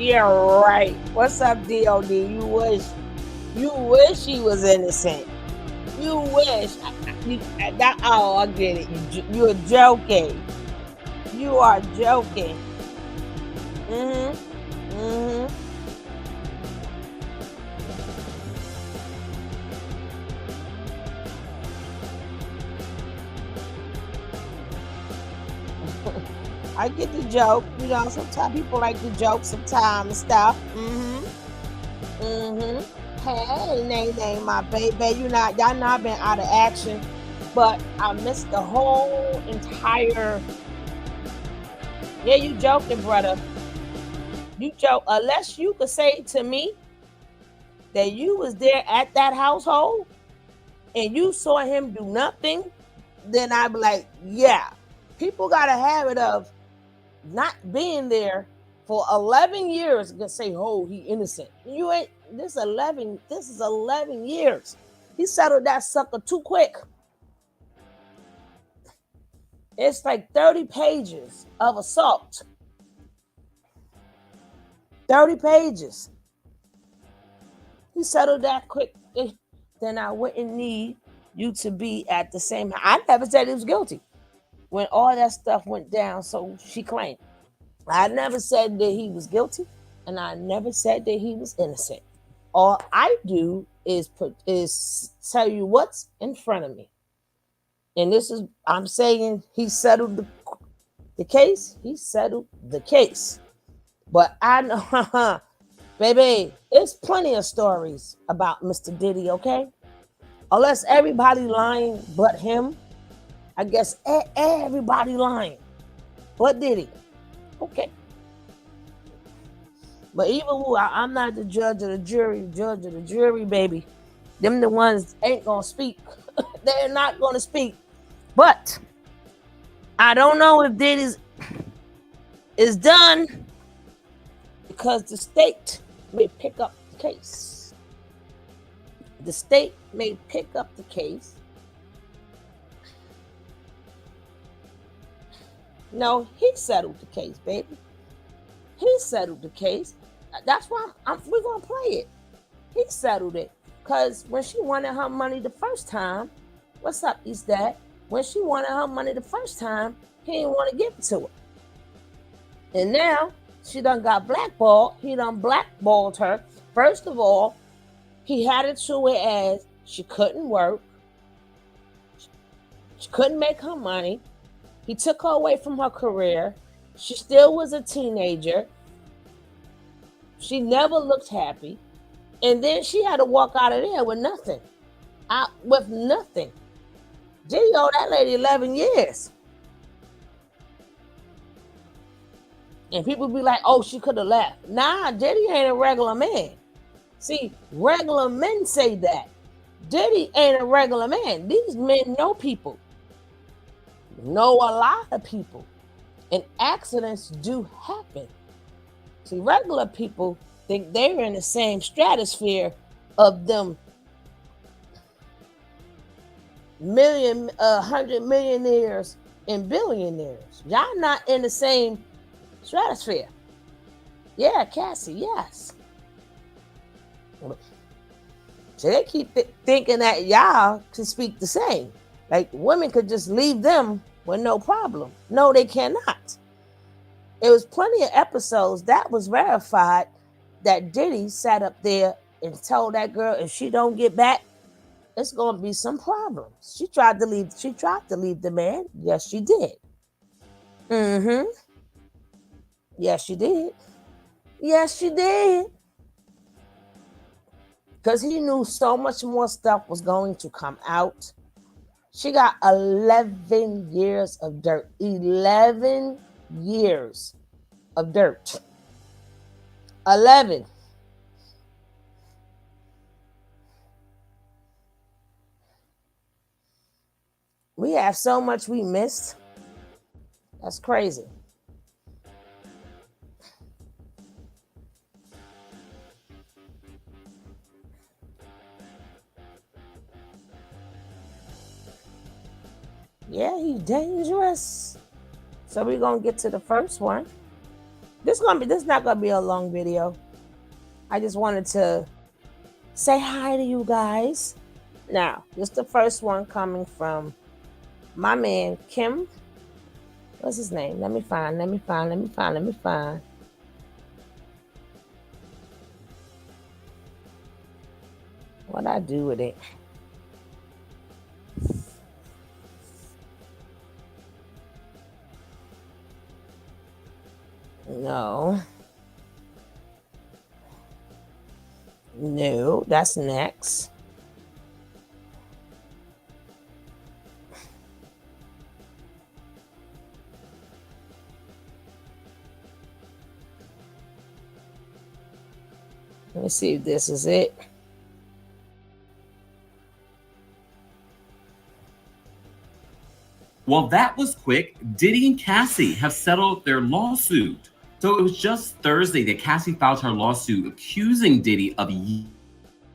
Yeah, right. What's up, DOD? You wish he was innocent. You wish. I get it. You're joking. You are joking. Mm-hmm. Mm-hmm. I get the joke. Sometimes people like to joke sometimes and stuff. Mm-hmm. Mm-hmm. Hey, Nay, my baby. Y'all not been out of action. But I missed the whole entire. Yeah, you joking, brother. You joke. Unless you could say to me that you was there at that household and you saw him do nothing, then I'd be like, yeah. People got a habit of not being there for 11 years and say, oh, he innocent. You ain't this is 11 years. He settled that sucker too quick. It's like 30 pages of assault. 30 pages. He settled that quick. Then I wouldn't need you to be at the same. I never said he was guilty when all that stuff went down. So she claimed. I never said that he was guilty, and I never said that he was innocent. All I do is tell you what's in front of me, and this is I'm saying he settled the case. He settled the case, but I know, baby, there's plenty of stories about Mr. Diddy. Okay, unless everybody lying but him, I guess everybody lying but Diddy. Okay. But even who, I'm not the judge of the jury. Judge of the jury, baby. Them the ones ain't gonna speak. They're not gonna speak. But I don't know if Diddy's is done because the state may pick up the case. The state may pick up the case. No, he settled the case, baby. He settled the case. That's why we're gonna play it. He settled it. Cause when she wanted her money the first time, what's up, East Dad? When she wanted her money the first time, he didn't want to give it to her. And now she done got blackballed. He done blackballed her. First of all, he had it to it as she couldn't work. She couldn't make her money. He took her away from her career. She still was a teenager. She never looked happy. And then she had to walk out of there with nothing. Out with nothing. Diddy owed that lady 11 years. And people be like, oh, she could have left. Nah, Diddy ain't a regular man. See, regular men say that. Diddy ain't a regular man. These men know people. Know a lot of people. And accidents do happen. See, regular people think they're in the same stratosphere of them 100 millionaires and billionaires. Y'all not in the same stratosphere. Yeah, Cassie, yes. So they keep thinking that y'all can speak the same. Like women could just leave them with no problem. No, they cannot. It was plenty of episodes that was verified that Diddy sat up there and told that girl if she don't get back, it's gonna be some problems. She tried to leave the man. Yes, she did. Mm-hmm. Yes, she did. Yes, she did. Because he knew so much more stuff was going to come out. She got 11 years of dirt. 11 years of dirt. 11. We have so much we missed. That's crazy. Yeah, he's dangerous. So we're going to get to the first one. This is not gonna be a long video. I just wanted to say hi to you guys. Now, this is the first one coming from my man Kim. What's his name? Let me find. What I do with it? No. No, that's next. Let me see if this is it. Well, that was quick. Diddy and Cassie have settled their lawsuit. So it was just Thursday that Cassie filed her lawsuit accusing Diddy of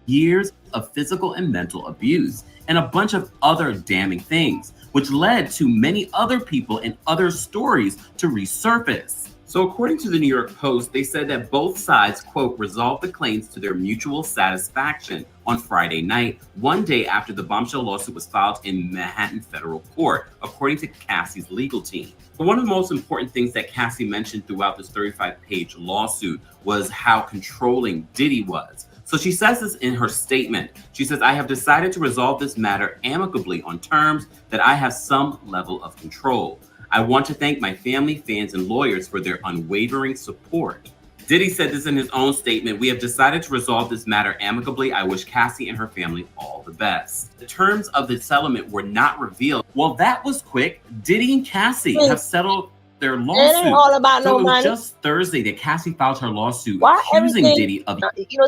years of physical and mental abuse and a bunch of other damning things, which led to many other people and other stories to resurface. So according to the New York Post, they said that both sides, quote, resolved the claims to their mutual satisfaction on Friday night, one day after the bombshell lawsuit was filed in Manhattan federal court, according to Cassie's legal team. But one of the most important things that Cassie mentioned throughout this 35-page lawsuit was how controlling Diddy was. So she says this in her statement. She says, I have decided to resolve this matter amicably on terms that I have some level of control. I want to thank my family, fans, and lawyers for their unwavering support. Diddy said this in his own statement. We have decided to resolve this matter amicably. I wish Cassie and her family all the best. The terms of the settlement were not revealed. Well, that was quick. Diddy and Cassie have settled their lawsuit. It ain't all about so no it was money. just Thursday that Cassie filed her lawsuit Why accusing everything- Diddy of.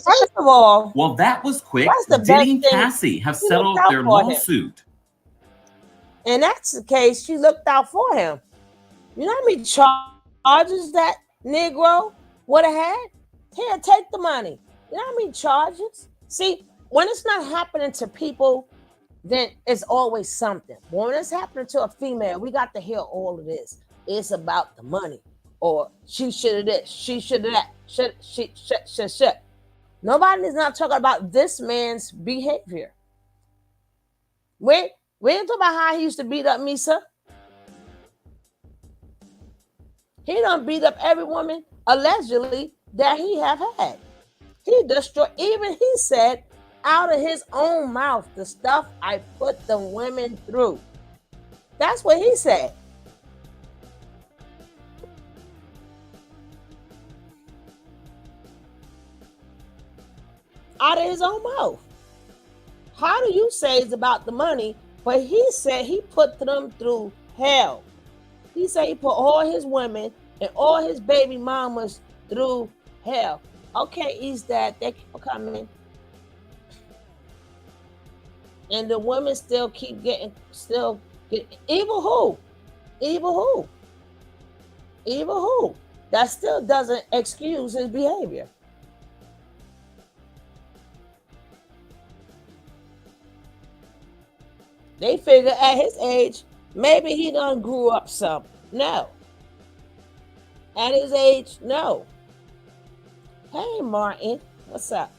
First of all, Well, that was quick. that's the Diddy and best thing. Cassie have She settled looked out their for him. lawsuit. And that's the case. She looked out for him. You know how many charges that Negro would have had? Here, take the money. You know how many charges? See, when it's not happening to people, then it's always something. When it's happening to a female, we got to hear all of this. It's about the money. Or she should have this, she should have that. Should. Nobody's not talking about this man's behavior. We ain't talking about how he used to beat up Misa. He done beat up every woman, allegedly, that he have had. He destroyed, even he said, out of his own mouth, the stuff I put the women through. That's what he said. Out of his own mouth. How do you say it's about the money? But he said he put them through hell. He said he put all his women and all his baby mamas through hell. Okay, he's that. Thank you for coming. And the women still keep getting, evil who? Evil who? Evil who? That still doesn't excuse his behavior. They figure at his age, maybe he done grew up some. No. At his age, no. Hey, Martin, what's up?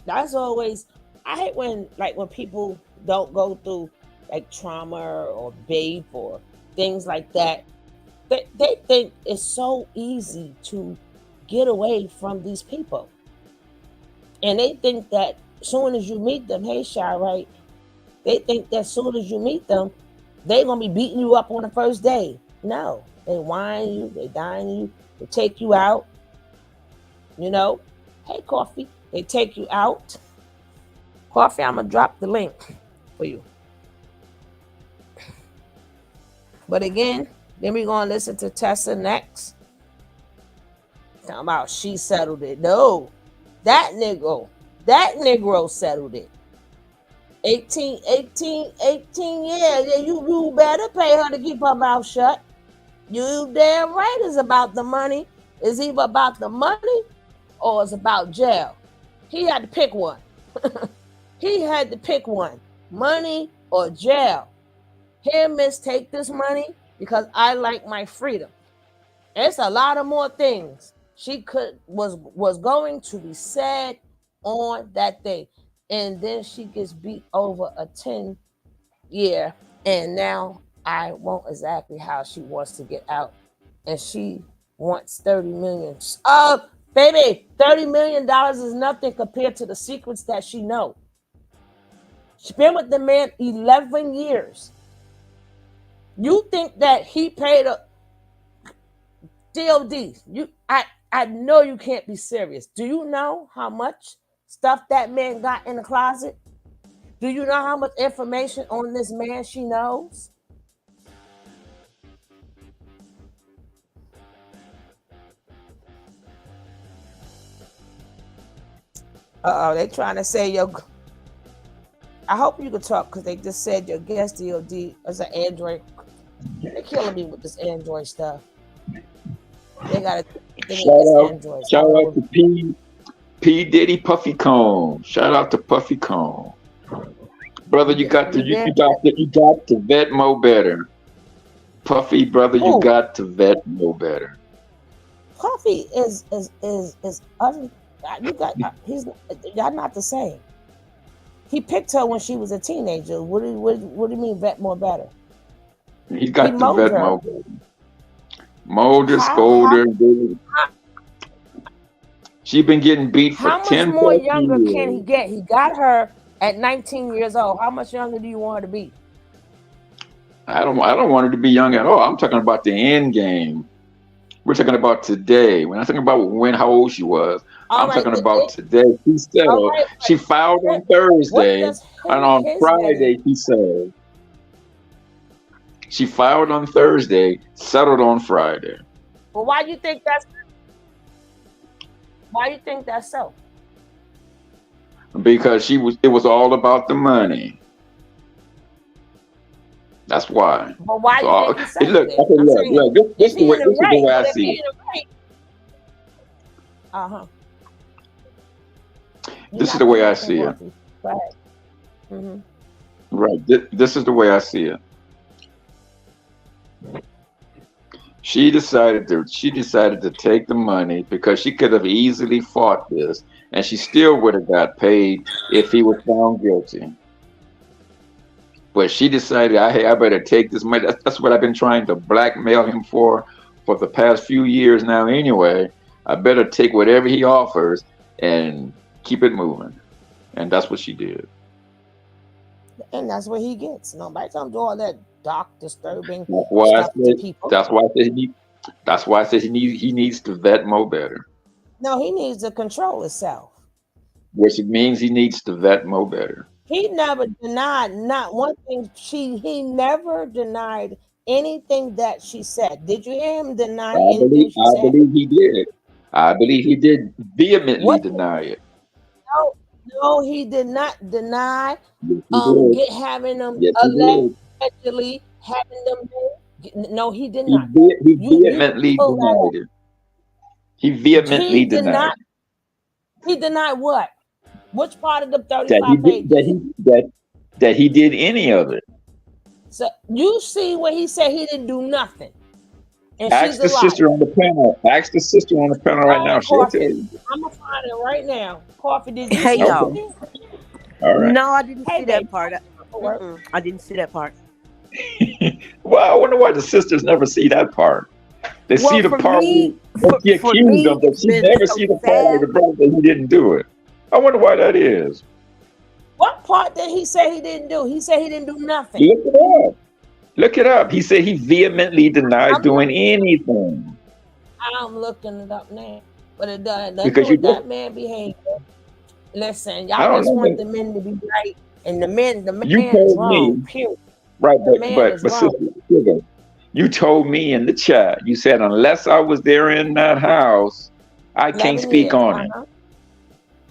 That's always, I hate when people don't go through like trauma or babe or things like that. They think it's so easy to get away from these people. And they think that as soon as you meet them, hey, Shy, right? They think that as soon as you meet them, they're going to be beating you up on the first day. No, they whine you, they dine you, they take you out. You know, hey, Coffee, they take you out. Coffee, I'm going to drop the link for you. But again, then we're going to listen to Tessa next. Talking about she settled it. No, that Negro settled it. 18 years. Yeah, you better pay her to keep her mouth shut. You damn right it's about the money. It's either about the money or it's about jail. He had to pick one. He had to pick one. Money or jail. Here, miss, take this money because I like my freedom. It's a lot of more things she was going to be said on that day. And then she gets beat over a 10-year, and now I won't exactly how she wants to get out. And she wants 30 million. Oh, baby, $30 million is nothing compared to the secrets that she knows. She's been with the man 11 years. You think that he paid a DOD? I know you can't be serious. Do you know how much stuff that man got in the closet? Do you know how much information on this man she knows? They trying to say your. I hope you can talk because they just said your guest DOD is an Android. They're killing me with this Android stuff. They got Shout out to P Diddy Puffy Cone. Shout out to Puffy Cone. Brother, you got to vet Mo better. Puffy, brother, you got to vet Mo better. Puffy is other. You got he's y'all not the same. He picked her when she was a teenager. What do you mean vet more better? He got to vet Mo better. Mold her, scold her. She been getting beat for 10 How much more younger can he get? He got her at 19 years old. How much younger do you want her to be? I don't want her to be young at all. I'm talking about the end game. We're talking about today. We're not talking about how old she was. I'm talking about today. She settled. She filed on Thursday, and on Friday she settled. She filed on Thursday, settled on Friday. Well, why do you think that's so? Because it was all about the money. That's why. But why do you think you look, this is the way I see it. This is the way I see it. Right. This is the way I see it. She decided to take the money because she could have easily fought this, and she still would have got paid if he was found guilty. But she decided, I better take this money. That's what I've been trying to blackmail him for the past few years now. Anyway, I better take whatever he offers and keep it moving, and that's what she did. And that's what he gets. Nobody don't do all that dark, disturbing stuff to people. That's why I said he needs to vet Mo better. No, he needs to control himself. Which it means he needs to vet Mo better. He never denied not one thing. He never denied anything that she said. Did you hear him deny anything she said? I believe he did. I believe he did vehemently deny it. No, he did not deny having them allegedly having them. No, he did not. He vehemently denied it. He vehemently denied it. He denied what? Which part of the 35 pages? That he did any of it. So you see where he said he didn't do nothing. And ask the sister on the panel. Ask the sister on the panel right now. She'll tell you. I'm gonna find it right now. Coffee, did you see y'all? All right. No, I didn't see that part. I didn't see that part. Well, I wonder why the sisters never see that part. They see the part where she accused him, but she never see the part where the brother that he didn't do it. I wonder why that is. What part did he say he didn't do? He said he didn't do nothing. Look it up. Look it up. He said he vehemently denied doing anything. I'm looking it up now. But it doesn't. Because you that man behavior. Listen, y'all just want the men to be right. And the man is wrong. Period. Right, but sister, you told me in the chat, you said unless I was there in that house, I can't speak on it.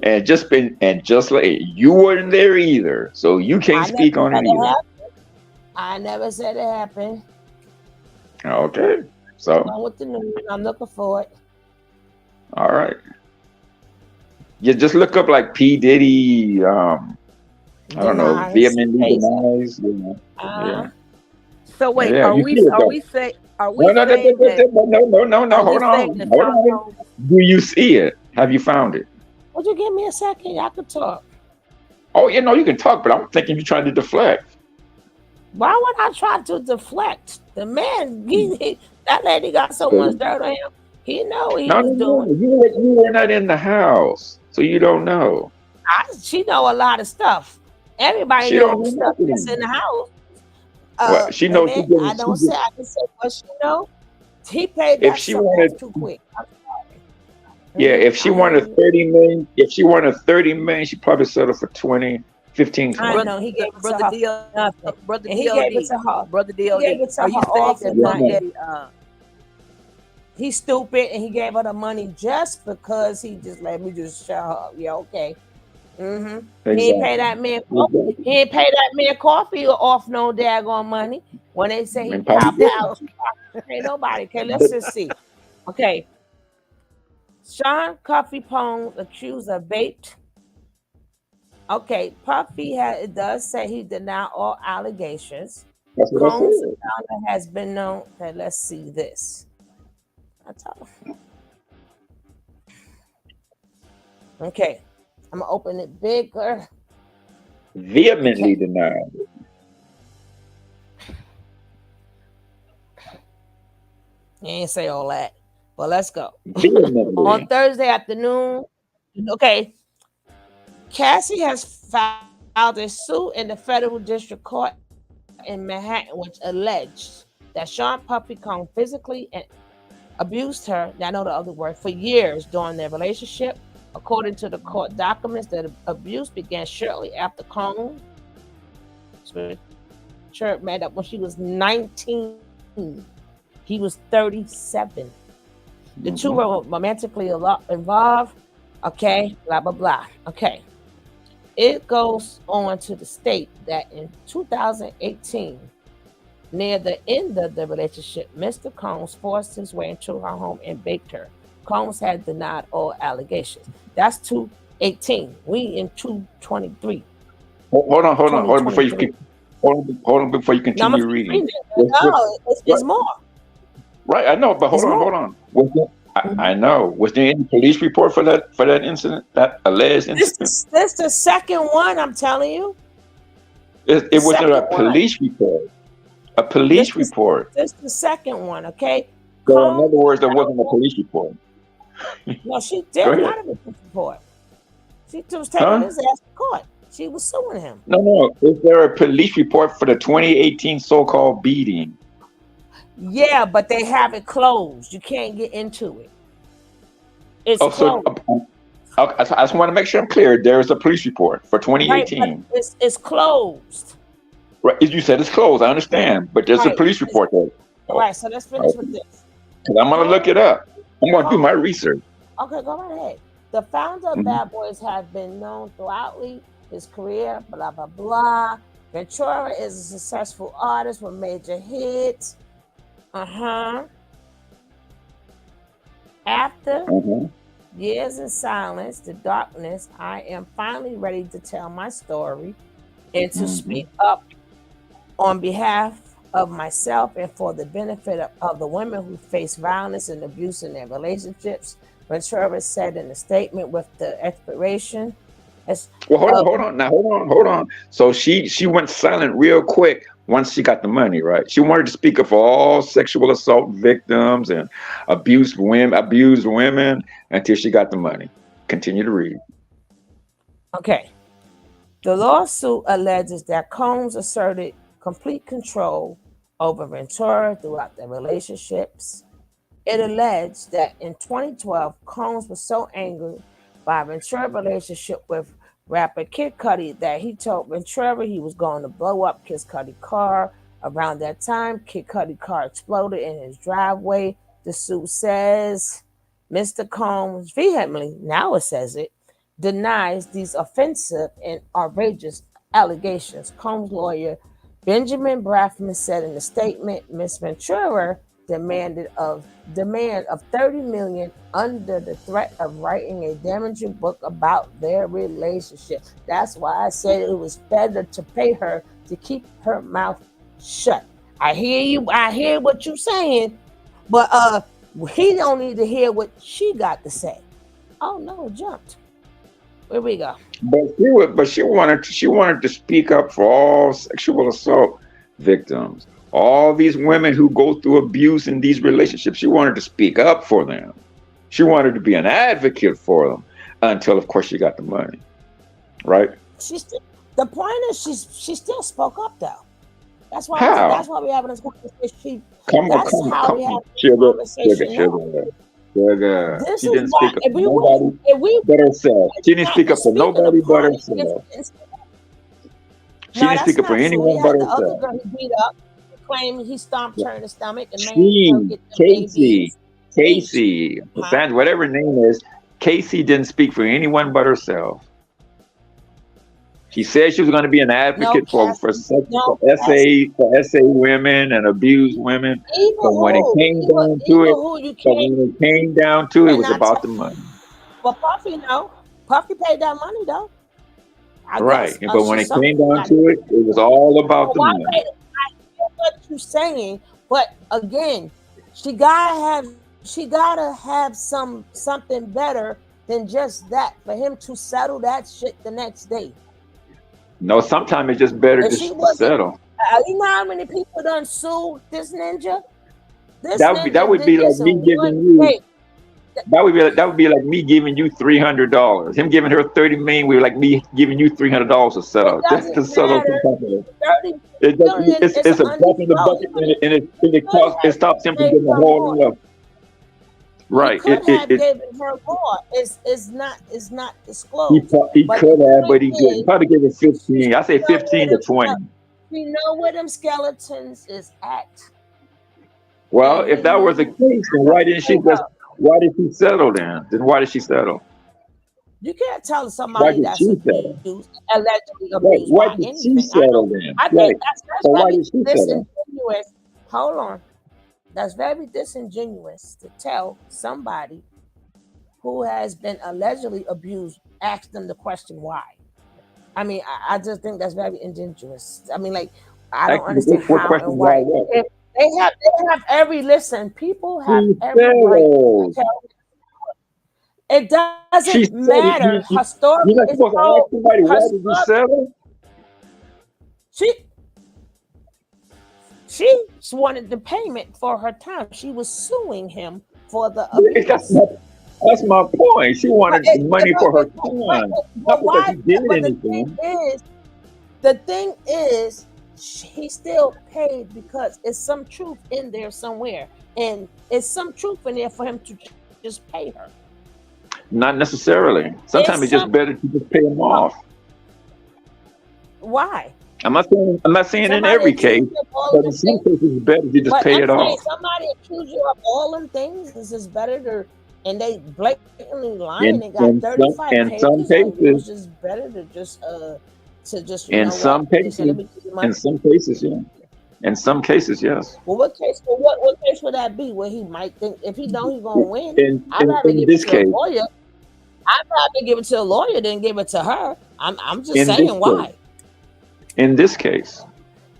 And just like you weren't there either, so you can't speak on it either. I never said it happened. Okay, so I'm with the news. I'm looking for it. All right. You just look up like P Diddy. I don't know. Vehemently denies. Yeah. So wait, Yeah, you see it are though. we say are we No, no, no, saying that are we hold saying on, that hold Sean on. Combs? Do you see it? Have you found it? Would you give me a second? Y'all could talk. Oh, you know you can talk, but I'm thinking you're trying to deflect. Why would I try to deflect? The man, that lady got so much dirt on him. He know what he No, was no, doing. no. You were not in the house, so you don't know. She know a lot of stuff. Everybody She don't knows know stuff that's in nothing. the house. Well, she knows Women, I don't say I can say what she know. He paid if that she stuff wanted, off too quick. I'm sorry. yeah, if she I hear wanted you. 30 million, if she wanted 30 million, she probably settled for 20, 15, I 20. Brother know he gave it to brother her for DL nothing, brother and he gave it DLD. to her. Brother He gave DLD. it to Are her you off saying for that Yes, nothing. ma'am. He's stupid, and he gave her the money just because he just let me just shut her up. Yeah, okay. He ain't pay Exactly. that man. Exactly. He ain't pay that man coffee off no daggone money. When they say he And probably popped didn't. out, ain't nobody. Okay, let's just see. Okay, Sean Coffee Pong accused of bait. Okay, Puffy it does say he denied all allegations. That's what I Combs said. founder has been known. Okay, let's see this. Okay, I'm gonna open it bigger. Vehemently Okay, denied. he ain't say all that, but let's go. On Vehemently. Thursday afternoon, okay, Cassie has filed a suit in the federal district court in Manhattan, which alleged that Sean Puffy Kong physically and abused her, I know the other word, for years during their relationship. According to the court documents, the abuse began shortly after Kong met up when she was 19. He was 37. The two were romantically involved. Okay, blah, blah, blah. Okay. It goes on to the state that in 2018, near the end of the relationship, Mr. Combs forced his way into her home and baked her. Combs had denied all allegations. That's 218. We in 223. Hold on before you 2023. hold on before you No, I'm continue gonna keep reading. reading it. No, it's more. Right, I know, but It's hold more. on. I Mhm. know. Was there any police report for that incident? That alleged incident? This the second one I'm telling you. The It wasn't second a one. police report. A This police is report. this the second one. Okay. So in other Combs. words, there wasn't a police report. No, she Go did ahead. got a police report. She was taking Huh? his ass to court. She was suing him. No. Is there a police report for the 2018 so-called beating? Yeah, but they have it closed. You can't get into it. It's Oh, so closed. I just want to make sure I'm clear. There is a police report for Right, but 2018. it's closed. Right? You said it's closed. I understand, but there's a Right. police report there. All Oh, right, so let's finish with okay. this. 'Cause I'm gonna look it up. I'm gonna do my Combs. research. Okay, go right ahead. The founder of Mhm. Bad Boys has been known throughout his career, blah, blah, blah. Ventura is a successful artist with major hits. After Mhm. years in silence, the darkness, I am finally ready to tell my story and to speak Mhm. up on behalf of myself and for the benefit of the women who face violence and abuse in their relationships. Ventura said in a statement with the expiration Well, of hold on. Now, hold on. So she went silent real quick once she got the money, right? She wanted to speak up for all sexual assault victims and abused women until she got the money. Continue to read. okay. The lawsuit alleges that Combs asserted complete control over Ventura throughout their relationships. It alleged that in 2012, Combs was so angry by Ventura's relationship with rapper Kid Cudi that he told Ventura he was going to blow up Kid Cudi's car. Around that time, Kid Cudi's car exploded in his driveway. The suit says Mr. Combs vehemently, now it says it, denies these offensive and outrageous allegations. Combs' lawyer Benjamin Brafman said in a statement, Ms. Ventura demand of 30 million under the threat of writing a damaging book about their relationship. That's why I said it was better to pay her to keep her mouth shut. I hear you. I hear what you're saying, but he don't need to hear what she got to say. Oh no, jumped. Where we go? But she wanted to speak up for all sexual assault victims. All these women who go through abuse in these relationships, she wanted to speak up for them. She wanted to be an advocate for them until, of course, she got the money, right? She's still, the point is she still spoke up though. That's How? why we're having this conversation. Come on, That's come on, how come we on, have this sugar, sugar, conversation now. sugar, sugar. This She is didn't why speak up for nobody if we but herself. She didn't not speak up for speaking nobody but upon it, herself. She no, didn't that's speak up for not true. He anyone but had the other herself. girl he beat up, claiming he stomped her in the stomach and made her She, get the Casey, babies. Each, Casey, huh? Whatever her name is, Casey didn't speak for anyone but herself. She said she was going to be an No, advocate for Cassie. for No, Cassie. SA women and abused women. Even But when it who, came down to even it, who you but can't when it came down to it, it was cannot about tell. the money, But Puffy, no, Puffy paid that money though. I right? guess But when she it came something down got. to it, it was all about But the why money. pay? I hear what you're saying, but again, she gotta have something better than just that for him to settle that shit the next day. No, sometimes it's just better If she just to wasn't, settle. you know how many people done sued this ninja? This That ninja would did be like this in me one giving you. day. That would be like me giving you $300. Him giving her 30 million would be like me giving you $300 to It settle. Just to doesn't settle matter. some company. 30 It just, million is it's an a drop in the undisclosed. bucket, and Could it have stops him from paid getting a her whole more. lot. He Right. could have given her more. It's not He disclosed. he But the could have, point but he didn't. is, Probably give it she 15. I say know where 15 to 20. them skeletons is at, Well, and if he that was the knew case, then how to pay her. why did she settle then? Then why did she settle? You can't tell Why somebody did that's she settle? allegedly Right. abused, Why why did she anything. settle then? I think Right. that's So why very did she settle? disingenuous. Hold on. That's very disingenuous to tell somebody who has been allegedly abused, ask them the question why. I mean, I just think that's very ingenuous. I mean, like, I don't Actually, understand what how question? and Why why. what? If they have every listen, people have She every right to settled. tell. It She doesn't said it. matter. Her story You're not is supposed to told. ask somebody Her why did you story. settle? She she wanted the payment for her time. She was suing him for the That's abuse. my that's my point. She But wanted it, money for her but, time, not but because he why? did But anything. the thing is, he still paid because it's some truth in there somewhere, and it's some truth in there for him to just pay her. Not necessarily. Sometimes It's it's just some better to just pay them off. why I'm not saying in somebody every case, accused you of all but in them some things. cases it's better to just But pay I'm it saying off. somebody accused you of all them things. This is better to, and they blatantly lying In and got in some 35 in some pages on you. cases, It's just better to just you in know what? some They said cases, let me give you in money. some cases, yeah. In some cases, yes. Well, what case? Well, what case would that be? Where he might think if he know he gonna win, I'd rather In give it this to a case, lawyer. I'd rather give it to a lawyer than give it to her. I'm just in this saying case, why. in this case,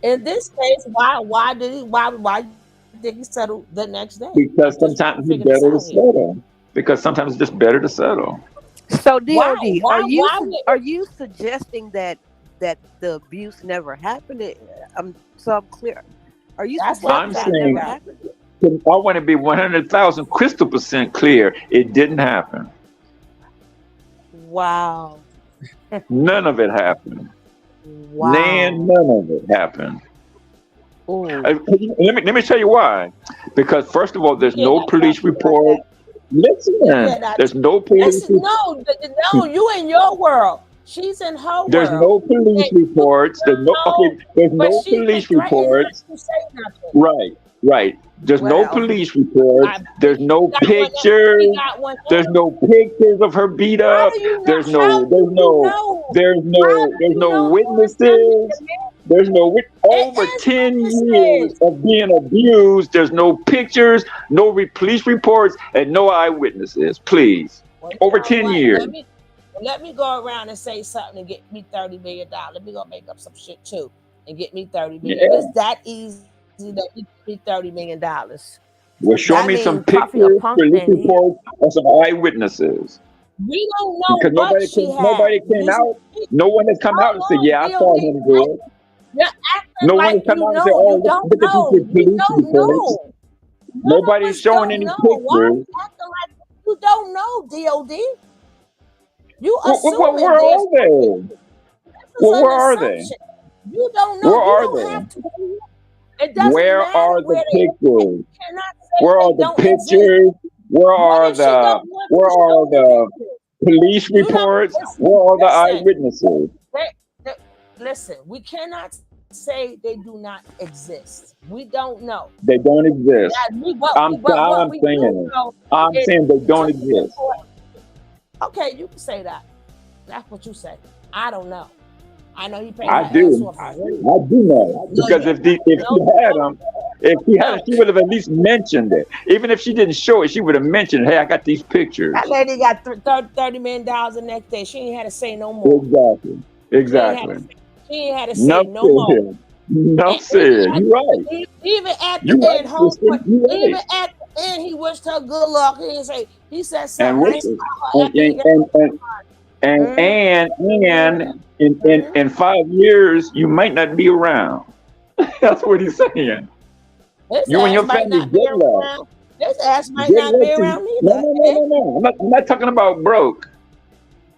In this case, why did he settle the next day? because I'm just trying to sometimes it's figure this better to out here. settle. Because sometimes it's just better to settle. So Why? DOD, are you suggesting that the abuse never happened? I'm clear. Are you That's what I'm I'm suggesting that trying it to never figure saying out. happened? I want to be 100,000 crystal percent clear. It didn't happen. Wow. None of it happened. Wow. None of it happened. Ooh. Let me tell you why. Because first of all, You there's no cannot talk police to me like report. that. You Listen, cannot. there's no police. Listen, no, you in your world. She's in her There's world. no police And you reports. There's no know, okay. There's but no she's been police threatening not reports. to say nothing. Right. There's no Well, police reports. I There's no he pictures. got one There's now. no pictures of her beat How up. do you know? There's How no. do There's you no. know? There's How no. do There's you no know for a fact that the witnesses. man? There's no It over is 10 years witnesses. of being abused. There's no pictures, no police reports, and no eyewitnesses. Please, Well, you over know 10 what? years. Let me go around and say something and get me $30 million. Let me go make up some shit too and get me 30 million. If Yeah. it's that easy that he paid $30 million. Well, show That me some means Puffy a pictures, punk police and he, reports, or some eyewitnesses. we don't know Because what she had. nobody came Listen, out. No one has come out and said, hold "Yeah, I on, saw DOD. him do it." You're acting No one like has come you out and said, know. "Oh, You don't look at know. these You police don't reports." know. None of Nobody's us showing don't any know. Why are you pictures. acting like you don't know, DOD? You Where assuming are there's they? something. This is Where an are they? assumption. You don't know. Where You are don't they? have to. It doesn't Where matter are the where they are. pictures? You cannot say Where are they the don't exist. pictures? Where What are if she don't the want where to show are the the pictures? police You don't reports? Where are the listen. eyewitnesses? Listen, we cannot say they do not exist. We don't know. They don't exist. What I'm we do saying it. know I'm is saying they don't exist. okay, you can say that. That's what you say. I don't know. I know he paid I her ass do. off. I do know. Because if she had them, she would have at least mentioned it. Even if she didn't show it, she would have mentioned, "Hey, I got these pictures." That lady got $30 million the next day. She ain't had to say no more. Exactly. She ain't had to say no more. Enough said. You're right. Even at the You're right, end, homeboy, sister. You're even right. at the end, he wished her good luck. He didn't say, he said And something nice listen, about her after he got in 5 years, you might not be around. That's what he's saying. His You and ass your might family not be good luck. around. His ass might Good not luck be to around you. either. No. I'm not talking about broke.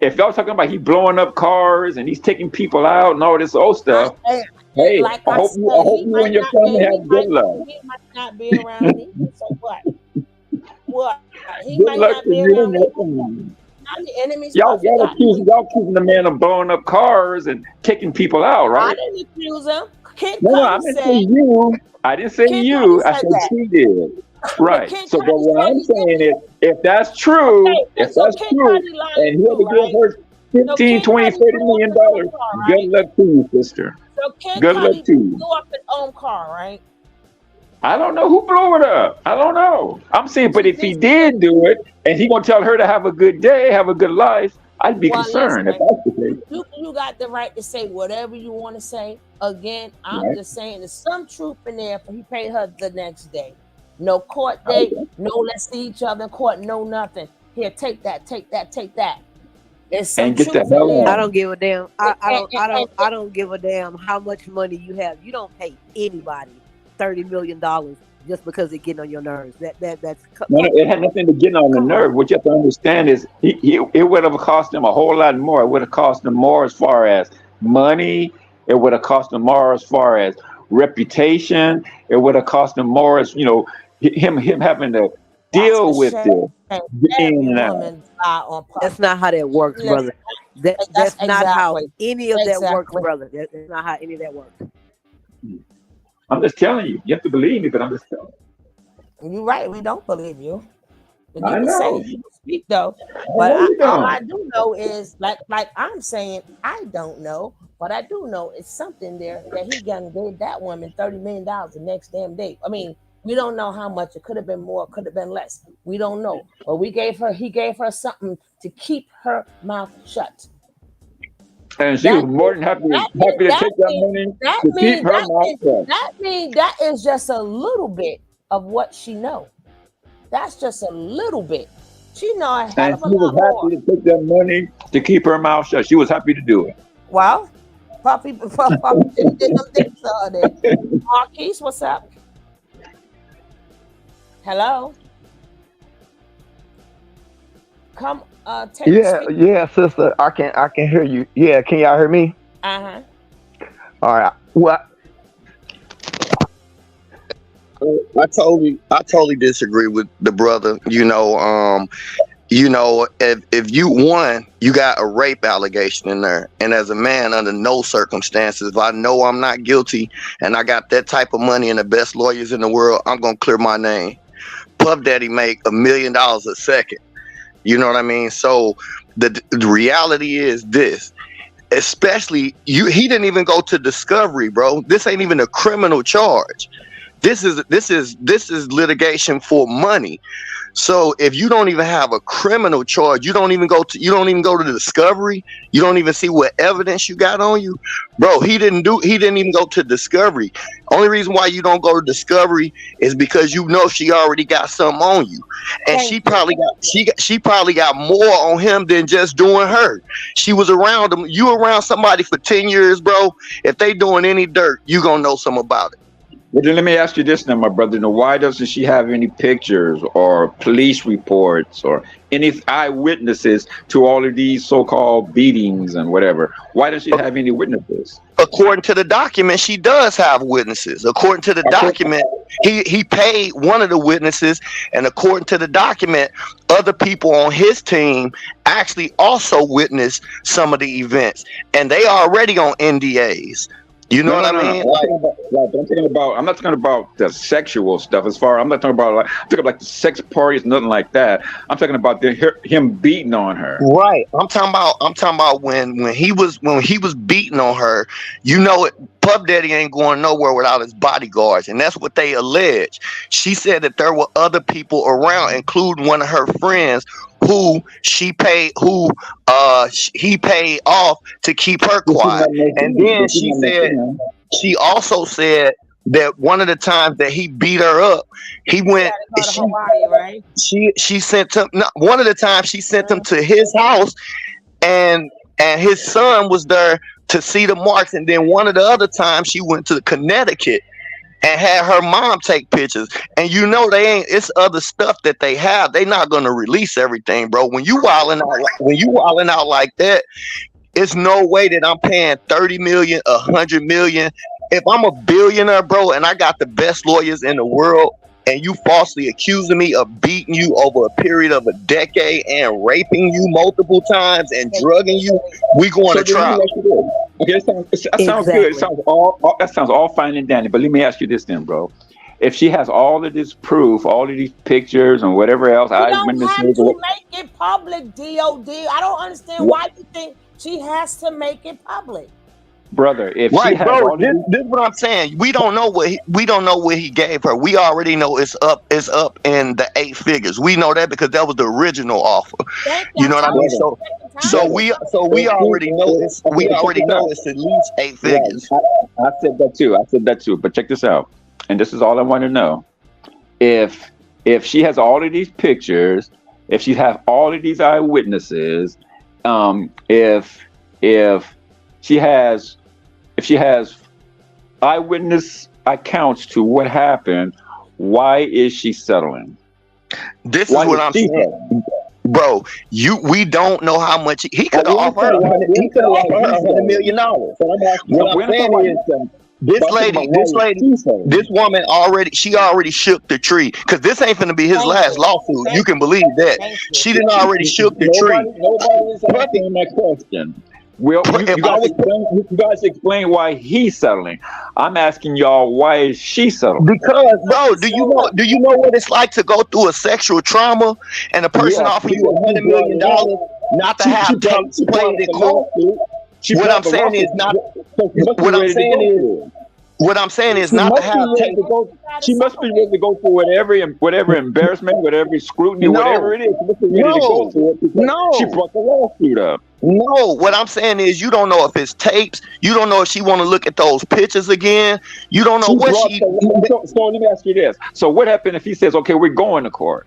If y'all talking about he blowing up cars and he's taking people out and all this old stuff, hey, Like I hope you and your family have good luck. He might not be around either. So what? What? He Good might luck not to be you around and your either. family. Now the enemy's Y'all perfect. accusing the man of blowing up cars and taking people out, I right? didn't accuse him. Kid No, I Cudi didn't said. say you. I didn't say Kid you. Cudi I said said that. she did. Right. Kid So, but Cudi what said I'm he saying did. is, if that's true, Okay, so Kid Cudi lying and he had too, to give right? her 15, Kid 20, Cudi 30 blew up million his own dollars, car, good right? luck to you, sister. So Kid Good luck Cudi to you. blew up his own car, right? I don't know who blew it up. I don't know. I'm saying, but if he did do it, and he gonna tell her to have a good day, have a good life, I'd be concerned if that's the case. You got the right to say whatever you want to say. Again, I'm just saying there's some truth in there. For he paid her the next day. No court date. No, let's see each other in court. No, nothing. Here, take that. There's some truth in there. I don't give a damn. I don't give a damn how much money you have. You don't pay anybody $30 million just because they're getting on your nerves. That's no, it had nothing to get on the nerve. What you have to understand is it would have cost him a whole lot more. It would have cost him more as far as money. It would have cost him more as far as reputation. It would have cost him more as him having to deal with this. That's not how that works, brother. That's not how any of that works, brother. That's not how any of that works. I'm just telling you. You have to believe me, but I'm just telling you. You're right. We don't believe you. But I know. You can speak though. But all I do know is, like I'm saying, I don't know. But I do know it's something there that he gave that woman $30 million the next damn day. I mean, we don't know how much. It could have been more, could have been less. We don't know. But he gave her something to keep her mouth shut. And she was more than happy to take that money to keep her mouth shut. That means that is just a little bit of what she know. That's just a little bit. She know a hell of a lot more. And she was happy to take that money to keep her mouth shut. She was happy to do it. Well, Puppy did them things all day. Marquise, what's up? Hello. Come, yeah, sister. I can hear you. Yeah, can y'all hear me? Uh-huh. All right. Well, I totally disagree with the brother. If you won, you got a rape allegation in there. And as a man, under no circumstances, if I know I'm not guilty and I got that type of money and the best lawyers in the world, I'm gonna clear my name. Puff Daddy make $1 million a second. You know what I mean? So the reality is this. Especially he didn't even go to discovery, bro. This ain't even a criminal charge. This is litigation for money. So if you don't even have a criminal charge, you don't even go to the discovery, you don't even see what evidence you got on you, bro. He didn't even go to discovery. Only reason why you don't go to discovery is because you know she already got something on you, and she probably got more on him than just doing her. She was around him. You around somebody for 10 years, bro. If they doing any dirt, you gonna know something about it. Well, then let me ask you this now, my brother. Now, why doesn't she have any pictures or police reports or any eyewitnesses to all of these so-called beatings and whatever? Why does she have any witnesses? According to the document, she does have witnesses. According to the document, he paid one of the witnesses, and according to the document, other people on his team actually also witnessed some of the events, and they already on NDAs. You know what I mean? I'm not talking about the sexual stuff. I'm not talking about like the sex parties, nothing like that. I'm talking about him beating on her. Right. I'm talking about when he was beating on her. You know it. Puff Daddy ain't going nowhere without his bodyguards, and that's what they allege. She said that there were other people around, including one of her friends, who he paid off to keep her quiet. And then she also said that one of the times that he beat her up, he went. She sent him. One of the times she sent him to his house, and his son was there to see the marks. And then one of the other times she went to Connecticut and had her mom take pictures. And you know it's other stuff that they have. They're not gonna release everything, bro. When you wilding out like that, it's no way that I'm paying 30 million, 100 million. If I'm a billionaire, bro, and I got the best lawyers in the world, and you falsely accusing me of beating you over a period of a decade and raping you multiple times and drugging you, we going to trial. Okay, that sounds good. That sounds all fine and dandy. But let me ask you this then, bro. If she has all of this proof, all of these pictures and whatever else, you don't have to make it public, DOD. I don't understand why you think she has to make it public. Brother, if right, she has bro, this is what I'm saying. We don't know what he gave her. We already know it's up in the 8 figures. We know that because that was the original offer. You know what I mean? So we already know it's at least 8 figures. I said that too. But check this out, and this is all I want to know. If she has all of these pictures, if she has all of these eyewitnesses, if she has eyewitness accounts to what happened, why is she settling? This is what I'm saying, bro. We don't know how much he could have offered her. He could have offered her $100 million. What I'm saying is, this woman already shook the tree, because this ain't finna be his last lawsuit. You can believe that. She didn't already shook the tree. Nobody is asking that question. Well, you guys explain why he's settling. I'm asking y'all, why is she settling? Because, bro, do you know what it's like to go through a sexual trauma and a person offer you $100 million not to have tapes played in court? What I'm saying is not to have tapes. She must be ready to go through whatever embarrassment, whatever scrutiny, whatever it is. She must be ready to go through it because she brought the lawsuit up. No, what I'm saying is you don't know if it's tapes. You don't know if she want to look at those pictures again. You don't know So let me ask you this. So what happened if he says, okay, we're going to court?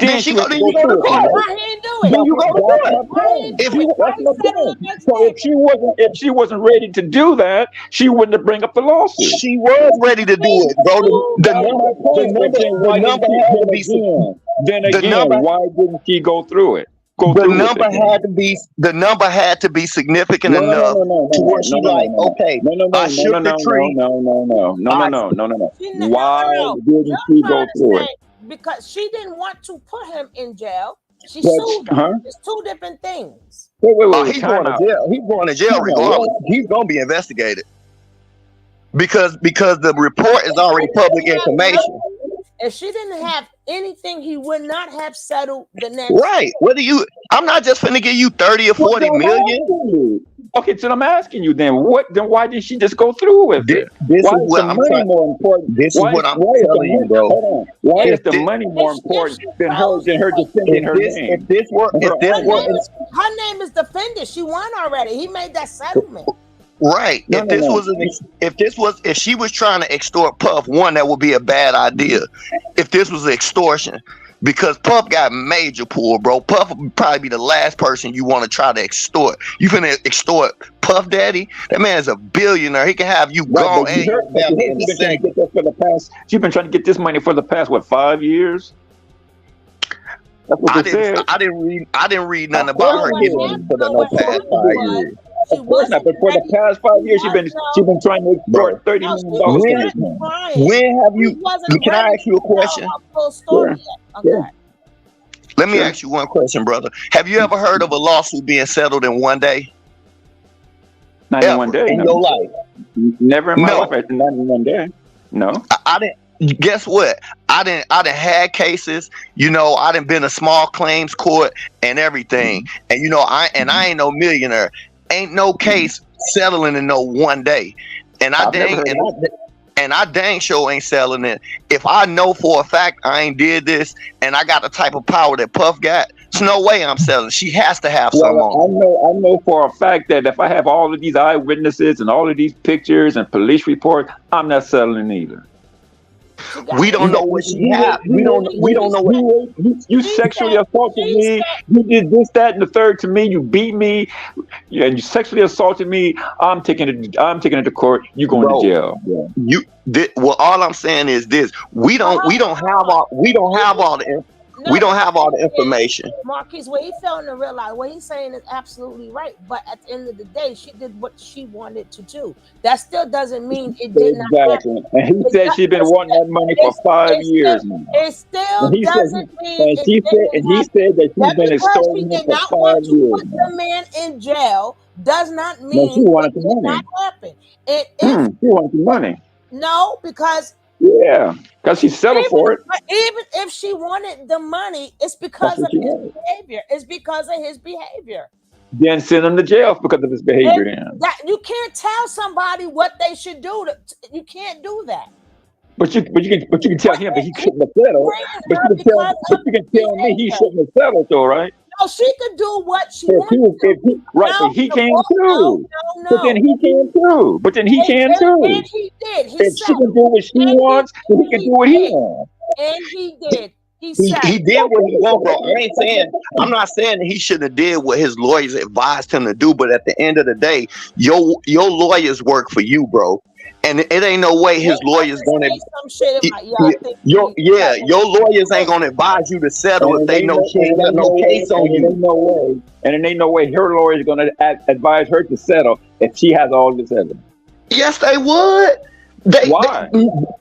Then you go to court. Why he didn't do it? Then you go to court. So if she wasn't ready to do that, she wouldn't have bring up the lawsuit. She was ready to do it, bro. Why didn't she go through it? The number had to be significant enough to where she okay, I shook the tree. No. Why didn't she go through it? Because she didn't want to put him in jail. She sued him. It's 2 different things. Wait, he's going to jail. He's going to jail regardless. He's going to be investigated because the report is already public information. If she didn't have anything, he would not have settled the next. Right. I'm not just finna give you 30 or 40 million. Okay, so I'm asking you then, why did she just go through with This, it? this Why is is what the I'm money trying. more important? This is what I'm telling you, bro. Hold on. Why If is the thi- money more if important she than chose her to, defending her if name? this were Her honor. her name is defended. She won already. He made that settlement. right, No, no, no. if she was trying to extort Puff, one, that would be a bad idea. If this was extortion, because Puff got major pull, bro. Puff would probably be the last person you want to try to extort. You finna extort Puff Daddy? That man is a billionaire. He can have you Right, gone but and your family in a she's been trying to second. get that for the past. She's been trying to get this money for the past 5 years? That's what they said. I didn't read nothing Of about course her you getting did. money for the What past happened 5 was years. she Of course not. wasn't But for the ready. past 5 years, she's been trying to Bro, extort $30 No, she million was from when this not man. trying. when have She you? wasn't Can I ready ask you a to tell question? her full story yet. Sure. Okay. Let me Sure. ask you one question, brother. Have you ever heard of a lawsuit being settled in one day? Not in one Ever day. in No. your life? Never in my No. life. Not in one day. No. I didn't. Guess what? I didn't had cases. I didn't been a small claims court and everything. And I ain't no millionaire. Ain't no case settling in no one day. And I I've never dang heard and of that. I dang sure ain't selling it. If I know for a fact I ain't did this and I got the type of power that Puff got, there's no way I'm selling. She has to have some on. Well, I know for a fact that if I have all of these eyewitnesses and all of these pictures and police reports, I'm not selling either. We don't know what she has. We don't know what You sexually assaulted me. You did this, that, and the third to me. You beat me, and you sexually assaulted me. I'm taking it to court. You going Bro, to jail. Yeah. well, all I'm saying is this: we don't have all the information. Marquise, what he failing to realize, what he's saying is absolutely right. But at the end of the day, she did what she wanted to do. That still doesn't mean it did not happen. And he said she's been wanting that money for 5 years now. It still doesn't mean and he said that she's been extorting him for 5 years. Put the man in jail does not mean No, she wanted the it did money. not happen. If She wanted the money. no, because Yeah, because she settled for it. even if she wanted the money, it's because That's of what she his wanted. behavior. It's because of his behavior. Then send him to jail because of his behavior. Then. That you can't tell somebody what they should do. You can't do that. But you can tell him that he shouldn't have settled. But you can tell me he shouldn't have settled, though, right? No, she could do what she But he can too. But then he can too. And he did. If she can do what she wants, then he can do what he wants. And he did. He did what he wanted, bro. I'm not saying that he shouldn't have did what his lawyers advised him to do, but at the end of the day, your lawyers work for you, bro. And it ain't no way his lawyers gonna your lawyers ain't gonna advise you to settle if they know she ain't got no case on you. And it ain't no way her lawyer's gonna advise her to settle if she has all this evidence. Yes, they would. Why?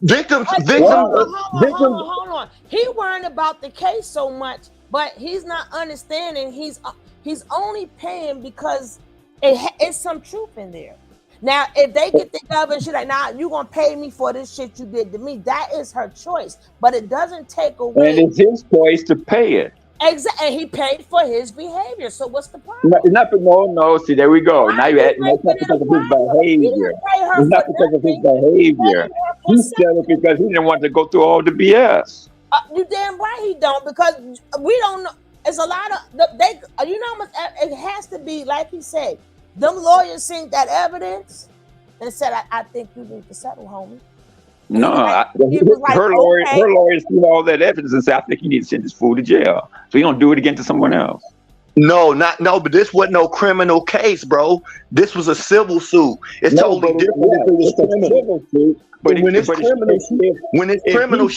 Victims. Hold on. He worrying about the case so much, but he's not understanding. He's only paying because it's some truth in there. Now, if they get together and she's like, "Nah, you gonna pay me for this shit you did to me," that is her choice. But it doesn't take away. And it's his choice to pay it. Exactly, and he paid for his behavior. So what's the problem? No. See, there we go. Now you're at not because of his behavior. It's not because of his behavior. He said it because he didn't want to go through all the BS. You damn right he don't, because we don't know. It's a lot of it has to be like he said. Them lawyers seen that evidence and said, I think you need to settle, homie. No, her lawyers seen all that evidence and said, I think you need to send this fool to jail. So you don't do it again to someone else. But this wasn't no criminal case, bro. This was a civil suit. It's totally different if it was criminal. But when it's criminal,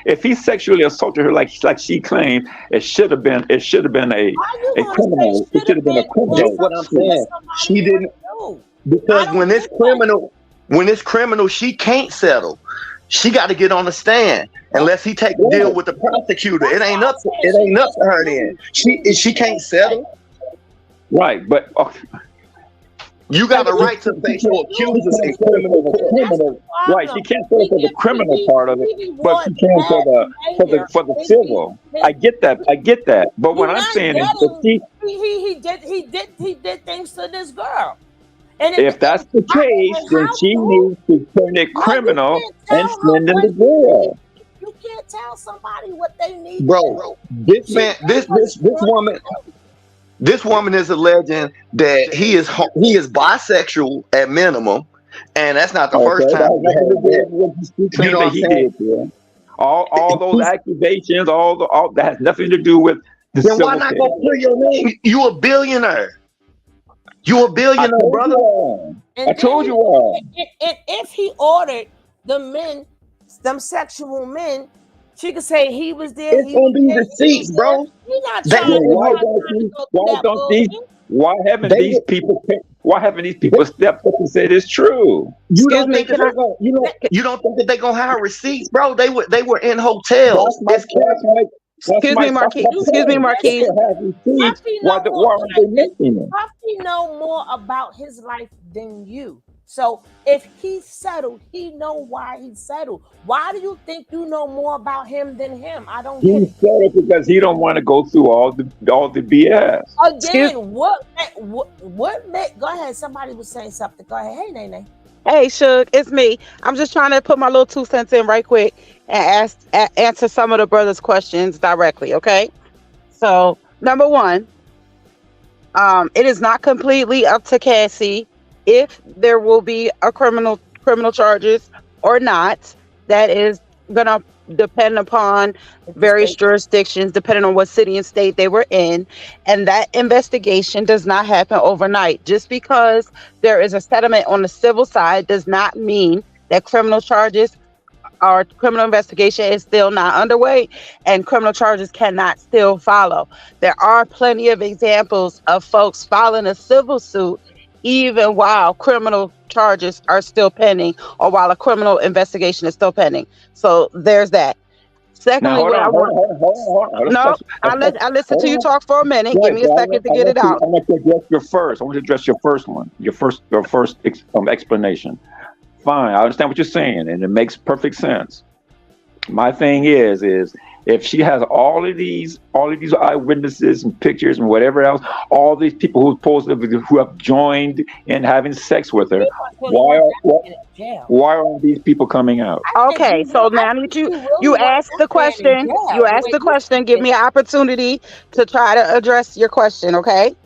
if he sexually assaulted her like she claimed, it should have been a criminal. It should have been a criminal. That's what I'm saying. She didn't, because when it's criminal, she can't settle. She got to get on the stand unless he take a deal with the prosecutor. It ain't up to her then. She can't settle. Right, but You got a right to face your accusers in criminal court. Right, she can't say for the criminal part of it, but she can for the civil. I get that. But what I'm saying is, he did things to this girl. And if that's the case, then she needs to turn it criminal and send them to jail. You can't tell somebody what they need. Bro, this woman is alleging that he is bisexual at minimum, and that's not the first time. You know what he did. Yeah. All those accusations, all that has nothing to do with the then why not go clear your name? You a billionaire. You a billionaire, brother. I told you all. And if he ordered the men, them sexual men, she could say he was there. It's gonna be receipts, bro. Why haven't these people stepped up and said it's true? You don't think that they're gonna have receipts, bro? They were in hotels. Excuse me, Marquise. Puffy know more about his life than you. So if he settled, he know why he settled. Why do you think you know more about him than him? I don't get it. He settled because he don't want to go through all the BS. Again, what go ahead. Somebody was saying something. Go ahead. Hey, Nene. Hey, Suge, it's me. I'm just trying to put my little 2 cents in right quick and answer some of the brothers' questions directly, okay? So, number one, it is not completely up to Cassie if there will be a criminal charges or not. That is gonna depend upon various jurisdictions, depending on what city and state they were in. And that investigation does not happen overnight. Just because there is a settlement on the civil side does not mean that criminal charges or criminal investigation is still not underway and criminal charges cannot still follow. There are plenty of examples of folks filing a civil suit even while criminal charges are still pending or while a criminal investigation is still pending. So there's that. Secondly, I listened to you talk for a minute. Give me a second to get it out. I want to address your first. I want to address your first one. Your first explanation. Fine, I understand what you're saying, and it makes perfect sense. My thing is if she has all of these eyewitnesses and pictures and whatever else, all these people who have joined in having sex with her, why aren't these people coming out? Okay, so now that you asked the question, give me an opportunity to try to address your question, okay?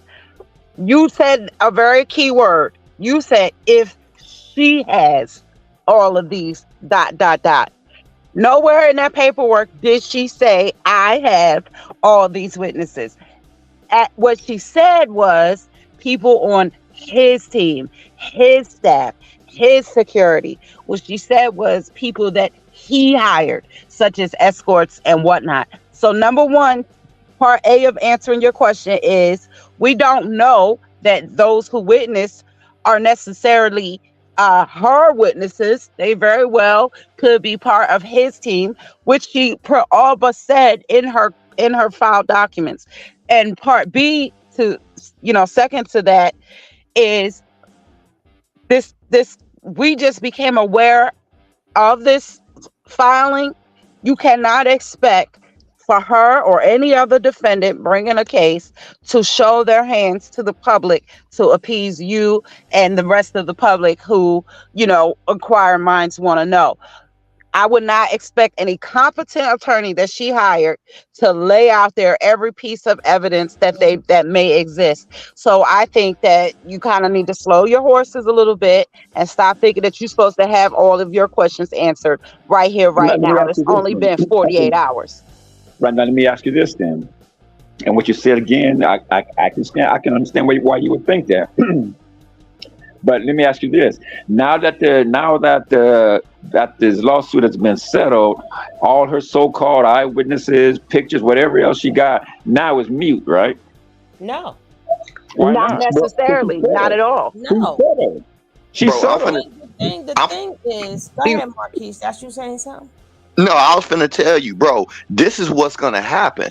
You said a very key word. You said if she has all of these ... Nowhere in that paperwork did she say, I have all these witnesses. What she said was people on his team, his staff, his security. What she said was people that he hired, such as escorts and whatnot. So number one, part A of answering your question is we don't know that those who witnessed are necessarily her witnesses. They very well could be part of his team, which she all but said in her file documents. And part B second to that is this we just became aware of this filing. You cannot expect for her or any other defendant bringing a case to show their hands to the public to appease you and the rest of the public who, inquiring minds want to know. I would not expect any competent attorney that she hired to lay out there every piece of evidence that may exist. So I think that you kind of need to slow your horses a little bit and stop thinking that you're supposed to have all of your questions answered right here, right now. It's only been 48 hours. Right now, let me ask you this then. And what you said again, I can understand why you would think that. But let me ask you this: now that this lawsuit has been settled, all her so-called eyewitnesses, pictures, whatever else she got, now is mute, right? No. Why not necessarily. Not at all. No. She's settled. The thing is, go ahead, Marquise. That's you saying something? No, I was finna tell you, bro. This is what's gonna happen.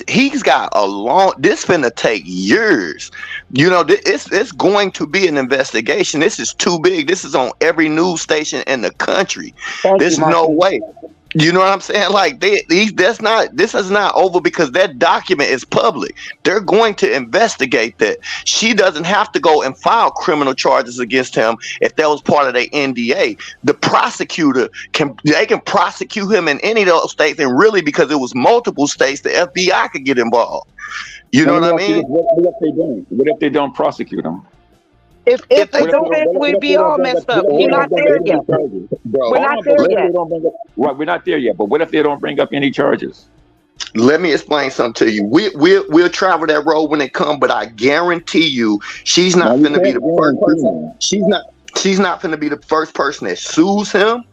He's got a long. This finna take years. It's going to be an investigation. This is too big. This is on every news station in the country. Thank you, There's no Marquis. way. You know what I'm saying? Like that's not. This is not over because that document is public. They're going to investigate that. She doesn't have to go and file criminal charges against him if that was part of their NDA. The prosecutor can prosecute him in any of those states, and really because it was multiple states, the FBI could get involved. You know what I mean? What if they don't? What if they don't prosecute him? If If they they don't, we'd be all messed up. We're not there yet. Bro, We're not there yet. Right, we're not there yet. But what if they don't bring up any charges? let me explain something to you. We'll travel that road when it comes, but I guarantee you, she's not No, you finna be can't the first guarantee person. that. She's not finna be the first person that sues him.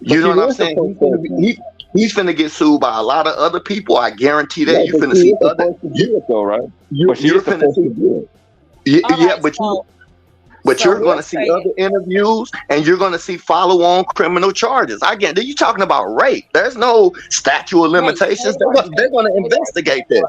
But You know she what I'm is the saying? first person. He's finna get sued by a lot of other people. I guarantee that. Right, You but finna she see is the other. first to do it, though, right? But she You're is the finna first to see. do it. All Yeah, right, but so you're we're going to see saying, other interviews, and you're going to see follow-on criminal charges. Again, you talking about rape? There's no statute of wait, limitations. hold on, They're going to investigate that.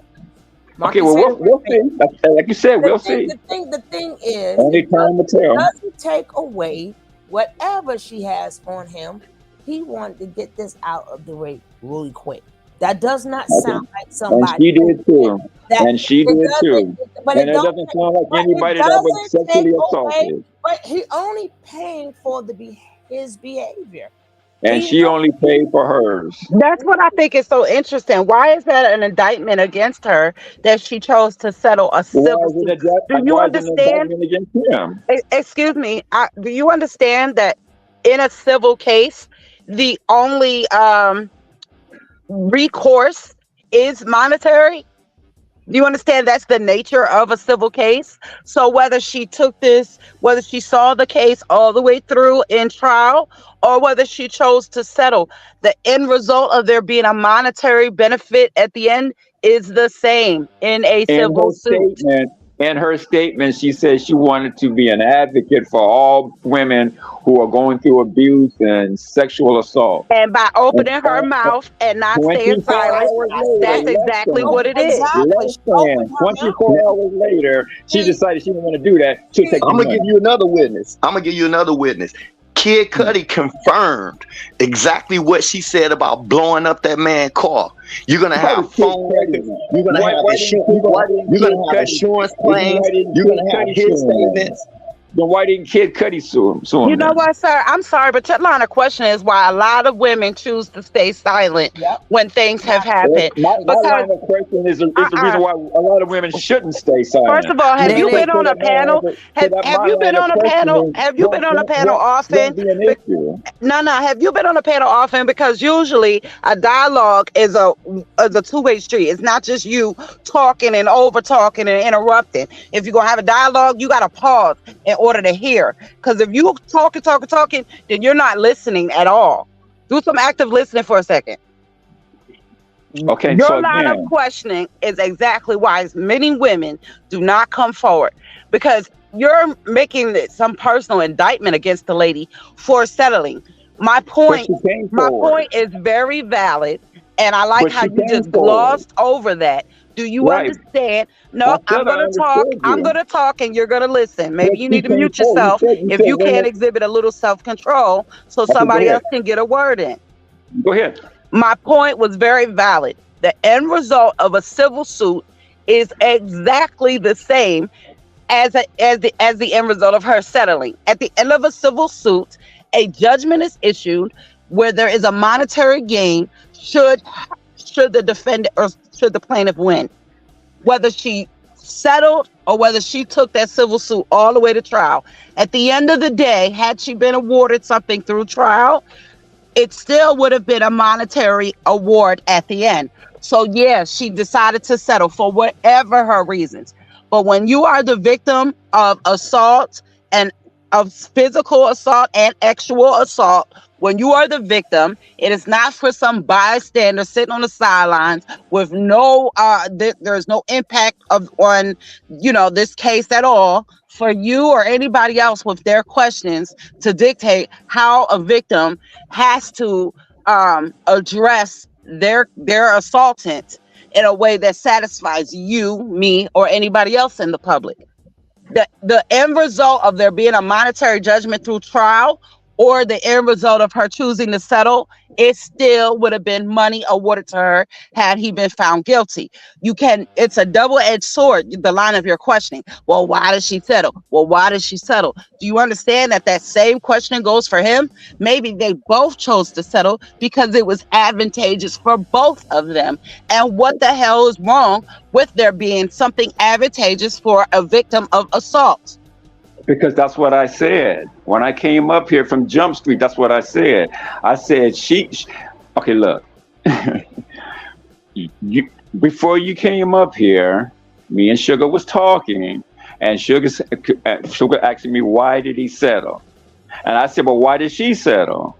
Okay, Marcus, well, here's we'll the thing. see. Like you said, we'll see. The thing is, Only it time will tell. doesn't take away whatever she has on him. He wanted to get this out of the way really quick. That does not sound like And somebody she did too. that And she it did doesn't, too. but And it it don't. doesn't sound like But it anybody that was doesn't take sexually away. assaulted. But he only paying for his behavior. And He she only paid for hers. That's what I think is so interesting. Why is that an indictment against her that she chose to settle a Why civil is it suit? Do you why is it an understand? indictment against him? Excuse me. Do you understand that in a civil case, the only recourse is monetary? Do you understand that's the nature of a civil case? So whether she whether she saw the case all the way through in trial, or whether she chose to settle, the end result of there being a monetary benefit at the end is the same in a civil suit. In her statement, she said she wanted to be an advocate for all women who are going through abuse and sexual assault. And by And opening her mouth and not staying 24 silent, hours later, that's exactly what it is. less than 24 hours later, she decided she didn't want to do that. She'll take the I'm gonna money. give you another witness. Kid Cudi confirmed exactly what she said about blowing up that man's car. You're gonna have phone records. You're gonna have insurance claims. You're gonna have his statements. Then why didn't Kid Cudi sue him? You know what, sir? I'm sorry, but your line of question is why a lot of women choose to stay silent when things have happened. My line of question is the reason why a lot of women shouldn't stay silent. First of all, have you been on a panel? Have you been on a panel? Have you been on a panel often? No. Have you been on a panel often? Because usually a dialogue is a two-way street. It's not just you talking and over talking and interrupting. If you're gonna have a dialogue, you gotta pause in order to hear. Because if you talking, then you're not listening at all. Do some active listening for a second. Okay, your line of questioning is exactly why many women do not come forward, because you're making some personal indictment against the lady for settling. My point is very valid, and I like how you just glossed over that. Do you understand? No, I'm going to talk. I'm going to talk, and you're going to listen. Maybe you need to mute yourself if you can't exhibit a little self-control, so somebody else can get a word in. Go ahead. My point was very valid. The end result of a civil suit is exactly the same as the end result of her settling. At the end of a civil suit, a judgment is issued where there is a monetary gain should the defendant or should the plaintiff win. Whether she settled or whether she took that civil suit all the way to trial. At the end of the day, had she been awarded something through trial, it still would have been a monetary award at the end. So yeah, she decided to settle for whatever her reasons. But when you are the victim of assault and of physical assault and actual assault, when you are the victim, it is not for some bystander sitting on the sidelines with no, there's no impact on this case at all, for you or anybody else with their questions to dictate how a victim has to address their assaultant in a way that satisfies you, me, or anybody else in the public. The end result of there being a monetary judgment through trial, or the end result of her choosing to settle, it still would have been money awarded to her had he been found guilty. It's a double-edged sword, the line of your questioning. Well, why did she settle? Well, why did she settle? Do you understand that same question goes for him? Maybe they both chose to settle because it was advantageous for both of them. And what the hell is wrong with there being something advantageous for a victim of assault? Because that's what I said. When I came up here from Jump Street, that's what I said. I said, okay, look. Before you came up here, me and Sugar was talking, and Sugar asking me, why did he settle? And I said, well, why did she settle?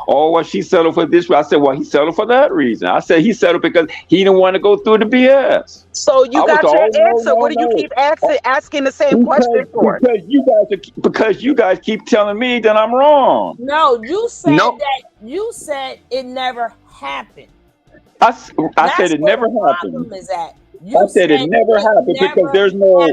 Oh, well, she settled for this. I said, well, he settled for that reason. I said he settled because he didn't want to go through the BS. So you got your answer. What do you keep asking the same question for? Because you guys keep telling me that I'm wrong. No, you said that. You said it never happened. I said it never happened. Problem is that I said it never happened because there's no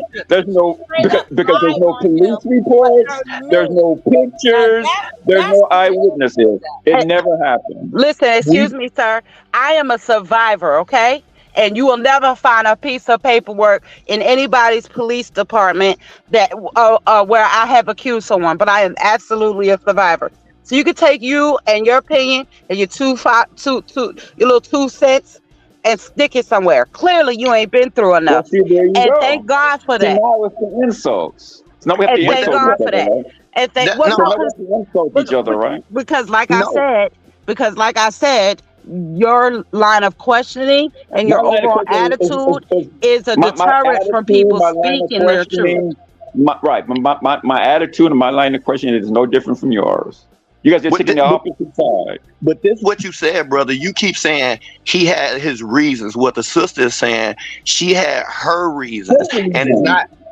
police reports, there's no pictures, there's no eyewitnesses. It never happened. Listen, excuse me, sir. I am a survivor, okay? And you will never find a piece of paperwork in anybody's police department that where I have accused someone. But I am absolutely a survivor. So you could take you and your opinion and your your little 2 cents and stick it somewhere. Clearly, you ain't been through enough. Well, see, there you go. Thank God for that. Now it's the insults. Now we have to thank God for that. Right? And we have to insult each other, right? Because like I said, your line of questioning and your overall attitude is a deterrent from people speaking their truth. My attitude and my line of questioning is no different from yours. You guys are taking the opposite side. But this is what you said, brother. You keep saying he had his reasons. What the sister is saying, she had her reasons, and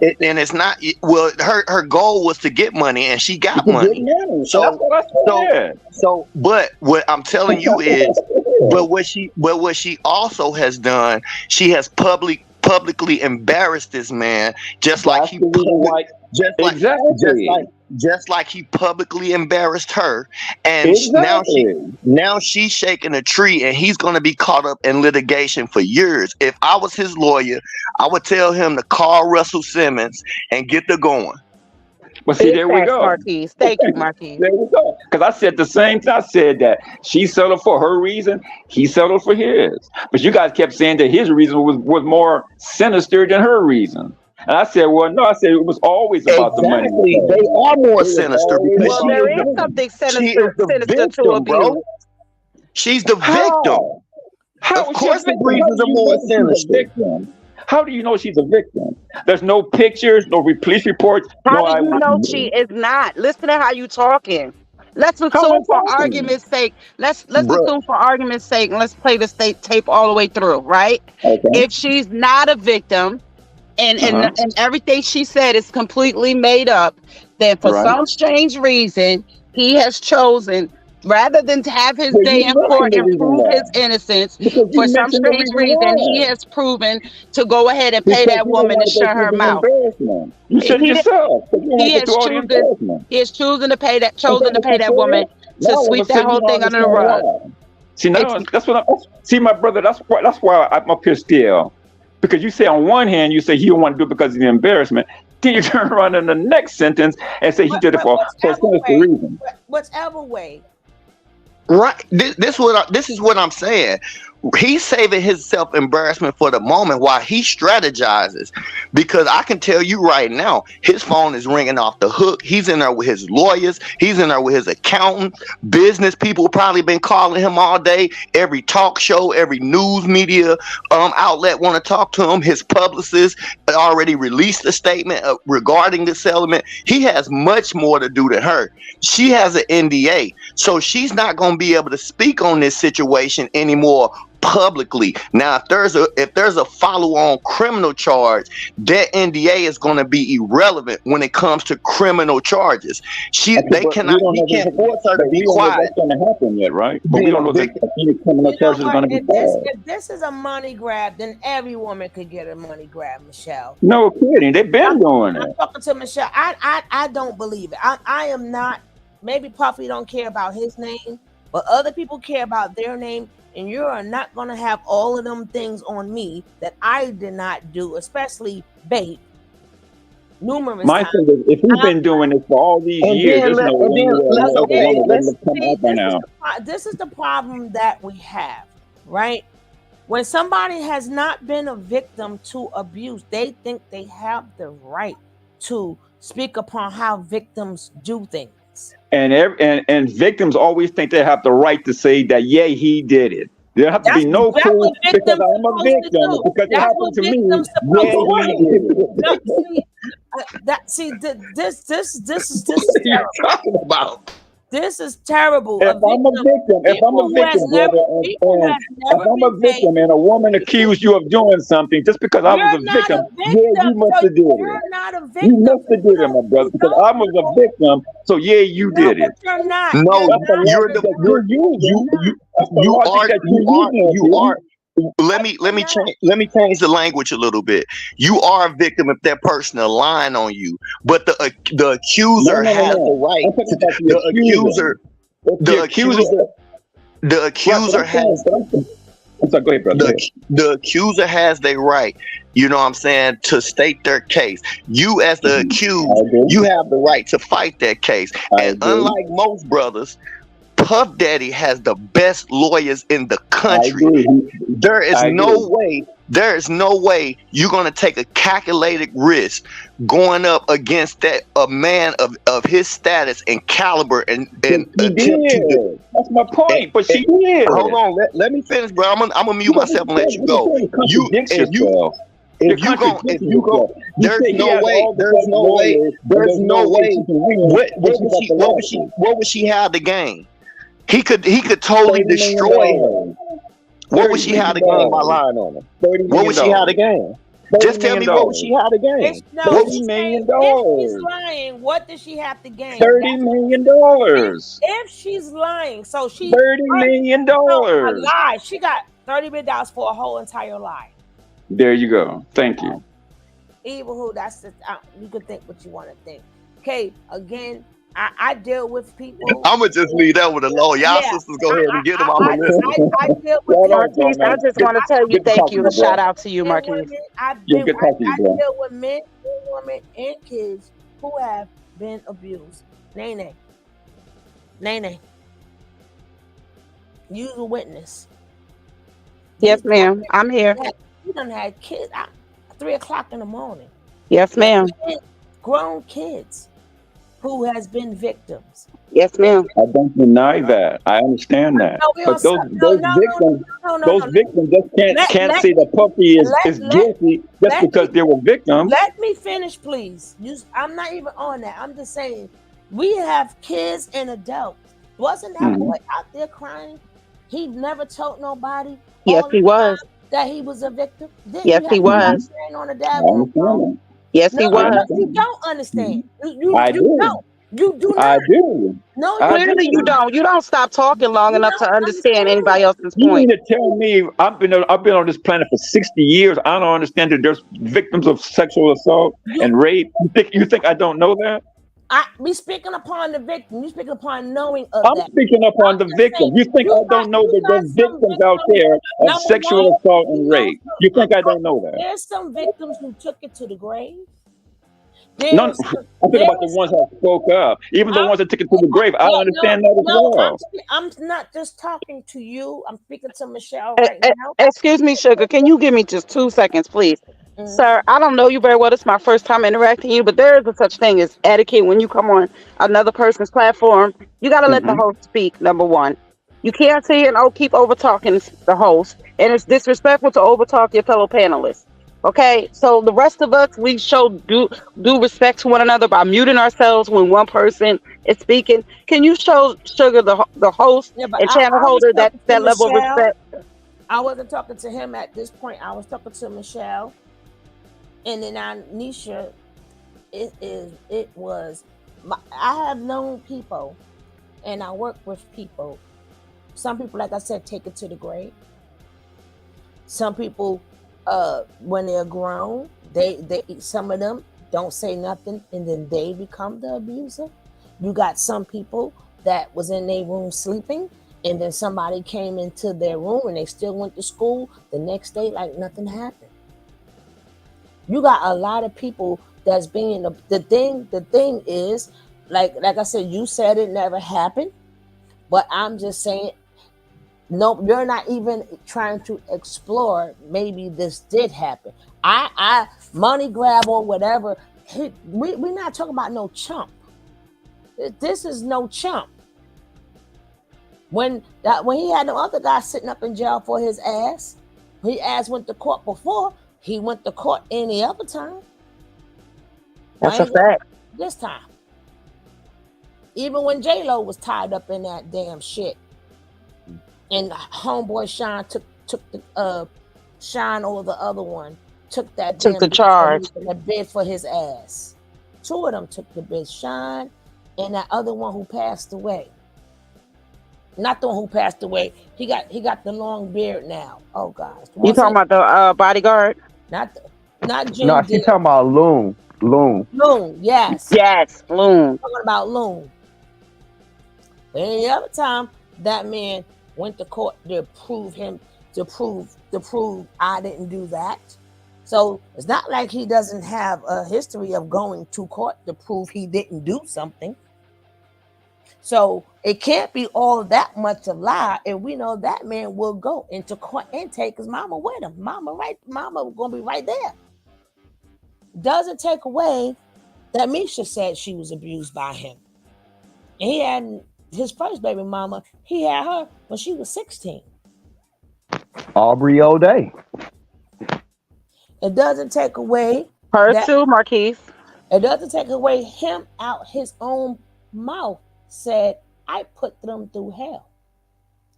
it's not. Well, her goal was to get money, and she got money. So that's what I said. But what I'm telling you is, what she also has done, she has publicly embarrassed this man, just like he publicly embarrassed her, and now she's shaking a tree, and he's going to be caught up in litigation for years. If I was his lawyer, I would tell him to call Russell Simmons and get the going. Well, see, there we go. Marquise. Thank you, Marquise. There we go. Because I said the same thing. I said that she settled for her reason, he settled for his. But you guys kept saying that his reason was more sinister than her reason. And I said, well, no, I said it was always about the money. They are more sinister because there is something sinister to abuse. She's the victim. How? Of course, the reasons are more sinister. How do you know she's a victim? There's no pictures, no police reports. How do you know she is not? Listen to how you talking. Let's assume for argument's sake. Let's assume for argument's sake, and let's play the tape all the way through, right? Okay. If she's not a victim, and everything she said is completely made up, then for some strange reason he has chosen, rather than to have his day in court and prove his innocence, for some strange reason he has proven to go ahead and pay that woman to shut her mouth. You said yourself. He has chosen to pay that woman to sweep that whole thing under the rug. See, now my brother. That's why I'm up here still. Because you say on one hand, you say he don't want to do it because of the embarrassment. Then you turn around in the next sentence and say he did it for sinister reason. Whatever way. Right. This is what I'm saying. He's saving his self-embarrassment for the moment while he strategizes. Because I can tell you right now, his phone is ringing off the hook. He's in there with his lawyers. He's in there with his accountant. Business people probably been calling him all day. Every talk show, every news media outlet want to talk to him. His publicist already released a statement regarding the settlement. He has much more to do than her. She has an NDA. So she's not going to be able to speak on this situation anymore publicly. Now, if there's a follow-on criminal charge, that NDA is going to be irrelevant when it comes to criminal charges. He can't force her to be quiet. That's going to happen yet, right? But we don't know if any criminal charges are going to be filed. If this is a money grab, then every woman could get a money grab, Michelle. No kidding, they've been doing it. I'm talking to Michelle. I don't believe it. I am not. Maybe Puffy don't care about his name, but other people care about their name. And you are not going to have all of them things on me that I did not do, especially Babe. Numerous My times. thing is, if he's been doing this for all these years, there's no way. This is the problem that we have, right? When somebody has not been a victim to abuse, they think they have the right to speak upon how victims do things. And victims always think they have the right to say that, yeah, he did it. There have to be no proof because I'm a victim. Because it happened to me. This is terrible. This is terrible. If I'm a victim and a woman accused you of doing something just because I was a victim, yeah, you must have did it. You're not a victim. You must have did it, my brother, because I was a victim. So yeah, you did it. You're not. No, you are. Let me change the language a little bit. You are a victim if that person is lying on you, but the accuser has the right. The accuser has. I'm sorry, go ahead, brother. The accuser has their right. You know what I'm saying, to state their case. You, as the accused, you have the right to fight that case. And unlike most brothers, Puff Daddy has the best lawyers in the country. There is no way you're gonna take a calculated risk going up against a man of his status and caliber and attempt to do. That's my point. But she did. Hold on, let me finish, bro. I'm gonna mute myself and let you go. There's no way. What would she have to gain? He could totally destroy her. What would she have to gain by lying on him? What would she have to gain? Just tell me what would she have to gain? $30 million. If she's lying, what does she have to gain? $30 million. If she's lying, so she $30 million. A lie. She got $30 million for a whole entire lie. There you go. Thank you. Evil who? That's the, you can think what you want to think. Okay, again, I deal with people. I'm gonna just leave that with alone. Y'all sisters go ahead and get them. I deal with Marquise, I just want to tell you thank you. Shout out to you, Marquise. I deal with men, women, and kids who have been abused. Nene. You the witness. Yes, ma'am. I'm here. You done had kids at 3 o'clock in the morning. Yes, ma'am. Grown kids who has been victims. Yes, ma'am. I don't deny that. I understand that. But those victims just can't say that Puffy is guilty just because they were victims. Let me finish, please. I'm not even on that. I'm just saying we have kids and adults. Wasn't that boy out there crying? He never told nobody. Yes, he was. That he was a victim. Yes, he was. On the yes, he was. You don't understand. I do. Don't. You do not. I do. No, clearly you don't. You don't stop talking long enough to understand anybody else's point. You mean to tell me I've been on this planet for 60 years? I don't understand that there's victims of sexual assault and rape. You think I don't know that? We speaking upon the victim. You speaking upon knowing of I'm that. Speaking upon the victim. You think I don't know that there's victims out there of sexual assault and rape? You think I don't know that? There's some victims who took it to the grave. I'm talking about the ones that spoke up. Even the ones that took it to the grave. I understand that as well. I'm not just talking to you. I'm speaking to Michelle right now. Excuse me, Sugar. Can you give me just 2 seconds, please? Sir, I don't know you very well. It's my first time interacting with you, but there is a such thing as etiquette when you come on another person's platform. You got to let the host speak, number one. You can't say and keep over talking the host, and it's disrespectful to over talk your fellow panelists. Okay, so the rest of us, we show due respect to one another by muting ourselves when one person is speaking. Can you show Sugar the host and channel holder that level of respect? I wasn't talking to him at this point. I was talking to Michelle, and then Nisha. It was. I have known people, and I work with people. Some people, like I said, take it to the grave. Some people, when they're grown, they some of them don't say nothing, and then they become the abuser. You got some people that was in their room sleeping, and then somebody came into their room, and they still went to school the next day like nothing happened. You got a lot of people that's being the thing. The thing is, like I said, you said it never happened, but I'm just saying, no, you're not even trying to explore. Maybe this did happen. I money grab or whatever. We're not talking about no chump. This is no chump. When he had the other guy sitting up in jail for his ass, his ass went to court before. He went to court any other time. That's a fact. This time. Even when J-Lo was tied up in that damn shit. And homeboy Sean took the Sean over the other one. Took the charge. The bid for his ass. Two of them took the bid. Sean and that other one who passed away. Not the one who passed away. He got the long beard now. Oh gosh. You talking about the bodyguard? Not Jim. No, she talking about Loon. Loon, yes. Yes, Loon. Talking about Loon. But any other time that man went to court to prove I didn't do that. So it's not like he doesn't have a history of going to court to prove he didn't do something. So it can't be all that much a lie, and we know that man will go into court and take his mama with him. Mama gonna be right there. Doesn't take away that Misha said she was abused by him. And he had his first baby mama, he had her when she was 16. Aubrey O'Day. It doesn't take away her too, Marquise. It doesn't take away him out his own mouth said, I put them through hell.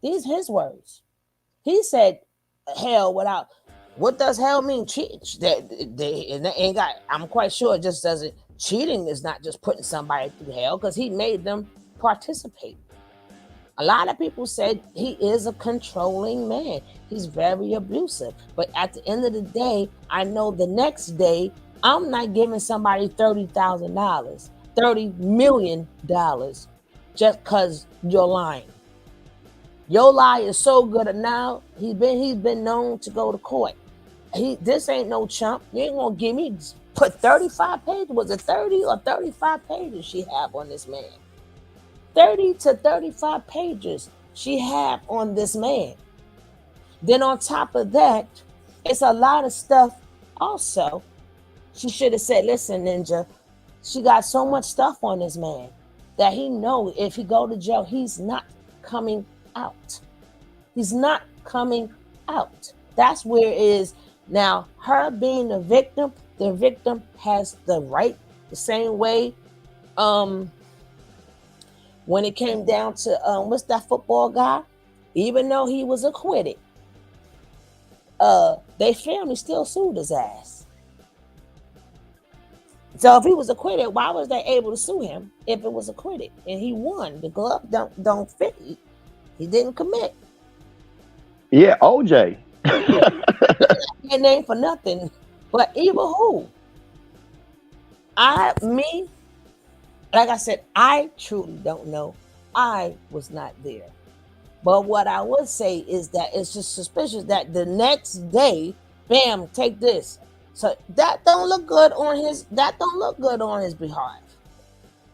These his words. He said hell without. What does hell mean? Cheat. They ain't got. I'm quite sure it just doesn't. Cheating is not just putting somebody through hell because he made them participate. A lot of people said he is a controlling man. He's very abusive. But at the end of the day, I know the next day I'm not giving somebody $30,000, $30 million just because you're lying. Your lie is so good now. He's been known to go to court. This ain't no chump. You ain't gonna give me put 35 pages. Was it 30 or 35 pages she have on this man? 30 to 35 pages she have on this man. Then on top of that, it's a lot of stuff also. She should have said, listen, Ninja, she got so much stuff on this man that he know if he go to jail, he's not coming out. He's not coming out. That's where it is. Now, her being the victim has the right, the same way. When it came down to what's that football guy? Even though he was acquitted, their family still sued his ass. So if he was acquitted, why was they able to sue him if it was acquitted and he won? The glove don't fit. He didn't commit. Yeah, OJ. Can't name for nothing, but even who? Like I said, I truly don't know. I was not there. But what I would say is that it's just suspicious that the next day, bam, take this. So that don't look good on his behalf.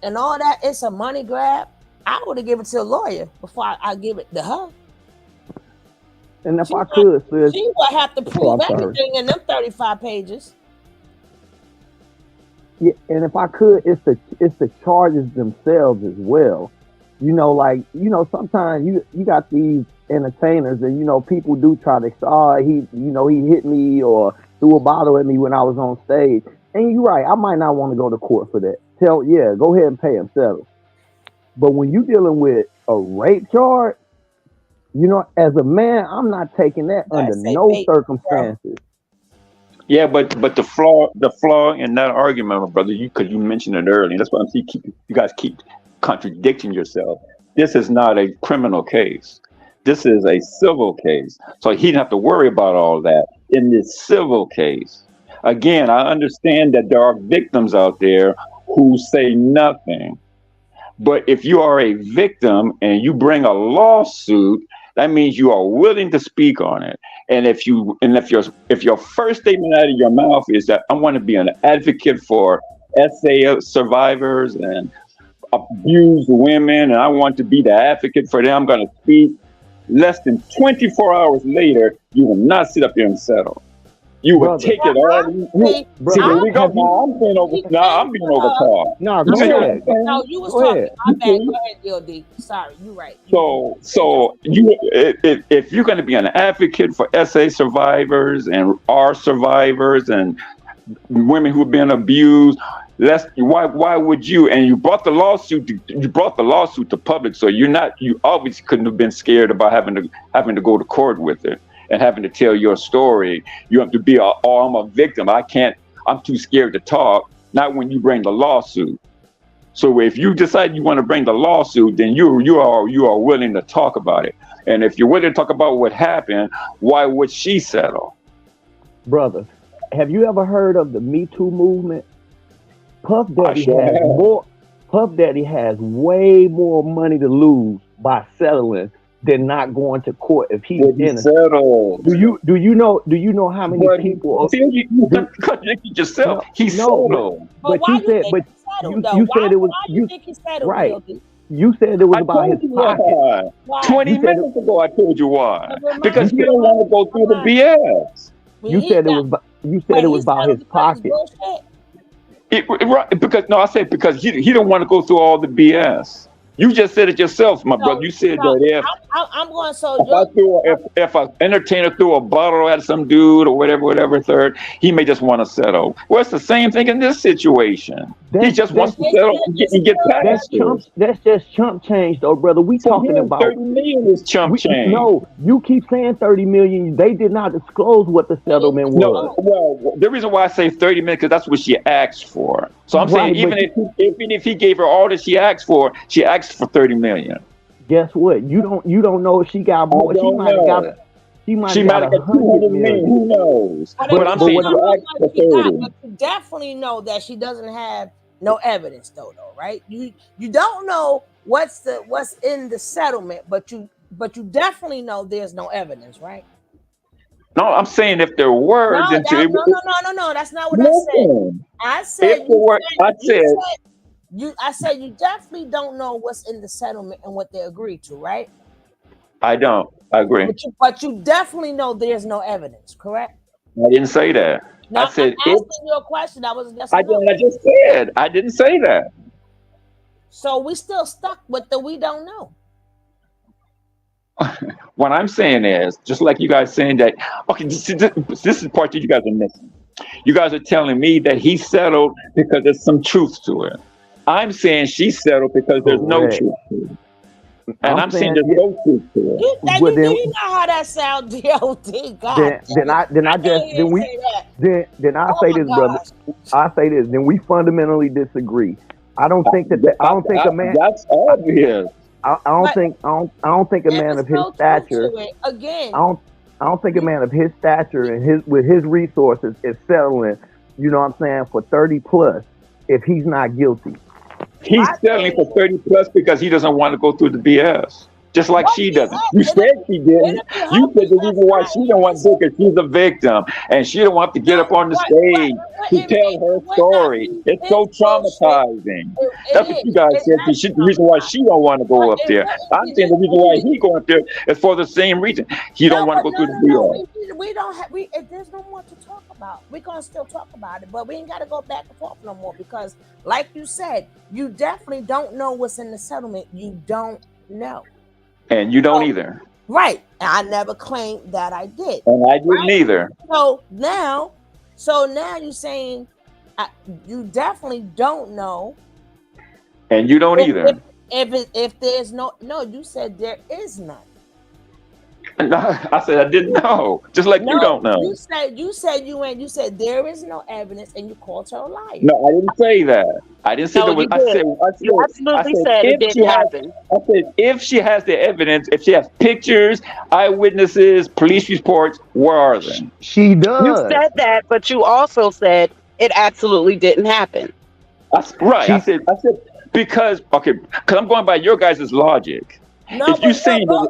And all that, it's a money grab. I would have given it to a lawyer before I give it to her. And if I could, sis, she would have to prove everything in them 35 pages. Yeah, and if I could, it's the charges themselves as well. Sometimes you got these entertainers, and people do try to say, he hit me or threw a bottle at me when I was on stage. And you're right, I might not want to go to court for that. Go ahead and pay him, settle. But when you're dealing with a rape charge, You know, as a man, I'm not taking that You gotta under say no baby, bro. circumstances. Yeah, but the flaw in that argument, my brother, because you mentioned it earlier. That's why I'm saying you guys keep contradicting yourself. This is not a criminal case. This is a civil case. So he didn't have to worry about all that in this civil case. Again, I understand that there are victims out there who say nothing. But if you are a victim and you bring a lawsuit, that means you are willing to speak on it. And if your first statement out of your mouth is that I want to be an advocate for SA survivors and abused women, and I want to be the advocate for them, I'm going to speak. Less than 24 hours later, you will not sit up here and settle. You would Brother, take it all. See, brother, here we go. have you? I'm being overcalled. No, You go see what I'm ahead. saying? No, you was Go talking. ahead. My You bad. see? Go ahead, DOD. Sorry, you right. You So if you're going to be an advocate for SA survivors and R survivors and women who've been abused, why would you? And you brought the lawsuit to public, so you obviously couldn't have been scared about having to go to court with it and having to tell your story. You have to be I'm a victim. I'm too scared to talk. Not when you bring the lawsuit. So if you decide you want to bring the lawsuit, then you are willing to talk about it. And if you're willing to talk about what happened, why would she settle? Brother, have you ever heard of the Me Too movement? Puff I Daddy sure has have. more. Puff Daddy has way more money to lose by settling than not going to court if he's But he innocent. settled. Do you know how many But people? see, you contradicted yourself. He No, settled. But but why you you said, think but he settled you though? you Why said it was you you think he settled, right. DOD? You said it was I about his told you pocket. why. Why? 20 You said minutes ago, I told you why. But remind Because me he don't want to go through the why. BS. You He said it got was. You said wait, it he was about settled his because it's pocket. bullshit. Right, because no, I said because he don't want to go through all the BS. You just said it yourself, my brother. So You said no, that I'm going so if an entertainer threw a bottle at some dude or whatever third, he may just want to settle. Well, it's the same thing in this situation. He just wants to settle and get past this. That's just chump change, though, brother. We For talking him, about 30 million is chump change. No, you keep saying 30 million. They did not disclose what the settlement No, was. well, the reason why I say 30 minutes because that's what she asked for. So I'm saying Right, even but if he gave her all that she asked for 30 million. guess what? You don't know if she got more. I don't know. She might She have might got have got 200 million. Who knows? But I'm you saying don't you know asked for what she got, 30. but you definitely know that she doesn't have no evidence though, right? You don't know what's in the settlement, but you definitely know there's no evidence, right? No, I'm saying if there were, No, then no, that's not what I said. I said if there were, I said you definitely don't know what's in the settlement and what they agreed to, right? I don't. I agree. But you definitely know there's no evidence, correct? I didn't say that. No, I said I'm asking you a question. I was just I just said I didn't say that. So we still stuck with the we don't know. What I'm saying is, just like you guys saying that, okay, this is the part that you guys are missing. You guys are telling me that he settled because there's some truth to it. I'm saying she settled because there's no truth to it. And I'm saying there's no truth to it. You know how that sounds, DOD. God. Then I say this, brother. I say this. Then we fundamentally disagree. I don't think that. I don't think a man. That's obvious. I don't think a man of his stature. Again. I don't think a man of his stature and with his resources is settling. You know what I'm saying, for 30 plus if he's not guilty. He's settling for 30 plus because he doesn't want to go through the BS. Just like she doesn't. You said she didn't. You said the reason why she don't want to do it because she's a victim and she don't want to get up on the stage to tell her story. It's so traumatizing. That's what you guys said. The reason why she don't want to go up there. I'm saying the reason why he going up there is for the same reason. He don't want to go through the BS. We don't have. There's no more to talk about. We're gonna still talk about it, but we ain't got to go back and forth no more because, like you said, you definitely don't know what's in the settlement. You don't know. And you don't either. Right. And I never claimed that I did. And I didn't either. So now you're saying you definitely don't know. And you don't either. If there's no, you said there is none. No, I said I didn't know. Just like you No, don't know. you said there is no evidence, and you called her a liar. No, I didn't say that. I didn't say No, there was. you did. You absolutely said it if she didn't has. happen. I said if she has the evidence, if she has pictures, eyewitnesses, police reports, where are they? She You does. said that, but you also said it absolutely didn't happen. Right. She I said because I'm going by your guys' logic. No, If you but saying go that,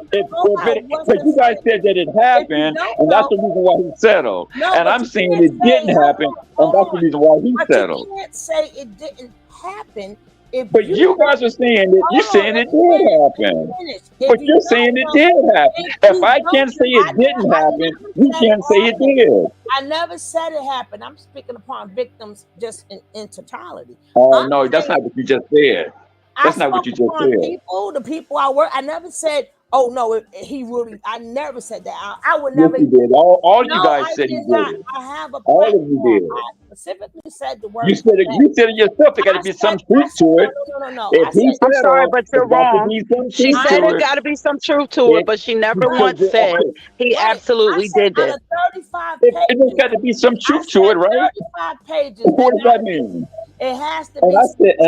by what's but you guys the said that it If you happened, don't and that's know, the reason why he settled. no, And but I'm you saying can't it say, didn't happen, and hold that's the on. reason why he But settled. you can't say it didn't happen if But you guys are saying that you're hold on, saying let it me did finish. Let me happen. finish. But If you you're saying don't it know, did happen. if If you I don't can't say know, it didn't happen, never you said it can't say it happened. did. I never said it happened. I'm speaking upon victims just in totality. Oh I'm no, that's saying not what you just said. I That's not what spoke you just upon said. people, the people I work. I never said, "Oh no, he really." I never said that. I would Yes, never. you did. All you No, guys I said he did not. did it. I have a All of you platform. did. I specifically said the You word said it. today. You said it yourself. There got to be some truth to No, it. no. If I he said, I'm sorry, settled, but there you're got to wrong. be some She truth said to it it. got to be some truth to it, but she never right, once said Okay. he right. I absolutely said did out this. of 35 There's pages, got to be some I truth to it, said right? 35 pages. What does that mean? It has to And be.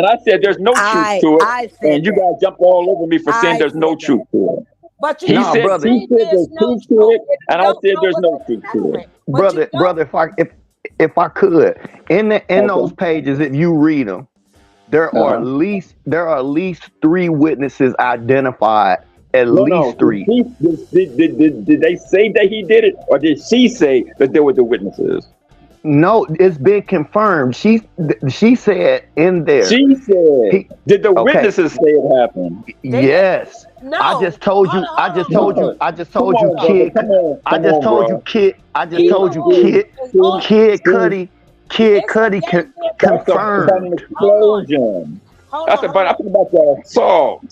I said there's no truth to it, I said and you that. guys jumped all over me for saying I there's no said truth that. to it. But you He Nah, can't said brother. he say said there's there's no truth to truth it, if you and I don't said know there's what's no in truth to it. settlement. But you brother, don't. if I could, in those Okay. pages, if you read them, there are Uh-huh. at least 3 witnesses identified. At No. least 3. Did they say that he did it, or did she say that there were the witnesses? No, it's been confirmed. She said in there. She said. He Did the okay. witnesses say it happened? They did. Yes. No. I just told you. Hold on, I just hold told on. you. No. I just Come told you, on, brother. kid. I just told you, Bro. kid. I just Either told you, or kid. is all Kid See, Cuddy. Kid it's a Cuddy they did. that's about an confirmed. Hold on. explosion. Hold That's on, hold about. on. I'm talking about the assault.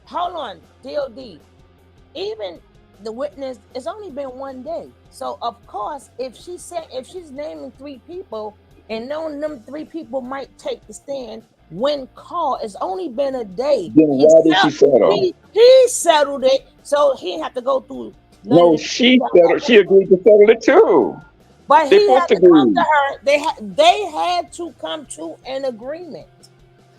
Hold on. DOD. Even the witness, it's only been one day. So of course, if she's naming 3 people and knowing them 3 people might take the stand when called, it's only been a day. Then why did she settle? He settled it, so he didn't have to go through none No, of this. she settled. She agreed to settle it too. But They he both had to come agreed. to her. They had to come to an agreement.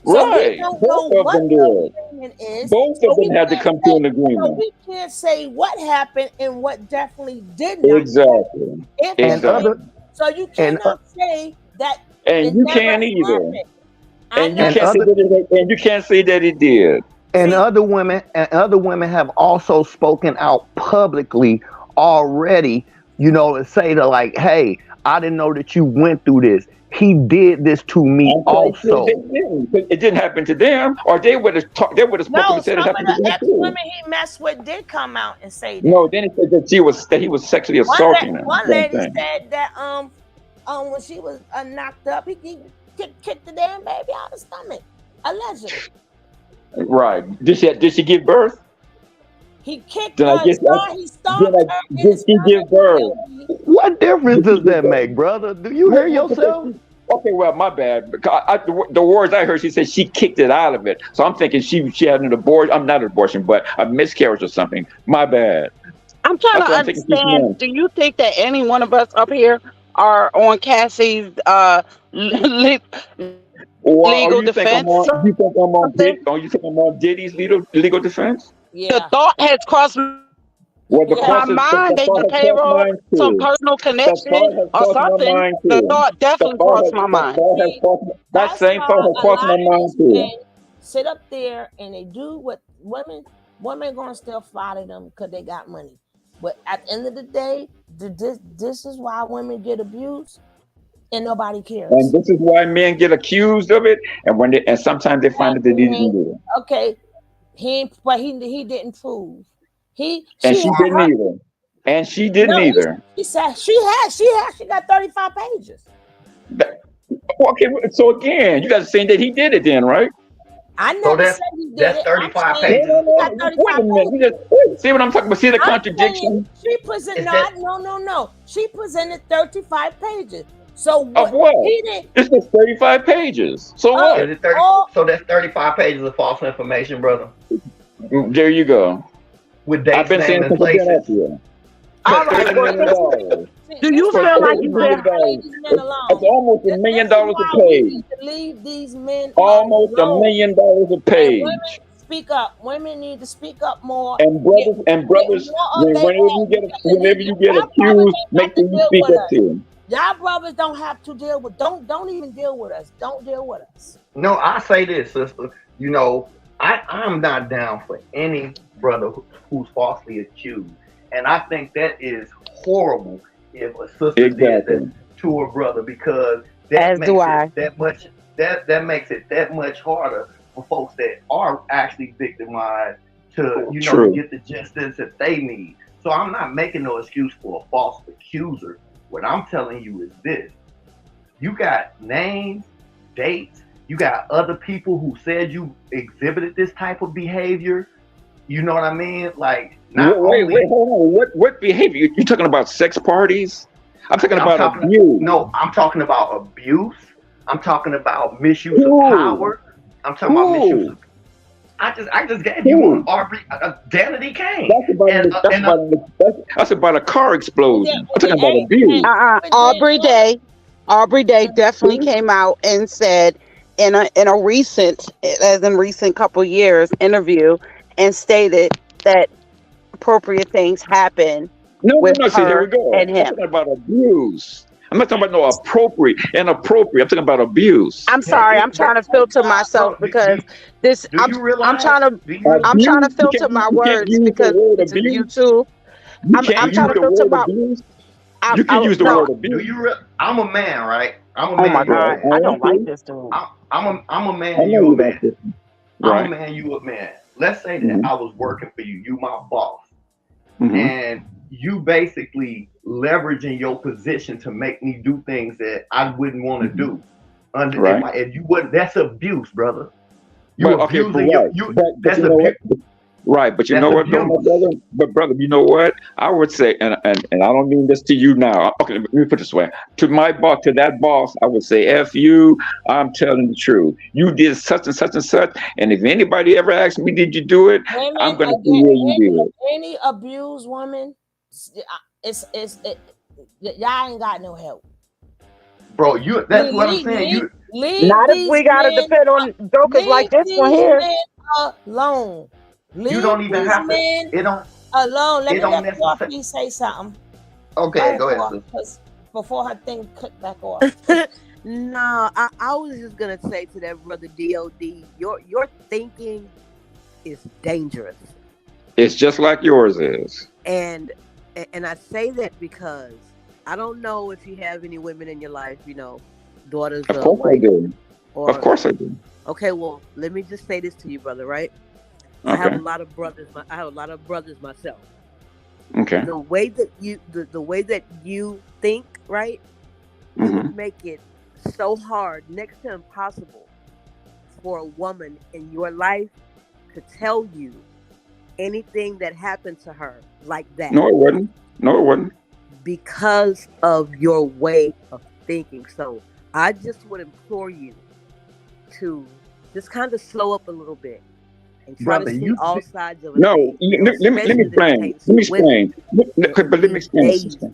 So Right. we don't Both know of what them the did. agreement is. Both So of we them had to can't come say, to an so agreement. we can't say what happened and what definitely did not. Exactly. If And it Exactly. other did, so you and cannot say that And it you never can't either. happened. I And you never can't say other that it, and you can't say that it did. and see. other women have also spoken out publicly already. To say to, like, hey, I didn't know that you went through this. He did this to me I'm quite sure also. they didn't. It didn't happen to them, or they would have spoken No, and said it some of happened to the them ex-women too. he messed with did come out and say that. No, then it said that he was sexually assaulting them. One Same lady thing. said that when she was knocked up, he kicked the damn baby out of the stomach, allegedly. Right. Did she give birth? He kicked Then I her. guess He stomped her in did the she give birth? stomach. What difference Did she does give that birth? make, brother? Do you hear yourself? Okay, well, my bad. Because the words I heard, she said she kicked it out of it. So I'm thinking she had an abortion. I'm not an abortion, but a miscarriage or something. My bad. I'm trying That's to what I'm thinking. She's understand. Do you think that any one of us up here are on Cassie's le- Or legal defense or you think I'm on something? You think I'm on Diddy's legal defense? The Yeah, thought has crossed Well, the yeah. my thought mind that the has crossed payroll, mine some too. personal The connection thought has or crossed my something. mind The too. thought definitely crossed my mind. See, That that's same thought why has a crossed lot my of mind these too. men sit up there and they do what women gonna still fly to them because they got money. But at the end of the day, this is why women get abused and nobody And cares. this is why men get accused of it, and sometimes they find that they didn't do it. Okay, he didn't prove. And She she had didn't her. either. And she didn't No, either. she said she got 35 pages. Okay, so again, you guys are saying that he did it then, right? I So never said he did it. I'm 35 saying pages. No, she got wait 35 a minute. pages. See what I'm talking about? See the I'm saying contradiction she presented Is that- no. She presented 35 pages. So of what? he didn't. It's just 35 pages. So what? Is it 30? Oh. So that's 35 pages of false information, brother. There you go. with I've dates, been name, saying and since I've been up places here. All For right. $30 Well, million. dollars. do you It's For feel time like for $30 you us million. said? to leave dollars. these men That's alone. almost $1 million This is a why we page. need to leave these men Almost $1 alone. million a And page. women speak up. Women need to speak up more. And Get get brothers, more of their whenever you get y'all brothers accused, ain't make got sure to you deal speak with up us. too. Y'all brothers don't have to deal with. Don't even deal with us. Don't deal with us. No, I say this, sister. You know, I'm not down for any brother who's falsely accused, and I think that is horrible if a sister did that Exactly. to her brother, because that As do makes it I. that much that makes it that much harder for folks that are actually victimized to to True. get the justice that they need. So I'm not making no excuse for a false accuser. What I'm telling you is this: you got names, dates, you got other people who said you exhibited this type of behavior. You know what I mean? Like, not Wait, only hold on. What behavior? You talking about sex parties? I'm talking I'm about talking abuse. no, I'm talking about abuse. I'm talking about misuse of Who? power. I'm talking about misuse Who? of. I just gave you one. Who? Aubrey, Danity Kane, and That's about a car And then, explosion. I'm and then, talking about abuse. and then Aubrey Day. Aubrey Day definitely Who? came out and said in a recent, as in recent couple years interview, and stated that appropriate things happen with No. See, here we her go. and I'm him. talking about abuse. I'm not talking about no appropriate, inappropriate. I'm talking about abuse. I'm sorry, I'm trying to filter myself bro, because this do you I'm realize? trying to Do you realize? I'm trying to Abuse. filter my You can't words use the because word it's a abuse. YouTube. You Do I'm can't use trying to you? the filter word my abuse. I, You can I use the no. word Do abuse. you? I'm a man, right? I'm a Oh my man. You a God, Right. man. I I am don't like too. this dude. I'm a I man. know You you a about man. this. I'm a Right. man. You a man. Let's say that Mm-hmm. I was working for you. You my boss, Mm-hmm. and you basically leveraging your position to make me do things that I wouldn't want to Mm-hmm. do. Under in Right. my, and you would That's abuse, brother. You But okay, but abusing right. you. But That's you know what? abuse. Right, but you That's know what, though, my abuse. brother? But brother, you know what? I would say, and I don't mean this to you now. Okay, let me put it this way: to my boss, to that boss, I would say, "F you." I'm telling the truth. You did such and such and such, and if anybody ever asks me, "Did you do it?" I'm women gonna see again. where you did it. Any abused woman, y'all ain't got no help. Bro, you that's what I'm saying. Leave Not if these we gotta men. depend on jokers like Leave this one these here. men alone. you Leave don't even these have to men it don't alone. Let it me don't let necessarily. Coffee say something. Go Okay, ahead, go ahead, Coffee, sis. because before her thing cut back off. No, I was just gonna say to that brother DOD, your thinking is dangerous. It's just like yours is. And and I say that because I don't know if you have any women in your life, daughters Of or course I wife do. Of or course I do. okay, well, let me just say this to you, brother, right? I have Okay. a lot of brothers. I have a lot of brothers myself. Okay. The way that the way that you think, right? It Mm-hmm. would make it so hard, next to impossible, for a woman in your life to tell you anything that happened to her like that No, it wasn't. No, it wasn't. because of your way of thinking. So I just would implore you to just kind of slow up a little bit and try to Brother, see you all sides of a No, thing, let me especially when it explain. pertains Let to me women explain. Okay, but let me these explain, days. sister.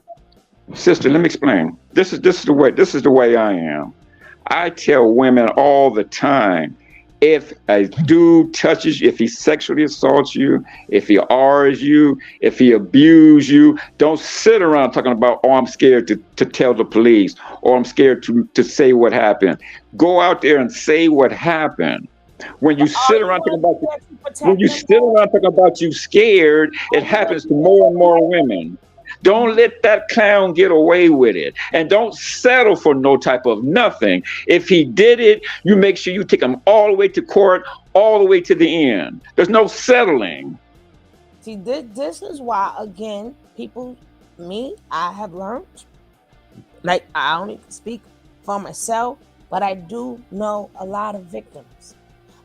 Sister, let me explain. This is the way I am. I tell women all the time, if a dude touches you, if he sexually assaults you, if he R's you, if he abuses you, don't sit around talking about, oh, I'm scared to tell the police, or I'm scared to say what happened. Go out there and say what happened. When you But sit are you around talking going to about be there to when protect you them, sit though? around talking about you scared, it Are you going happens to to be there to more and more protect them? women. Don't let that clown get away with it. And don't settle for no type of nothing. If he did it, you make sure you take him all the way to court, all the way to the end. There's no settling. See, this is why, again, people, I have learned, like, I only speak for myself, but I do know a lot of victims.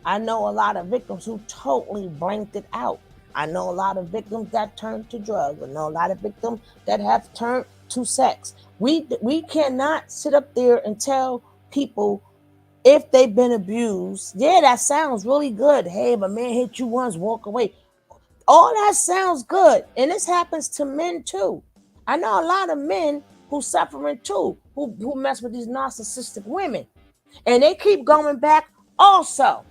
I know a lot of victims who totally blanked it out. I know a lot of victims that turned to drugs. I know a lot of victims that have turned to sex. We cannot sit up there and tell people if they've been abused. Yeah, that sounds really good. Hey, if a man hit you once, walk away. All that sounds good, and this happens to men too. I know a lot of men who suffering too, who mess with these narcissistic women, and they keep going back. Also,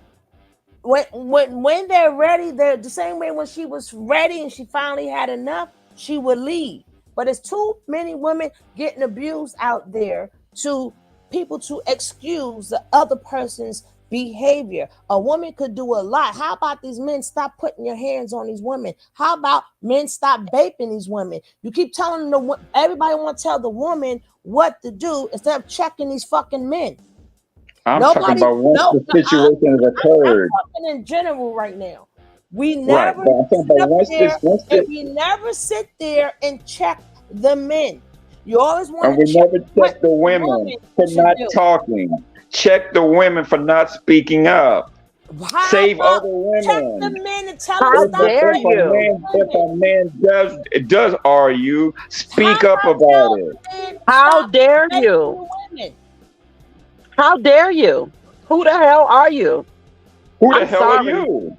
when they're ready, they're the same way when she was ready and she finally had enough, she would leave. But it's too many women getting abused out there to people to excuse the other person's behavior. A woman could do a lot. How about these men stop putting your hands on these women? How about men stop vaping these women? You keep telling them, everybody want to tell the woman what to do instead of checking these fucking men. I'm talking about once the situation has occurred. I'm talking in general right now. We never sit there and check the men. You always want and we never check the women for not talking. Check the women for not speaking up. Save other women. Check the men and tell them stop. If a man does argue, speak up about it. How dare you? How dare you? Who the hell are you? Who the hell are you?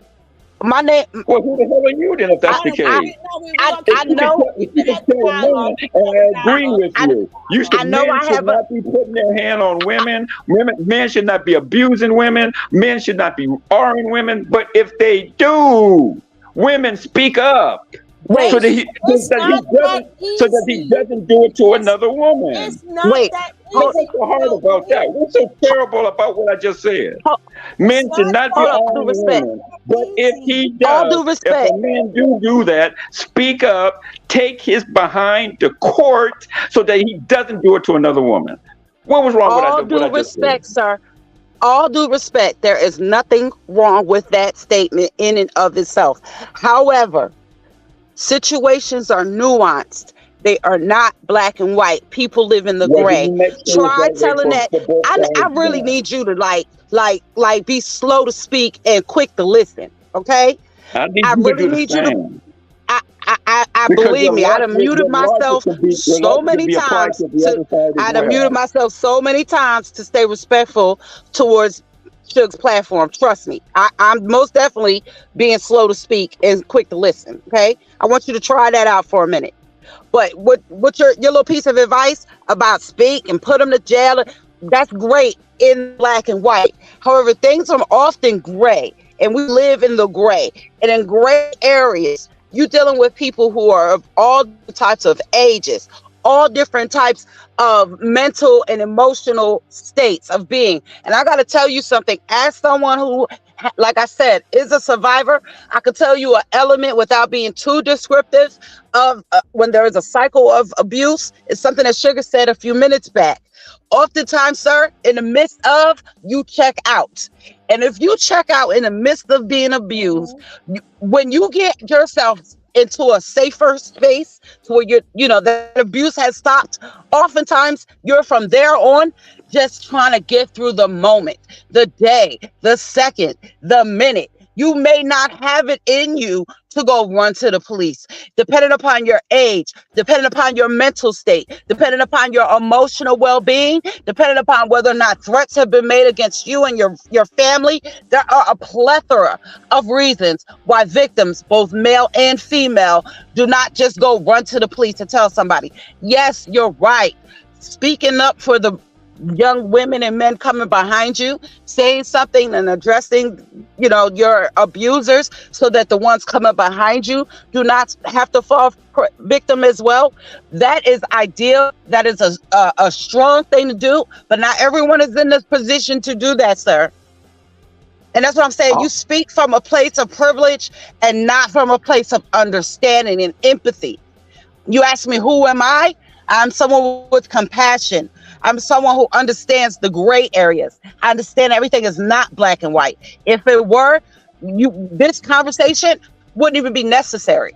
My name. Well, who the hell are you then? If that's the case, I know. I agree with you. You should not be putting their hand on women. Men should not be abusing women. Men should not be arguing women. But if they do, women speak up. So that he doesn't do it to another woman. It's not that easy. What's so hard about that? What's so terrible about what I just said? Men should not be arguing women. But if he does, if a man do that, speak up, take his behind to court so that he doesn't do it to another woman. What was wrong with that? All due respect, sir. All due respect, there is nothing wrong with that statement in and of itself. However, situations are nuanced. They are not black and white. People live in the gray. Try telling that. I really need you to like be slow to speak and quick to listen. Okay? I really need you to. I believe me. I'd have muted myself so many times. I'd have muted myself so many times to stay respectful towards Suge's platform. Trust me. I'm most definitely being slow to speak and quick to listen. Okay, I want you to try that out for a minute. But what's your little piece of advice about speak and put them to jail? That's great in black and white. However, things are often gray, and we live in the gray. And in gray areas, you're dealing with people who are of all types of ages, all different types of mental and emotional states of being. And I got to tell you something, as someone who, like I said, is a survivor, I could tell you an element without being too descriptive of when there is a cycle of abuse. It's something that Sugar said a few minutes back. Oftentimes, sir, in the midst of, you check out. And if you check out in the midst of being abused, when you get yourself into a safer space to where that abuse has stopped, oftentimes you're from there on just trying to get through the moment, the day, the second, the minute. You may not have it in you to go run to the police, depending upon your age, depending upon your mental state, depending upon your emotional well-being, depending upon whether or not threats have been made against you and your family. There are a plethora of reasons why victims, both male and female, do not just go run to the police to tell somebody. Yes, you're right. Speaking up for the young women and men coming behind you, saying something and addressing, your abusers, so that the ones coming behind you do not have to fall victim as well. That is ideal. That is a strong thing to do, but not everyone is in this position to do that, sir. And that's what I'm saying. You speak from a place of privilege and not from a place of understanding and empathy. You ask me, who am I? I'm someone with compassion. I'm someone who understands the gray areas. I understand everything is not black and white. If it were, this conversation wouldn't even be necessary.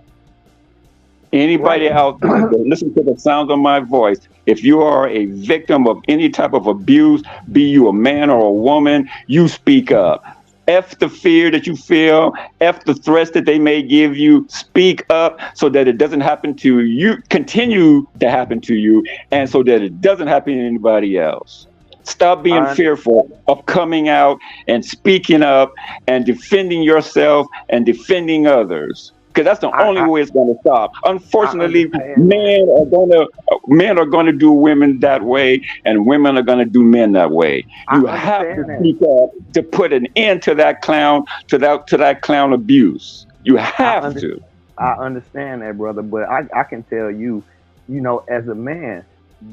Anybody out there, listen to the sound of my voice. If you are a victim of any type of abuse, be you a man or a woman, you speak up. F the fear that you feel, F the threats that they may give you, speak up so that it doesn't happen to you, continue to happen to you, and so that it doesn't happen to anybody else. Stop being fearful of coming out and speaking up and defending yourself and defending others. because that's the only I way it's going to stop. I Unfortunately, understand that. men are going to do women that way, and women are going to do men that way. I You have to understand that. speak up to put an end to that clown, to that clown abuse. You I have under, to. I understand that, brother. But I can tell you, as a man,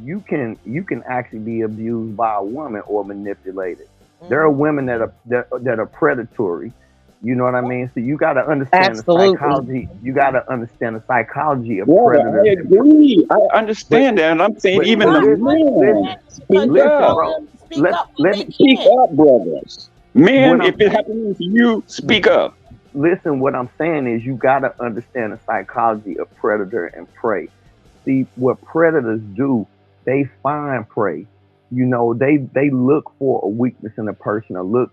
you can actually be abused by a woman or manipulated. There are Mhm. women that are predatory. You know what I mean? So you got to understand the Absolutely. psychology. You got to understand the psychology of Brother, I predators agree. I but understand that, and I'm saying but even the listen, men speak listen, up. bro. Control them to speak Let up when let they me Speak can. up, brothers. what Men, I'm if it happens to you, speak up. listen. What I'm saying is you got to understand the psychology of predator and prey. See what predators do, they find prey. They look for a weakness in a person, or look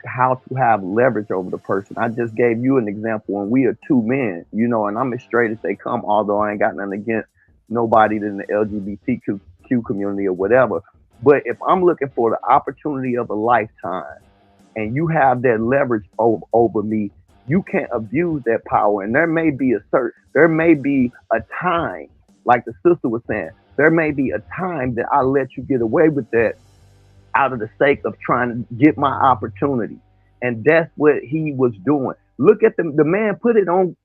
how to have leverage over the person. I just gave you an example when we are two men, and I'm as straight as they come, although I ain't got nothing against nobody in the LGBTQ community or whatever. But if I'm looking for the opportunity of a lifetime and you have that leverage over me, you can't abuse that power. And there may be a time, like the sister was saying, there may be a time that I let you get away with that out of the sake of trying to get my opportunity. And that's what he was doing. Look at the man put it on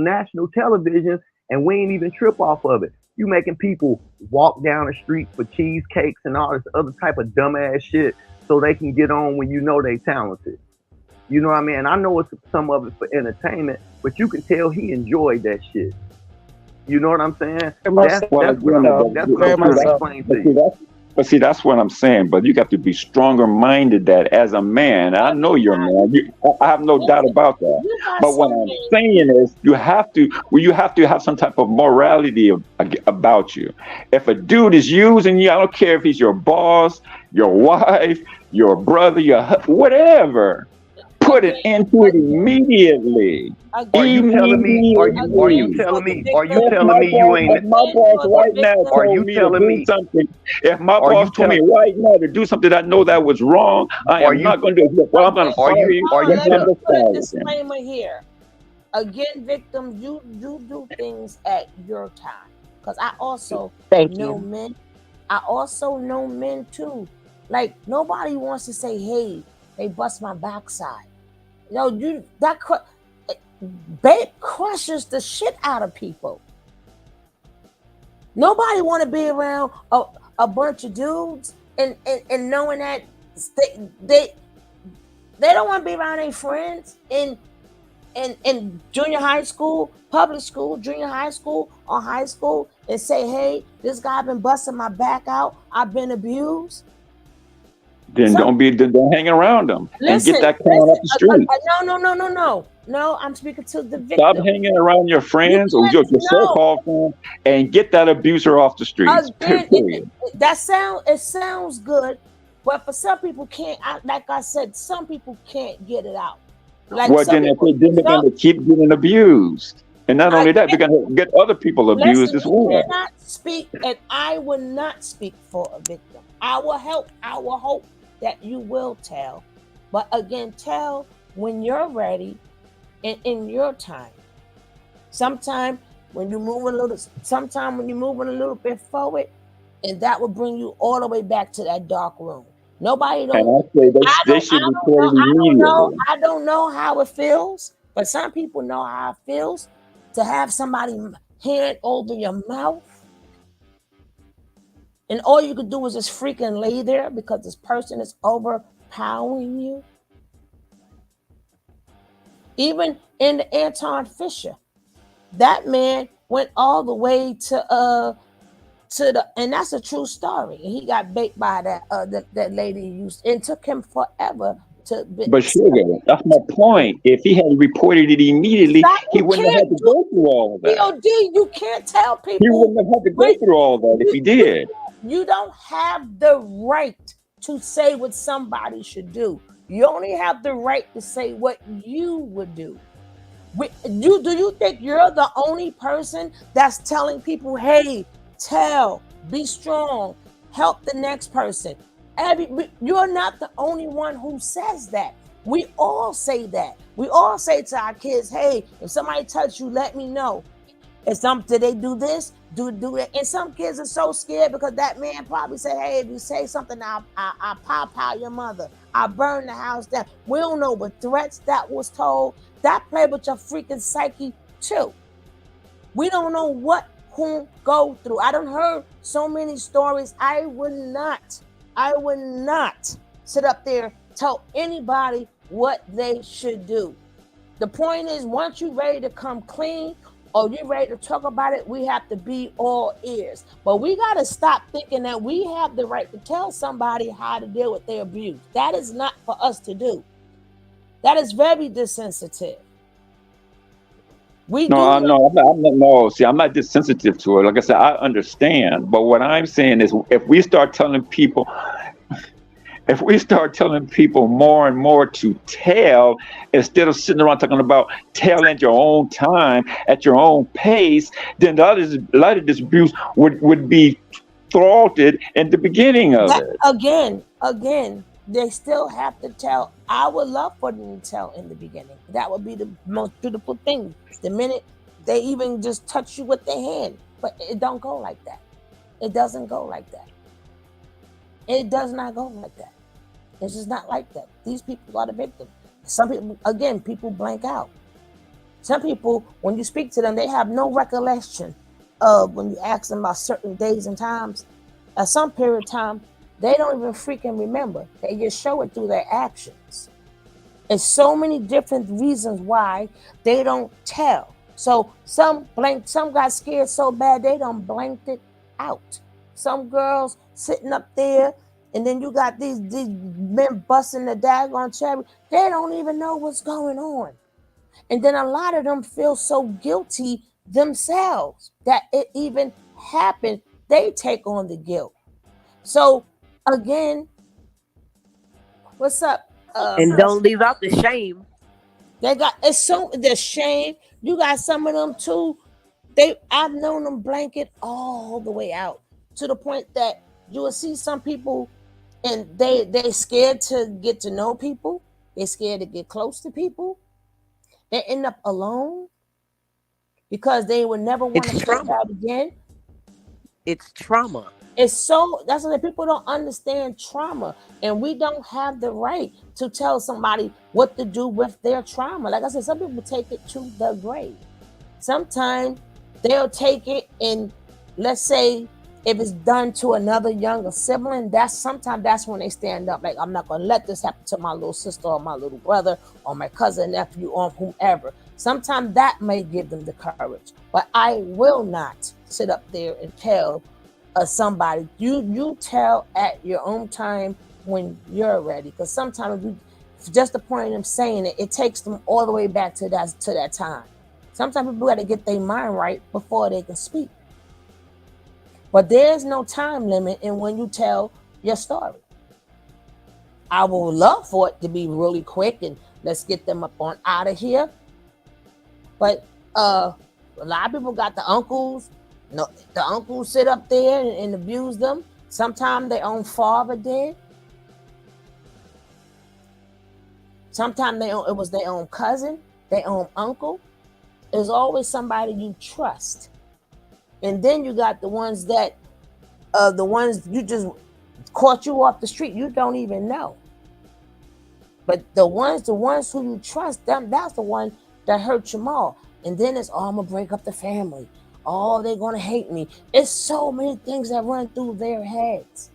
national television, and we ain't even trip off of it. You making people walk down the street for cheesecakes and all this other type of dumbass shit so they can get on when you know they talented. You know what I mean? I know it's some of it for entertainment, but you can tell he enjoyed that shit. You know what I'm saying? Very much so. Well, That's what again, I'm So that's what I'm very trying much to so. explain but to see, you. that's what I'm saying. But you got to be stronger minded that as a man. I Well, know you're a man. I have no doubt listen, about that. you got But what some I'm men. saying is, you have to have some type of morality about you. If a dude is using you, I don't care if he's your boss, your wife, your brother, whatever. Put an Again, end to it again, immediately. Are you again, telling me? Are you again Immediately. for telling the me? Are you victim. If telling my me you boss, ain't? if my Again boss for the right now victim. Are told you me to telling do me? something, if my Are boss you told me tell? right now to do something I know that was wrong, I Are am you? not going to do it. Well, I'm going to Again, Are fire you? you. Are hold on, you Then let I'm me tell? going to put a fire him. disclaimer here. Again, victim, you do things at your time. Because Thank you. I also know men too. Like nobody wants to say, hey, they bust my backside. Babe crushes the shit out of people. Nobody want to be around a bunch of dudes and knowing that they they, they don't want to be around their friends in junior high school, public school, junior high school, or high school, and say, "Hey, this guy been busting my back out. I've been abused." Then Some don't hang around them and get listen, that clown off listen. the street. No, no, no, no, no, no. I'm speaking to the Stop victim. hanging around your You friends or can't. your No, so-called friends and get that abuser off the streets. again, Period. it sounds good, but for some people can't. Like I said, some people can't get it out. Like Well, some then if people, they then they're some going to keep getting abused, and not only that, they're again. going to get other people Listen, abused as you well. cannot speak, and I will not speak for a victim. I will help. I will hope that you will tell. But again, tell when you're ready and in your time. Sometime sometime when you're moving a little bit forward, and that will bring you all the way back to that dark room. Nobody And don't. I say they I should don't report know. it immediately. I don't know how it feels, but some people know how it feels to have somebody hand over your mouth, and all you could do is just freaking lay there because this person is overpowering you. Even in the Anton Fisher, that man went all the way to the, and that's a true story. He got baked by that lady used, and took him forever to be, But sugar, that's my point. If he had reported it immediately, stop. he You wouldn't have can't had to do go through all of that. POD. You can't tell He people wouldn't have had to go when through all that if he did. you don't have the right to say what somebody should do. You only have the right to say what you would do. Do you think you're the only person that's telling people, hey, be strong, help the next person? You're not the only one who says that. We all say that. We all say to our kids, hey, if somebody touch you, let me know. And did they do this? Do it? And some kids are so scared because that man probably said, hey, if you say something, I'll pop out your mother. I'll burn the house down. We don't know what threats that was told. That played with your freaking psyche too. We don't know what who go through. I done heard so many stories. I would not sit up there tell anybody what they should do. The point is, once you're ready to come clean or you're ready to talk about it, we have to be all ears. But we got to stop thinking that we have the right to tell somebody how to deal with their abuse. That is not for us to do. That is very desensitive. No, I'm not. No, see, I'm not desensitive to it. Like I said, I understand. But what I'm saying is, if we start telling people more and more to tell, instead of sitting around talking about tell at your own time, at your own pace, then a lot of this abuse would be thwarted in the beginning of it. Again, they still have to tell. I would love for them to tell in the beginning. That would be the most beautiful thing. The minute they even just touch you with their hand, but it don't go like that. It doesn't go like that. It does not go like that. It's just not like that. These people are the victim. Some people, again, people blank out. Some people, when you speak to them, they have no recollection of when you ask them about certain days and times. At some period of time, they don't even freaking remember. They just show it through their actions. There's so many different reasons why they don't tell. So some got scared so bad they done blanked it out. Some girls sitting up there, and then you got these men busting the daggone cherry. They don't even know what's going on. And then a lot of them feel so guilty themselves that it even happened. They take on the guilt. So again, what's up? And don't leave out the shame. The shame. You got some of them too. I've known them blanket all the way out to the point that you will see some people and they scared to get to know people. They're scared to get close to people. They end up alone because they would never want to feel that again. It's trauma. That's why people don't understand trauma, and we don't have the right to tell somebody what to do with their trauma. Like I said, some people take it to the grave. Sometimes they'll take it, and let's say if it's done to another younger sibling, sometimes that's when they stand up. Like, I'm not gonna let this happen to my little sister or my little brother or my cousin, nephew, or whomever. Sometimes that may give them the courage, but I will not sit up there and tell somebody. You tell at your own time when you're ready, because sometimes just the point of them saying it takes them all the way back to that time. Sometimes people got to get their mind right before they can speak. But there's no time limit in when you tell your story. I would love for it to be really quick and let's get them up on out of here. But a lot of people got the uncles. No, the uncles sit up there and abuse them. Sometimes their own father did. Sometimes it was their own cousin, their own uncle. There's always somebody you trust. And then you got the ones that, the ones you just caught you off the street, you don't even know. But the ones who you trust, that's the one that hurt you more. And then it's, I'm gonna break up the family. Oh, they're gonna hate me. It's so many things that run through their heads.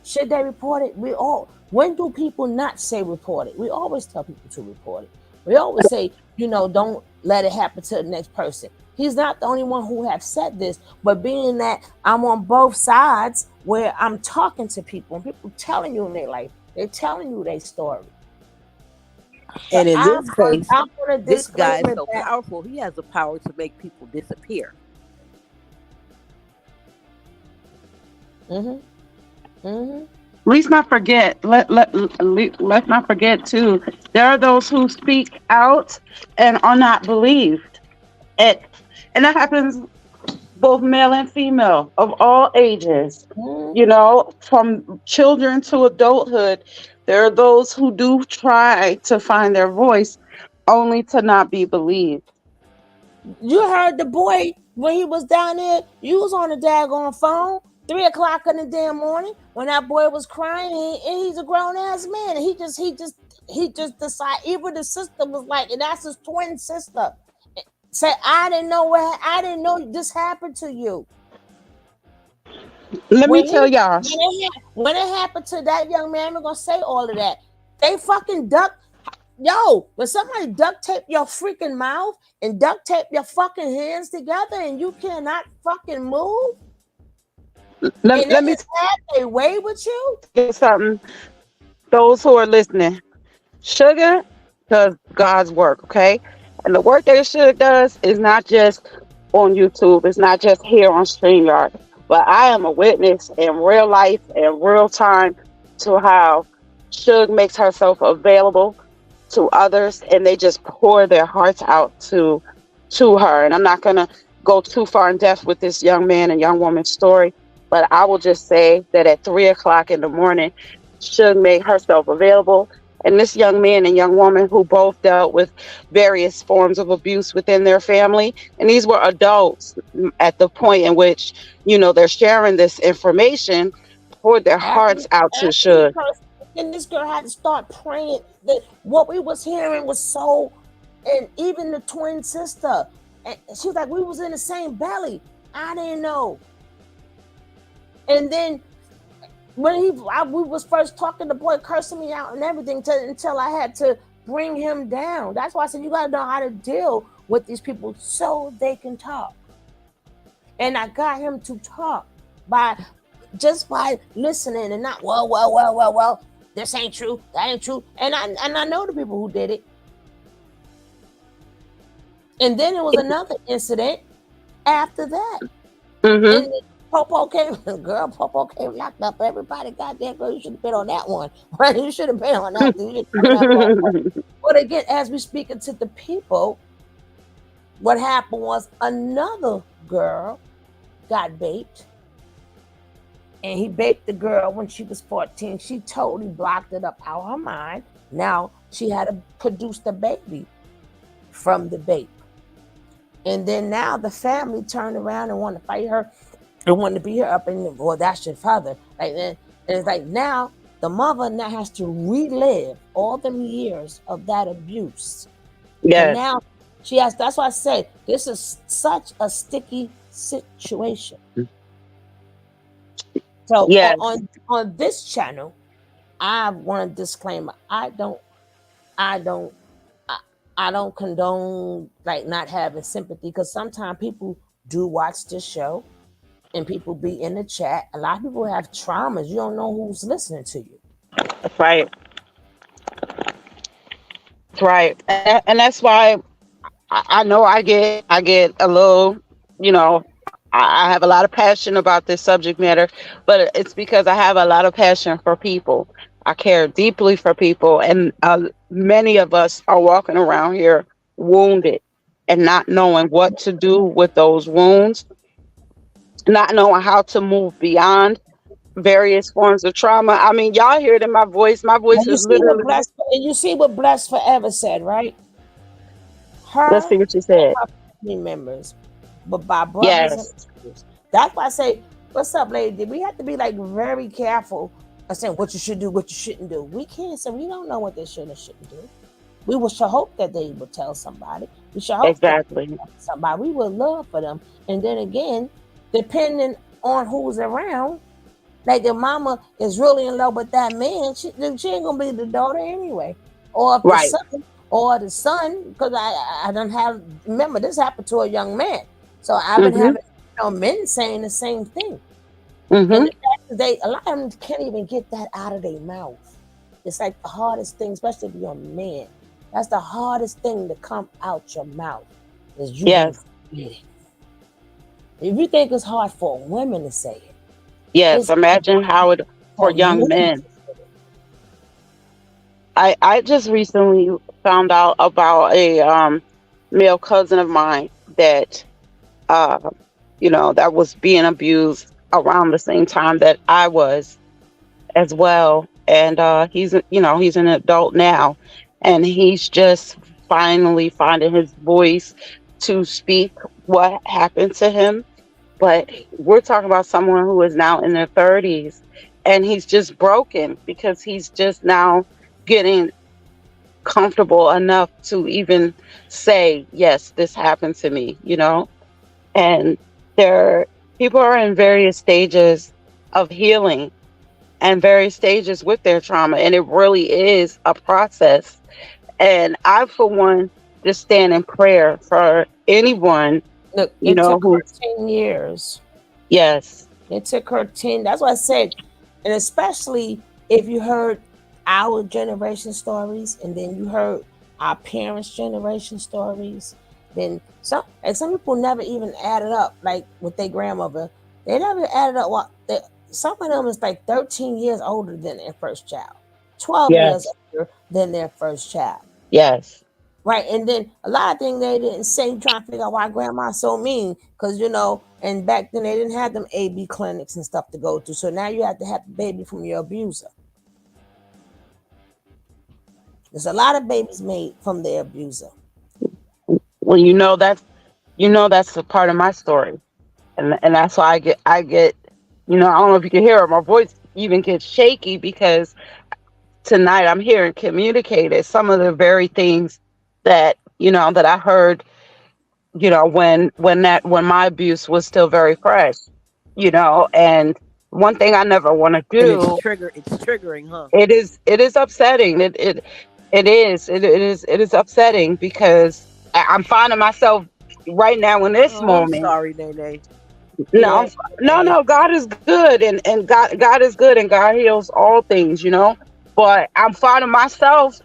Should they report it? When do people not say report it? We always tell people to report it. We always say, don't let it happen to the next person. He's not the only one who have said this, but being that I'm on both sides where I'm talking to people and people telling you in their life, they're telling you their story. And in this case, this guy is so powerful, he has the power to make people disappear. Let's not forget. Let's not forget too. There are those who speak out and are not believed, and that happens both male and female of all ages. From children to adulthood. There are those who do try to find their voice only to not be believed. You heard the boy when he was down there. You was on the daggone phone. 3 o'clock in the damn morning when that boy was crying, and he's a grown ass man. And he just decided. Even the sister was like, and that's his twin sister. Say, I didn't know this happened to you. Let me When tell y'all, when it happened to that young man, I'm gonna say all of that. They fucking duck. Yo, when somebody duct tape your freaking mouth and duct tape your fucking hands together and you cannot fucking move, and they let me just have their way with you. tell you something. Those who are listening, Sugar does God's work, okay? And the work that Sugar does is not just on YouTube. It's not just here on StreamYard. But I am a witness in real life and real time to how Suge makes herself available to others, and they just pour their hearts out to her. And I'm not gonna go too far in depth with this young man and young woman's story, but I will just say that at 3 o'clock in the morning, Suge made herself available. And this young man and young woman who both dealt with various forms of abuse within their family, and these were adults at the point in which, they're sharing this information, poured their After hearts out to after he Suge. cursed, then this girl had to start praying. That what we was hearing was so, and even the twin sister, and she was like, we was in the same belly. I didn't know. And then when we was first talking, the boy cursing me out and everything until I had to bring him down. That's why I said you gotta know how to deal with these people so they can talk. And I got him to talk by listening and not well. This ain't true. That ain't true. And I know the people who did it. And then there was another incident after that. Mm-hmm. And Popo came locked up. Everybody, goddamn girl, you should have been on that one. Right? You should have been on that. You should have been on that one. But again, as we speaking to the people, what happened was another girl got baked. And he baked the girl when she was 14. She totally blocked it up out of her mind. Now she had to produce the baby from the babe. And then now the family turned around and wanted to fight her and wanted to beat her up. And well, that's your father. And it's like now the mother now has to relive all them years of that abuse. And Yes. now she has. That's why I say this is such a sticky situation. So Yes. on this channel, I want a disclaimer. I don't condone like not having sympathy, because sometimes people do watch this show and people be in the chat. A lot of people have traumas. You don't know who's listening to you. That's right. That's right. And that's why I know I get a little, you know, I have a lot of passion about this subject matter, but it's because I have a lot of passion for people. I care deeply for people, and many of us are walking around here wounded and not knowing what to do with those wounds, not knowing how to move beyond various forms of trauma. I mean, y'all hear it in my voice. My voice And is literally. you see what Blessed Forever said, right? Let's Her see what you and said. her family members, but by brothers and Yes, sisters. That's why I say, what's up, lady? We have to be like very careful of saying what you should do, what you shouldn't do. We can't say we don't know what they should and shouldn't do. We should hope that they will tell somebody. We should hope that exactly. somebody. We would love for them. And then again, depending on who's around, like the mama is really in love with that man, she ain't gonna be the daughter anyway, or if Right. the son, because I don't have. Remember, this happened to a young man, so I've been Mhm. having men saying the same thing. And Mhm. the fact is a lot of them can't even get that out of their mouth. It's like the hardest thing, especially if you're a man. That's the hardest thing to come out your mouth is you gonna Yes. get it. If you think it's hard for women to say it, Yes. it's Imagine how it for for young men. men. I just recently found out about a male cousin of mine that uh that was being abused around the same time that I was as well. and he's an adult now, and he's just finally finding his voice to speak what happened to him. But we're talking about someone who is now in their 30s, and he's just broken because he's just now getting comfortable enough to even say, yes, this happened to me, and there people are in various stages of healing and various stages with their trauma, and it really is a process. And I, for one, just stand in prayer for anyone, Look, it took her who, 10 years. yes, It took her 10. That's what I said. And especially if you heard our generation stories and then you heard our parents' generation stories, then some people never even added up, like with their grandmother. They never added up some of them is like 13 years older than their first child, 12 years yes, older than their first child. yes, Right, and then a lot of things they didn't say. You trying to figure out why grandma's so mean, because and back then they didn't have them AB clinics and stuff to go to. So now you have to have the baby from your abuser. There's a lot of babies made from their abuser. well, that's a part of my story, and that's why I get, I don't know if you can hear it, my voice even gets shaky because tonight I'm hearing communicated some of the very things that I heard, when my abuse was still very fresh, and one thing I never want to And it's do. triggering, huh? It is upsetting. It is upsetting because I'm finding myself right now in this Oh, I'm moment. sorry, Nene. No, Yeah, no, okay. no. God is good, and God is good, and God heals all things. But I'm finding myself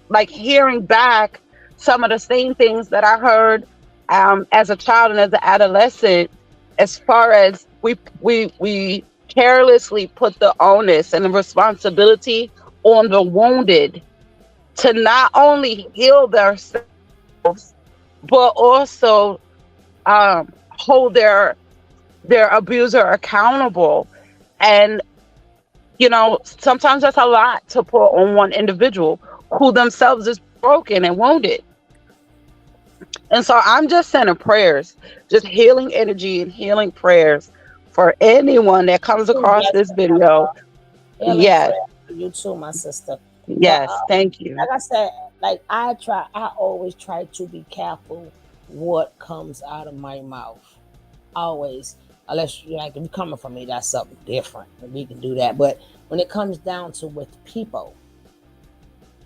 like hearing back some of the same things that I heard as a child and as an adolescent, as far as we carelessly put the onus and the responsibility on the wounded to not only heal themselves but also hold their abuser accountable. And sometimes that's a lot to put on one individual who themselves is broken and wounded. And so I'm just sending prayers, just healing energy and healing prayers for anyone that comes Too across this blessed, my video. love. Healing Yes, prayer for you too, my sister. But yes, thank you. like I said, like I always try to be careful what comes out of my mouth. Always, unless you like if you're coming from me, that's something different. We can do that. But when it comes down to with people,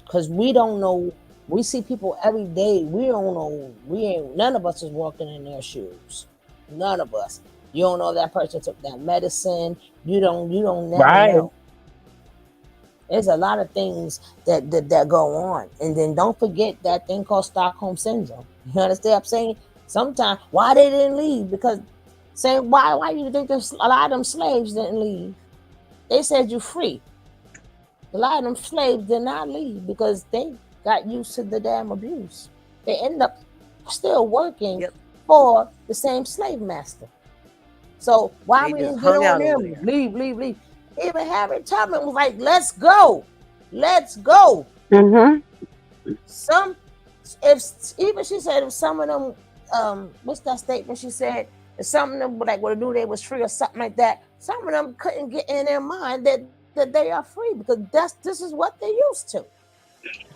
because we don't know, we see people every day. We don't know. We ain't none of us is walking in their shoes. None of us. You don't know if that person took that medicine. You don't never Right. know. There's a lot of things that go on. And then don't forget that thing called Stockholm syndrome. You understand what I'm saying? Sometimes why they didn't leave? Because saying why you think a lot of them slaves didn't leave? They said you're free. A lot of them slaves did not leave because they got used to the damn abuse. They end up still working Yep. for the same slave master. So why They we just didn't get hung on out over them? there. Leave, leave, leave. Even Harriet Tubman was like, "Let's go, let's go." Mm-hmm. Some, if even she said if some of them, what's that statement she said? If some of them like would have knew they was free or something like that. Some of them couldn't get in their mind that they are free because this is what they used to.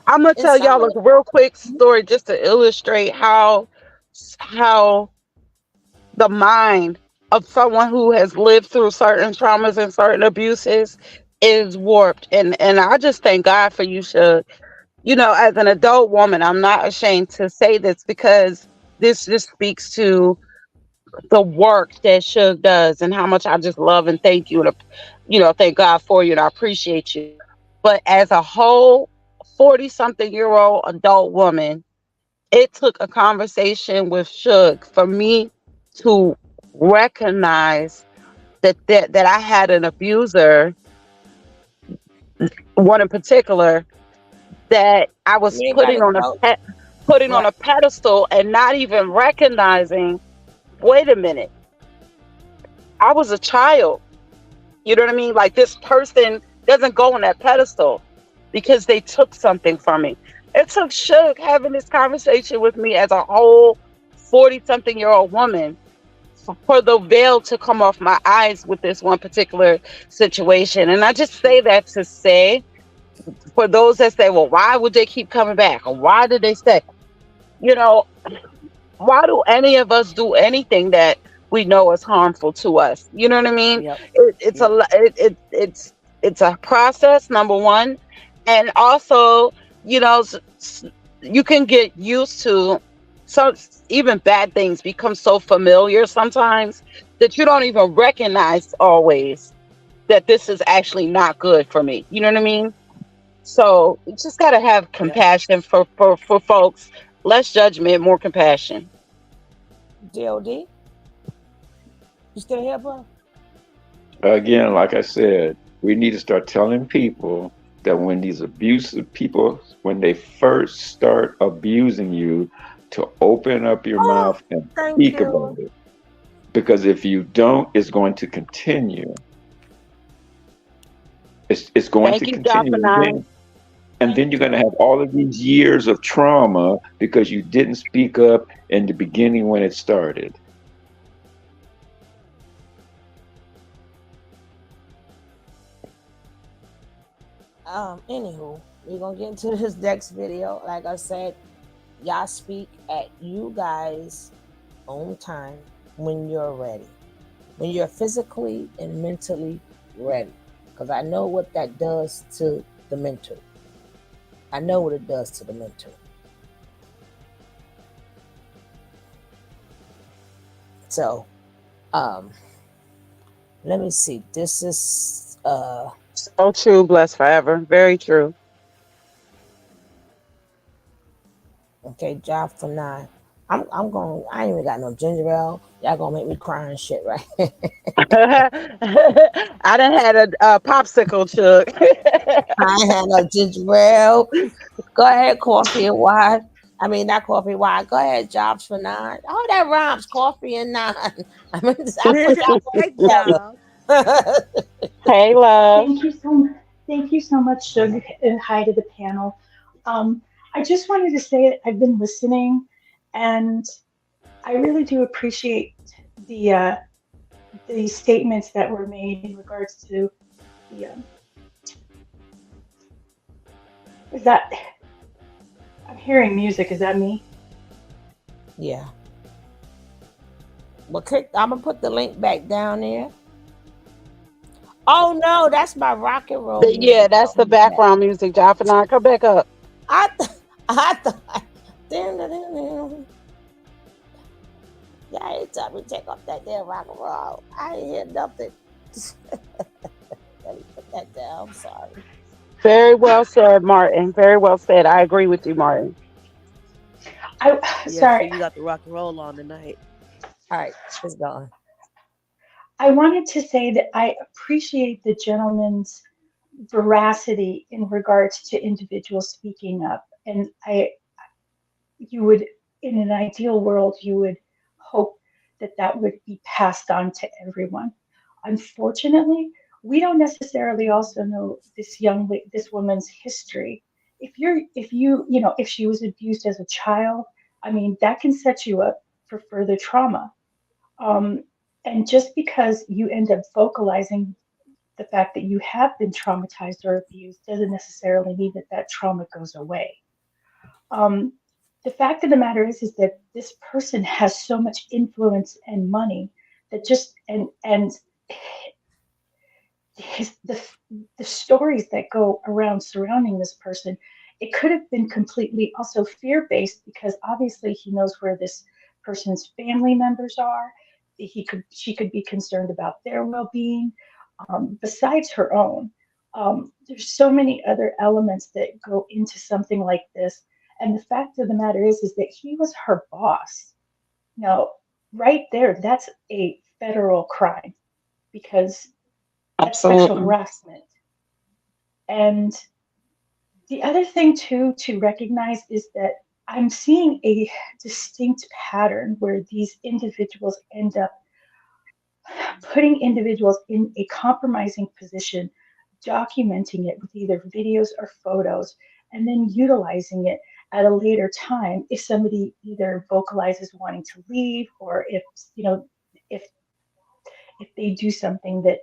I'm gonna And tell some of y'all a real quick story just to illustrate how the mind of someone who has lived through certain traumas and certain abuses is warped. And I just thank God for you, Shug. As an adult woman, I'm not ashamed to say this because this just speaks to the work that Shug does and how much I just love and thank you, and thank God for you, and I appreciate you. But as a whole 40 something year old adult woman, it took a conversation with Shug for me to recognize that I had an abuser, one in particular, that I was you ain't got to go putting on right. a pedestal and not even recognizing, wait a minute, I was a child. You know what I mean? Like this person doesn't go on that pedestal because they took something from me. It took Suge having this conversation with me as a whole 40 something year old woman for the veil to come off my eyes with this one particular situation. And I just say that to say, for those that say, well, why would they keep coming back? Or why did they stay? You know, why do any of us do anything that we know is harmful to us? You know what I mean? Yep. It's a Yep. it's a process, number one, and also, you know, you can get used to some, even bad things become so familiar sometimes that you don't even recognize always that this is actually not good for me. You know what I mean? So you just gotta have Yep. compassion for folks. Less judgment, more compassion. DOD, you still here, bro? Again, like I said, we need to start telling people that when these abusive people, when they first start abusing you, to open up your Oh, mouth and thank speak about you. it. Because if you don't, it's going to continue. It's going Thank to you, Job continue. for Nine. And then you're going to have all of these years of trauma because you didn't speak up in the beginning when it started. Anywho, we're gonna get into this next video. Like I said, y'all speak at you guys' own time when you're ready. When you're physically and mentally ready. Because I know what that does to the mental. I know what it does to the mental. So, um, let me see. This is So true, blessed forever. Very true. okay, job for 9. I'm going. I ain't even got no ginger ale. Y'all gonna make me cry and shit, right? I done had a popsicle, Chuck. I ain't had no ginger ale. Go ahead, coffee and wine. I mean, not coffee and wine. Go ahead, jobs for 9. Oh, that rhymes. Coffee and 9. I mean, I put that Hey, word job. together. Hey, love. Thank you so much, Shug, and hi to the panel. Um, I just wanted to say that I've been listening, and I really do appreciate the uh, the statements that were made in regards to the. Is that I'm hearing music? Is that me? Yeah. Well, click. I'm gonna put the link back down there. Oh no, that's my rock and roll Yeah, music. that's Don't the do that. background music, Job for Nine. Come back up. I th- I thought. Dun, dun, dun, dun. Yeah, ain't tell me to take off that damn rock and roll. I ain't hear nothing. Let me put that down. I'm sorry. Very well said, Martin. Very well said. I agree with you, Martin. I Yeah, see, sorry. you got the rock and roll on tonight. All right, it's gone. I wanted to say that I appreciate the gentleman's veracity in regards to individuals speaking up, and I you would in an ideal world you would hope that that would be passed on to everyone. Unfortunately, we don't necessarily also know this woman's history. If she was abused as a child, I mean, that can set you up for further trauma. um, and just because you end up vocalizing the fact that you have been traumatized or abused doesn't necessarily mean that that trauma goes away. um, the fact of the matter is that this person has so much influence and money that just and his the stories that go around surrounding this person, it could have been completely also fear based because obviously he knows where this person's family members are. She could be concerned about their well-being, besides her own. There's so many other elements that go into something like this, and the fact of the matter is that he was her boss. Now, right there, that's a federal crime because that's sexual Absolutely. harassment. And the other thing too to recognize is that I'm seeing a distinct pattern where these individuals end up putting individuals in a compromising position documenting it with either videos or photos, and then utilizing it at a later time if somebody either vocalizes wanting to leave, or if if if they do something that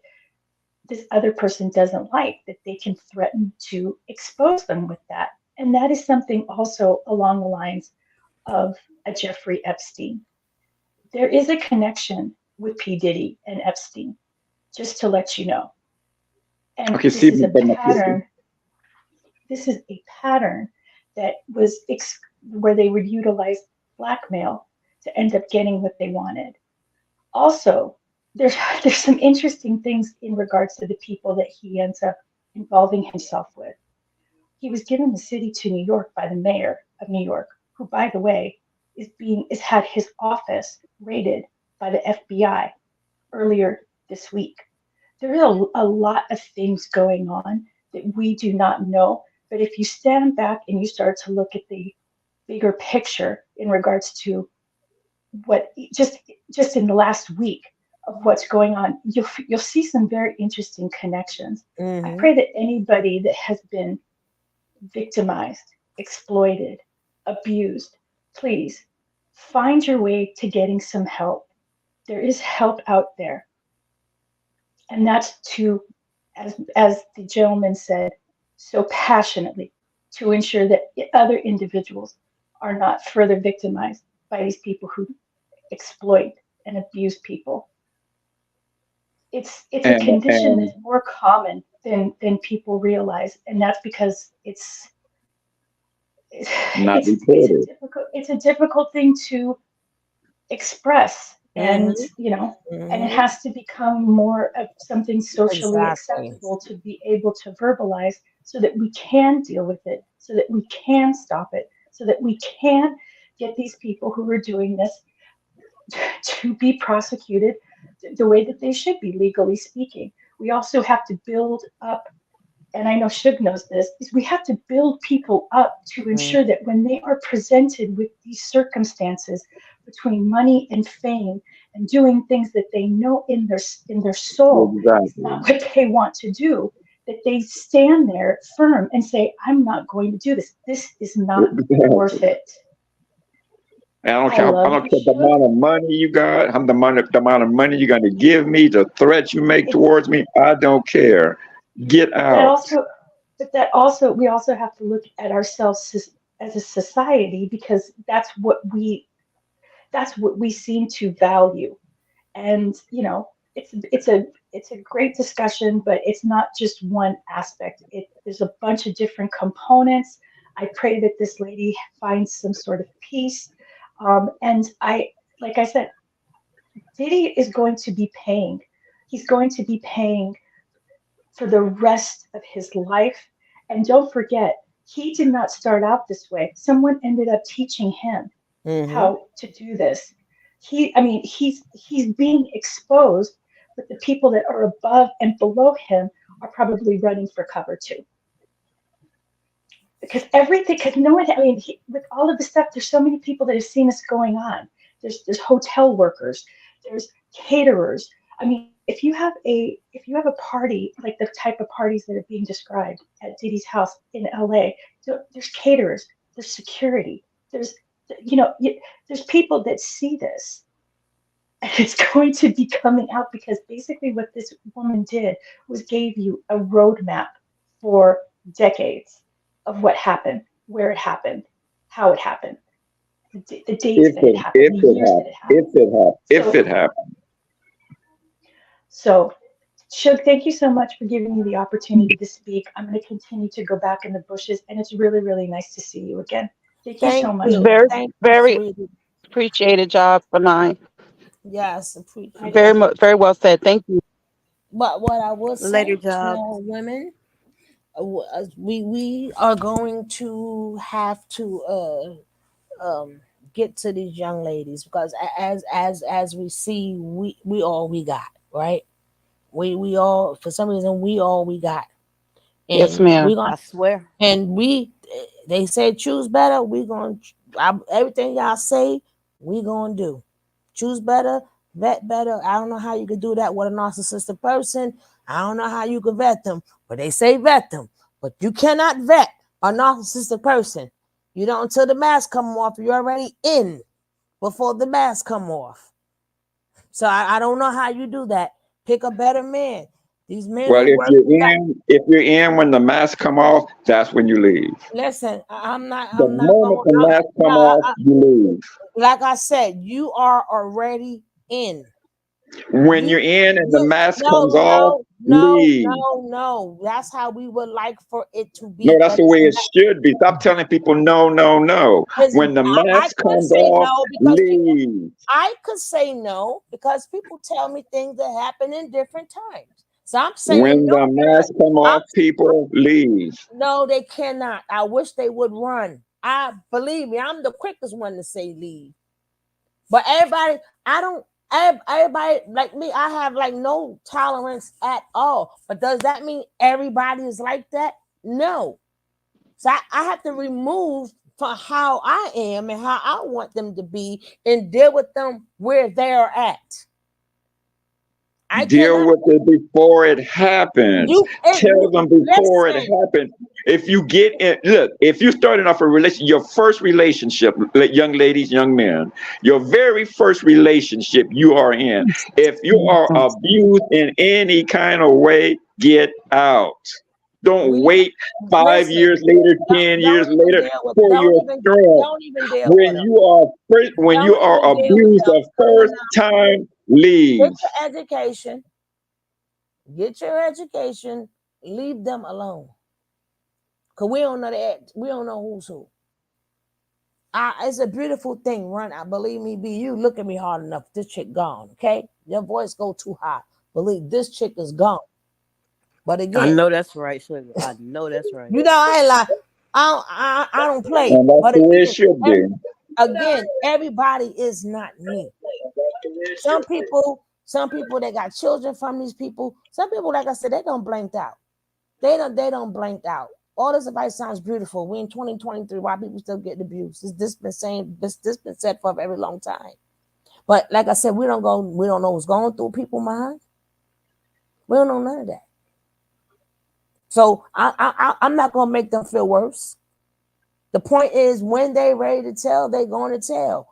this other person doesn't like, that they can threaten to expose them with that. And that is something also along the lines of a Jeffrey Epstein. There is a connection with P. Diddy and Epstein, just to let you know. And Okay, this see, is a but pattern. This is a pattern that was where they would utilize blackmail to end up getting what they wanted. Also, there's there's some interesting things in regards to the people that he ends up involving himself with. He was given the city to New York by the mayor of New York, who, by the way, is had his office raided by the FBI earlier this week. There is a lot of things going on that we do not know. But if you stand back and you start to look at the bigger picture in regards to what just in the last week of what's going on, you'll see some very interesting connections. I Mm-hmm. pray that anybody that has been victimized, exploited, abused, please find your way to getting some help. There is help out there. And that's to, as the gentleman said so passionately, to ensure that other individuals are not further victimized by these people who exploit and abuse people. It's a condition and that's more common than people realize, and that's because not it's a reported. difficult thing to express, and Mm-hmm. and it Mm-hmm. has to become more of something socially Exactly. acceptable to be able to verbalize, so that we can deal with it, so that we can stop it, so that we can get these people who are doing this to be prosecuted the way that they should be, legally speaking. We also have to build up, and I know Shug knows this, is we have to build people up to Mm-hmm. ensure that when they are presented with these circumstances between money and fame and doing things that they know in their soul is Exactly. not what they want to do, that they stand there firm and say, I'm not going to do this. This is not worth Exactly. it. And I don't I care. I love don't you, care the Shug. amount of money you got, how the amount of money you're going to give me, the threats you make It's towards me. I don't care. Get but that out. also but that also we also have to look at ourselves as a society, because that's what we seem to value. And it's a great discussion, but it's not just one aspect. There's a bunch of different components. I pray that this lady finds some sort of peace. And like I said, Diddy is going to be paying. He's going to be paying for the rest of his life. And don't forget, he did not start out this way. Someone ended up teaching him Mm-hmm. how to do this. He's being exposed, but the people that are above and below him are probably running for cover too. Because no one, with all of the stuff, there's so many people that have seen this going on. There's hotel workers, there's caterers. I mean, if you have a party like the type of parties that are being described at Diddy's house in LA, there's caterers, there's security, there's you know you, there's people that see this, and it's going to be coming out, because basically what this woman did was gave you a roadmap for decades of what happened, where it happened, how it happened, the dates If that it it happened, if the it years that happens. it If happened. it happens. If So, it happens. so Shug, thank you so much for giving me the opportunity to speak. I'm going to continue to go back in the bushes, and it's really, really nice to see you again. Thank you so Thank much, you. Very, guys. Thank you, very sweetie. appreciated job for nine. Yes, My Very appreciate. pleasure. much, very well said. Thank you. But what I will Later say, job. women, we are going to have to get to these young ladies, because as we see, we all we got, right? We all, for some reason, we all we got, Yes, and ma'am. we're gonna, I swear. and we they say choose better. We gonna, everything y'all say, we gonna do. Choose better, vet better. I don't know how you could do that with a narcissistic person. I don't know how you can vet them, but they say vet them. But you cannot vet a narcissistic person. You don't until the mask come off. You're already in before the mask come off. So I don't know how you do that. Pick a better man. These men Well, who work. if you're in when the mask come off, that's when you leave. Listen, I'm not. The I'm not moment going. the mask come off, you leave. Like I said, you are already in. When you're in and the mask comes off, No, leave. no. That's how we would like for it to No, be. that's But the way it should be. Stop telling people no, no, no. When the I mask could comes say off, no because people, leave. I could say no because people tell me things that happen in different times. So I'm saying When no. the mask come off, people leave. No, they cannot. I wish they would run. I believe me, I'm the quickest one to say leave. But everybody, I don't. Everybody like me, I have like no tolerance at all. But does that mean everybody is like that? No. So I have to remove from how I am and how I want them to be and deal with them where they're at. I Deal cannot. with it before it happens. Tell them before it Listen. happens. If you get in, look, if you're starting off a relation, your first relationship, young ladies, young men, your very first relationship you are in, if you are abused in any kind of way, get out. Don't wait 5 years later, 10 years later for your strength. Don't even deal with When them. you are when you Don't are even deal with abused them. the first time, leave. Get your education. Get your education. Leave them alone. Cause we don't know that. We don't know who's who. It's a beautiful thing. Run out. Believe me, be you. Look at me hard enough. This chick gone. Okay, your voice go too high. Believe this chick is gone. But again, I know that's right, sugar. I know that's right. you know I ain't lie. I don't play. And that's But the way it should be. again, everybody is not me. Some people that got children from these people. Some people, like I said, they don't blanked out. They don't blanked out. All this advice sounds beautiful. We in 2023. Why people still getting abused? This been saying this been said for a very long time. But like I said, we don't know what's going through people's minds. We don't know none of that. So I'm not gonna make them feel worse. The point is, when they ready to tell, they going to tell.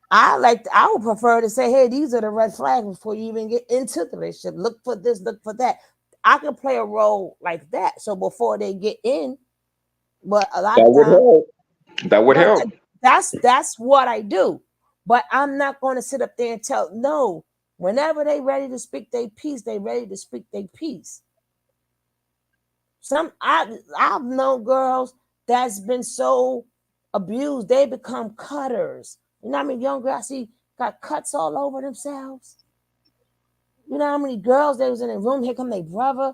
I would prefer to say, hey, these are the red flags before you even get into the relationship. Look for this, look for that. I can play a role like that. So before they get in, but a lot of times that would help. That's what I do. But I'm not going to sit up there and tell no. Whenever they ready to speak their piece, they ready to speak their piece. I've known girls that's been so abused, they become cutters. You know how many young girls I see got cuts all over themselves? You know how many girls they was in a room, here come their brother.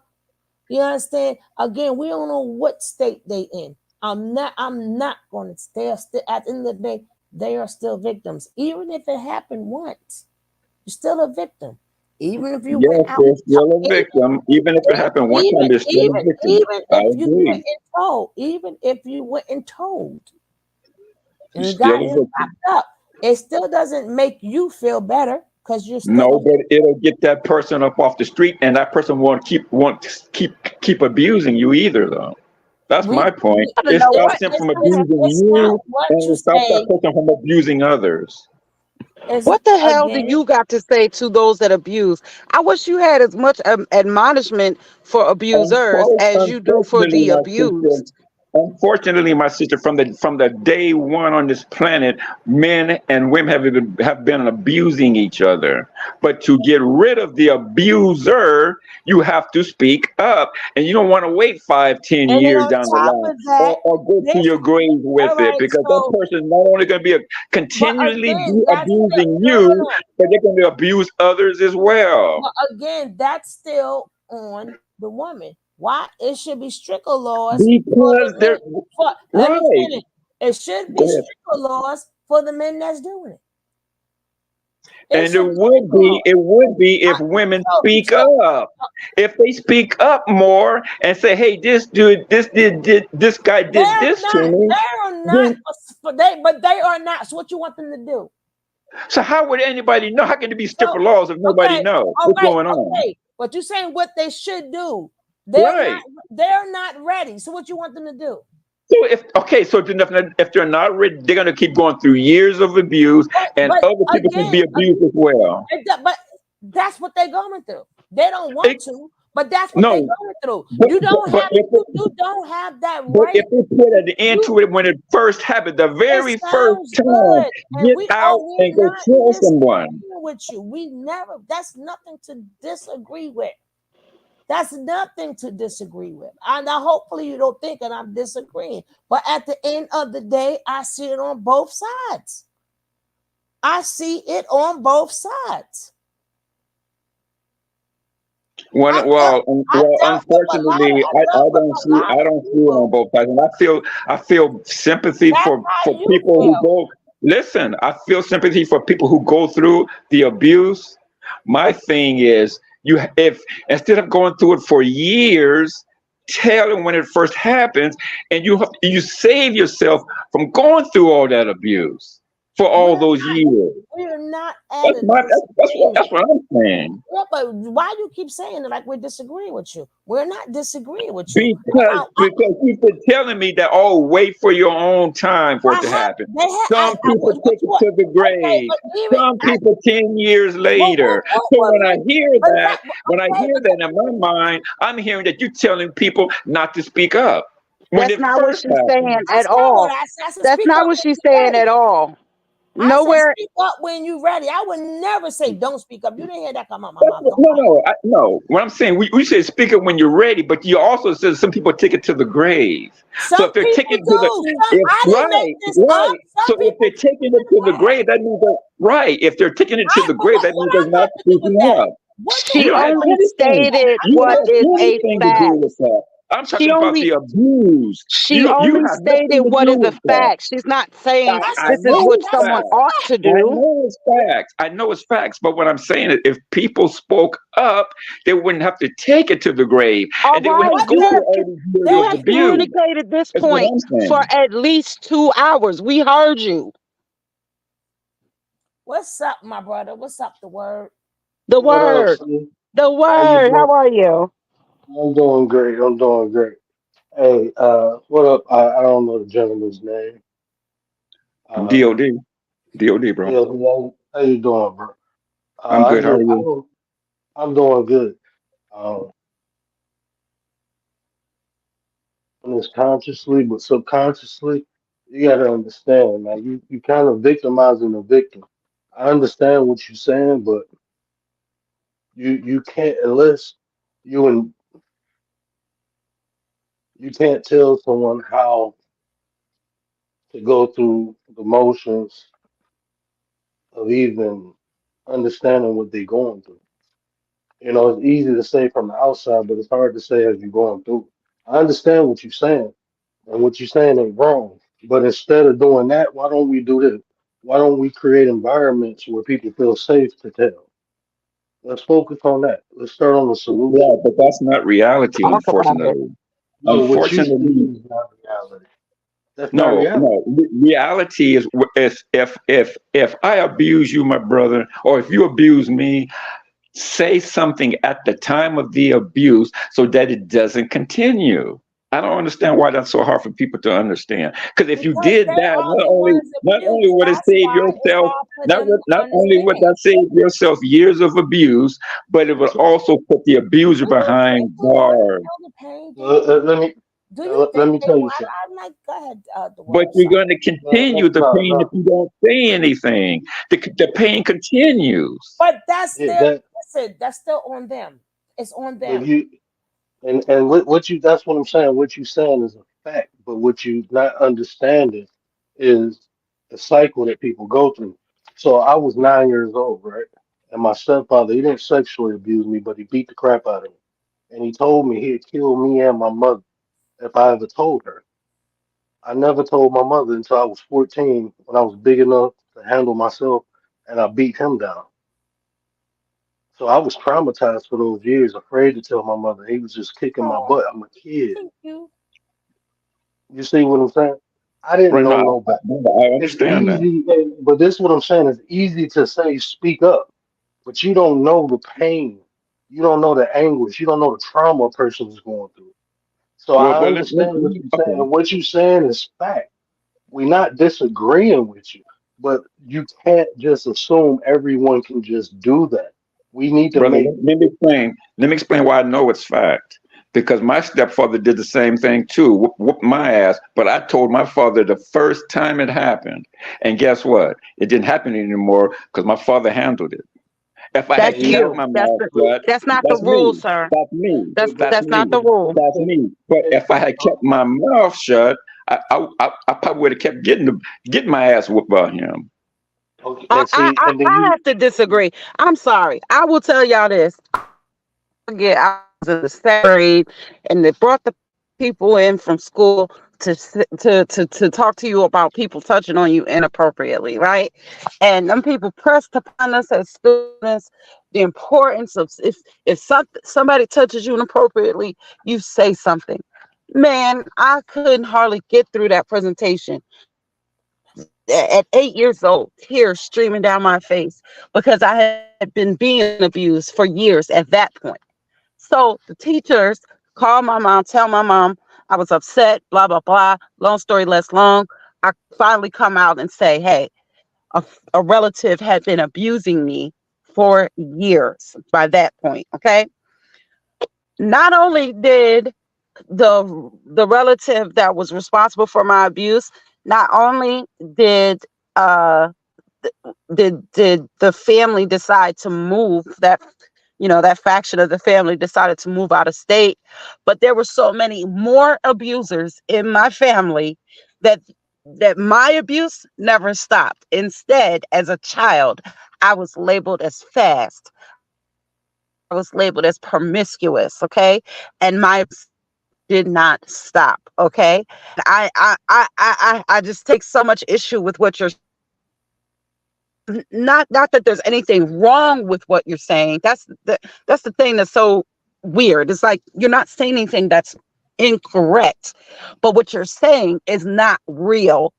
You understand? Again, we don't know what state they in. I'm not going to stay still at the end of the day, they are still victims. Even if it happened once, you're still a victim. Even if you went out, they're still a victim. Even if it happened one time, they're still a victim. Even if you went and told, and You're you got still a him victim. locked up, it still doesn't make you feel better because you're still No, but it'll get that person up off the street, and that person won't keep abusing you either, though. That's my point. It stops him from abusing you, and it stops that person from abusing others. What the hell do you got to say to those that abuse? I wish you had as much admonishment for abusers as you do for the abused. Unfortunately, my sister, from the day one on this planet, men and women have been abusing each other. But to get rid of the abuser, you have to speak up, and you don't want to wait 5-10 years down the line, or go to your grave with it, because that person is not only going to be continually abusing you, but they're going to abuse others as well. But again, that's still on the woman. Why? It should be stricter laws. Because they're let me finish. It should be stricter laws for the men that's doing it. And it would be if women speak up. If they speak up more and say, "Hey, this dude, this guy did this to me," but they are not. So what you want them to do? So how would anybody know? How can there be stricter laws if nobody knows what's going on? But you're saying what they should do. Right. They're not ready. So what you want them to do? So if they're not ready, they're gonna keep going through years of abuse, and But other people can be again, abused as well. but that's what they're going through. They don't want It, to, but that's what they're no, going through. but, You but don't but have if you don't have that But right. if they put an end You to it when it first happened, the It very first sounds time, good, and get out and we're go not kill someone. disagreeing with you. We never. That's nothing to disagree with. That's nothing to disagree with. And now, hopefully, you don't think that I'm disagreeing. But at the end of the day, I see it on both sides. I see it on both sides. I dealt, I dealt with a lot of. Unfortunately, I I dealt with don't a see lot of it on people. both sides, and I feel sympathy That's for how you people who feel. go. Listen, I feel sympathy for people who go through the abuse. My thing is, if instead of going through it for years, tell them when it first happens, and you save yourself from going through all that abuse for We're all those not. years. We're not at That's a my disagreement. that's what I'm saying. Yeah, but why do you keep saying it like we're disagreeing with you? We're not disagreeing with you. Because you've been telling me that, oh, wait for your own time for it I to have. happen. They have. Some people What take you it want? to the Okay, grave. but even Some people 10 years later. So what when I makes? hear But that, okay, but in my mind, I'm hearing that you're telling people not to speak up when That's it not what first she's saying happened. at that's not what all. I said. I said That's speak not up what when she's you're saying ready. at all. I said Nowhere. speak up when you're ready. I would never say don't speak up. You didn't hear that come out my That's mouth. what, Don't lie. no. What I'm saying, we say speak it when you're ready, but you also said some people take it to the grave. So Some if they're people taking it to the, do. Some if I didn't make right, this up. right. Some So if people they're take taking it to it the to the grave. grave, that means that right. If they're taking it to the grave, that What means they're I not got to do with speaking that? up. What do She You don't I have got only to do with anything. that? stated I You don't what don't have have is nothing a to anything do to with do fact. with that. I'm She talking about only the abuse. she You only have nothing stated to what do is a with that. fact. She's not saying I this is know what it's that's someone a facts. ought to fact. I do. know it's facts. I know it's facts. But what I'm saying is, if people spoke up, they wouldn't have to take it to the grave, All and they wouldn't right, have to But go you through have all these years you of have abuse. communicated this That's what point I'm for saying. at least 2 hours. We heard you. what's up, my brother? What's up, the word? The What up, word. son? The How you word. How doing? are you? I'm doing great. I'm doing great. Hey, what up? I don't know the gentleman's name. Uh, DOD, DOD, bro. yeah, how you doing, bro? I'm I good. How are just, I you? don't, I'm doing good. Um, and it's consciously, but subconsciously, you gotta understand, man. You kind of victimizing the victim. I understand what you're saying, but you can't unless you and you can't tell someone how to go through the motions of even understanding what they're going through. You know, it's easy to say from the outside, but it's hard to say as you're going through. I understand what you're saying, and what you're saying ain't wrong. But instead of doing that, why don't we do this? Why don't we create environments where people feel safe to tell? Let's focus on that. Let's start on the Yeah, solution. but that's not reality, Talk about it. unfortunately. No, what you see Unfortunately, is not reality. That's not no, reality. no. Reality is if I abuse you, my brother, or if you abuse me, say something at the time of the abuse so that it doesn't continue. I don't understand why that's so hard for people to understand. Because if you Because did they that, are the ones not only abused. would it That's save why it's yourself, hard for them to not only would understand. that save yourself years of abuse, but it would So, also put the abuser Do you think behind they want to bars. feel the pain, uh, Diddy? let me Do you let think me they tell you want? something. I'm like, go ahead, the But word. you're Sorry. going to continue the No, pain if no. you don't say anything. The pain continues. But that's Yeah, their. that, Listen, that's still on them. It's on but them. you and what you that's what I'm saying. What you saying is a fact, but what you not understanding is the cycle that people go through. So I was 9 years old, right? And my stepfather, he didn't sexually abuse me, but he beat the crap out of me. And he told me he'd kill me and my mother if I ever told her. I never told my mother until I was 14 when I was big enough to handle myself and I beat him down. So I was traumatized for those years, afraid to tell my mother. He was just kicking my Oh, butt. I'm a kid. thank you. You see what I'm saying? I didn't Right know now, no better. I It's understand that. easy, but this is what I'm saying. It's easy to say speak up, but you don't know the pain. You don't know the anguish. You don't know the trauma a person is going through. So I understand what you're saying. Okay. And what you're saying is fact. We're not disagreeing with you, but you can't just assume everyone can just do that. We need to Brother, make let me explain. Let me explain why I know it's fact. Because my stepfather did the same thing too, whooped my ass. But I told my father the first time it happened, and guess what? It didn't happen anymore because my father handled it. If I had That's he kept you. my mouth shut, That's not the that's rule, me. sir. That's me. That's That's not me. the rule. That's me. But if I had kept my mouth shut, I probably would have kept getting my ass whooped by him. okay, and see, and then I you have to disagree. I'm sorry. I will tell y'all this. Forget I was in the second grade, and they brought the people in from school to talk to you about people touching on you inappropriately, right? And them people pressed upon us as students the importance of if somebody touches you inappropriately, you say something. Man, I couldn't hardly get through that presentation at 8 years old, tears streaming down my face because I had been being abused for years at that point. So the teachers call my mom, tell my mom I was upset, blah, blah, blah. Long story less long. I finally come out and say, hey, a relative had been abusing me for years by that point. Okay. Not only did the relative that was responsible for my abuse, not only did uh did the family decide to move that, that faction of the family decided to move out of state, but there were so many more abusers in my family that my abuse never stopped. Instead, as a child, I was labeled as fast, I was labeled as promiscuous, okay, and my did not stop, okay. I just take so much issue with what you're, not that there's anything wrong with what you're saying. That's the thing that's so weird. It's like you're not saying anything that's incorrect, but what you're saying is not real.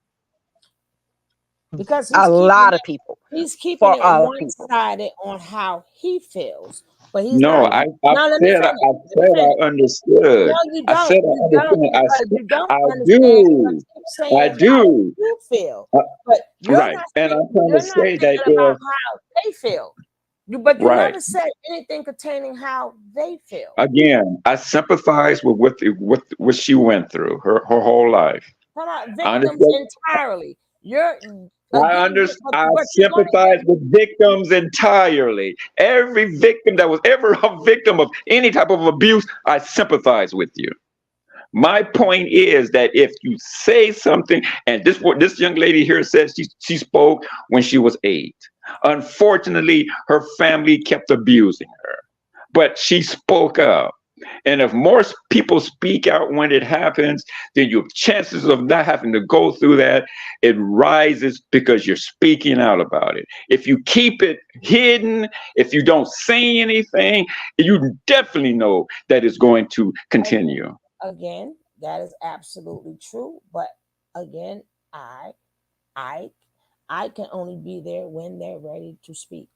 because A lot of people. he's keeping For it other one people. sided on how he feels, but he's No, not. I No, let me said finish. I Let me said finish. I No, understood. you I don't. said I You don't, understand. because you don't I understand. You do. keep I saying how do. you feel, Uh, but you're right. not And saying, I'm trying to you're not say that thinking about if how they feel. But you right never said anything containing how they feel. again, I sympathize with what she went through her whole life. Talking about I victims understand. entirely. You're again, I but you're going to sympathize with victims entirely. Every victim that was ever a victim of any type of abuse, I sympathize with you. My point is that if you say something, and this what this young lady here says, she spoke when she was 8. Unfortunately, her family kept abusing her, but she spoke up. And if more people speak out when it happens, then your chances of not having to go through that, it rises because you're speaking out about it. If you keep it hidden, if you don't say anything, you definitely know that it's going to continue. again, that is absolutely true. But again, I I I can only be there when they're ready to speak.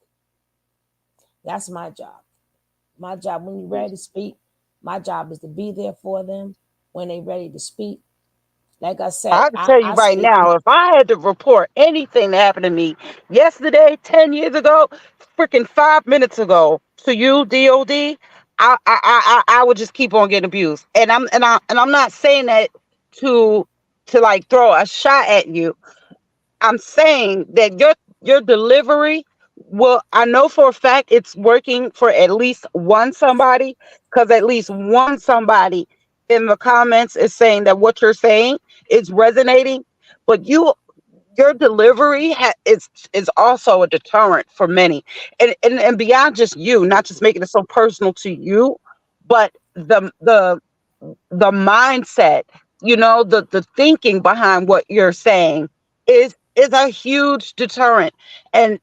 That's my job. My job when you're ready to speak, my job is to be there for them when they're ready to speak. Like I said, I can tell you I right speak. now, if I had to report anything that happened to me yesterday, 10 years ago, freaking 5 minutes ago to you, DOD, I would just keep on getting abused. And I'm not saying that to like throw a shot at you. I'm saying that your delivery will, I know for a fact it's working for at least one somebody, because at least one somebody in the comments is saying that what you're saying is resonating. But your delivery is also a deterrent for many, and beyond just you, not just making it so personal to you, but the mindset, the thinking behind what you're saying is a huge deterrent. And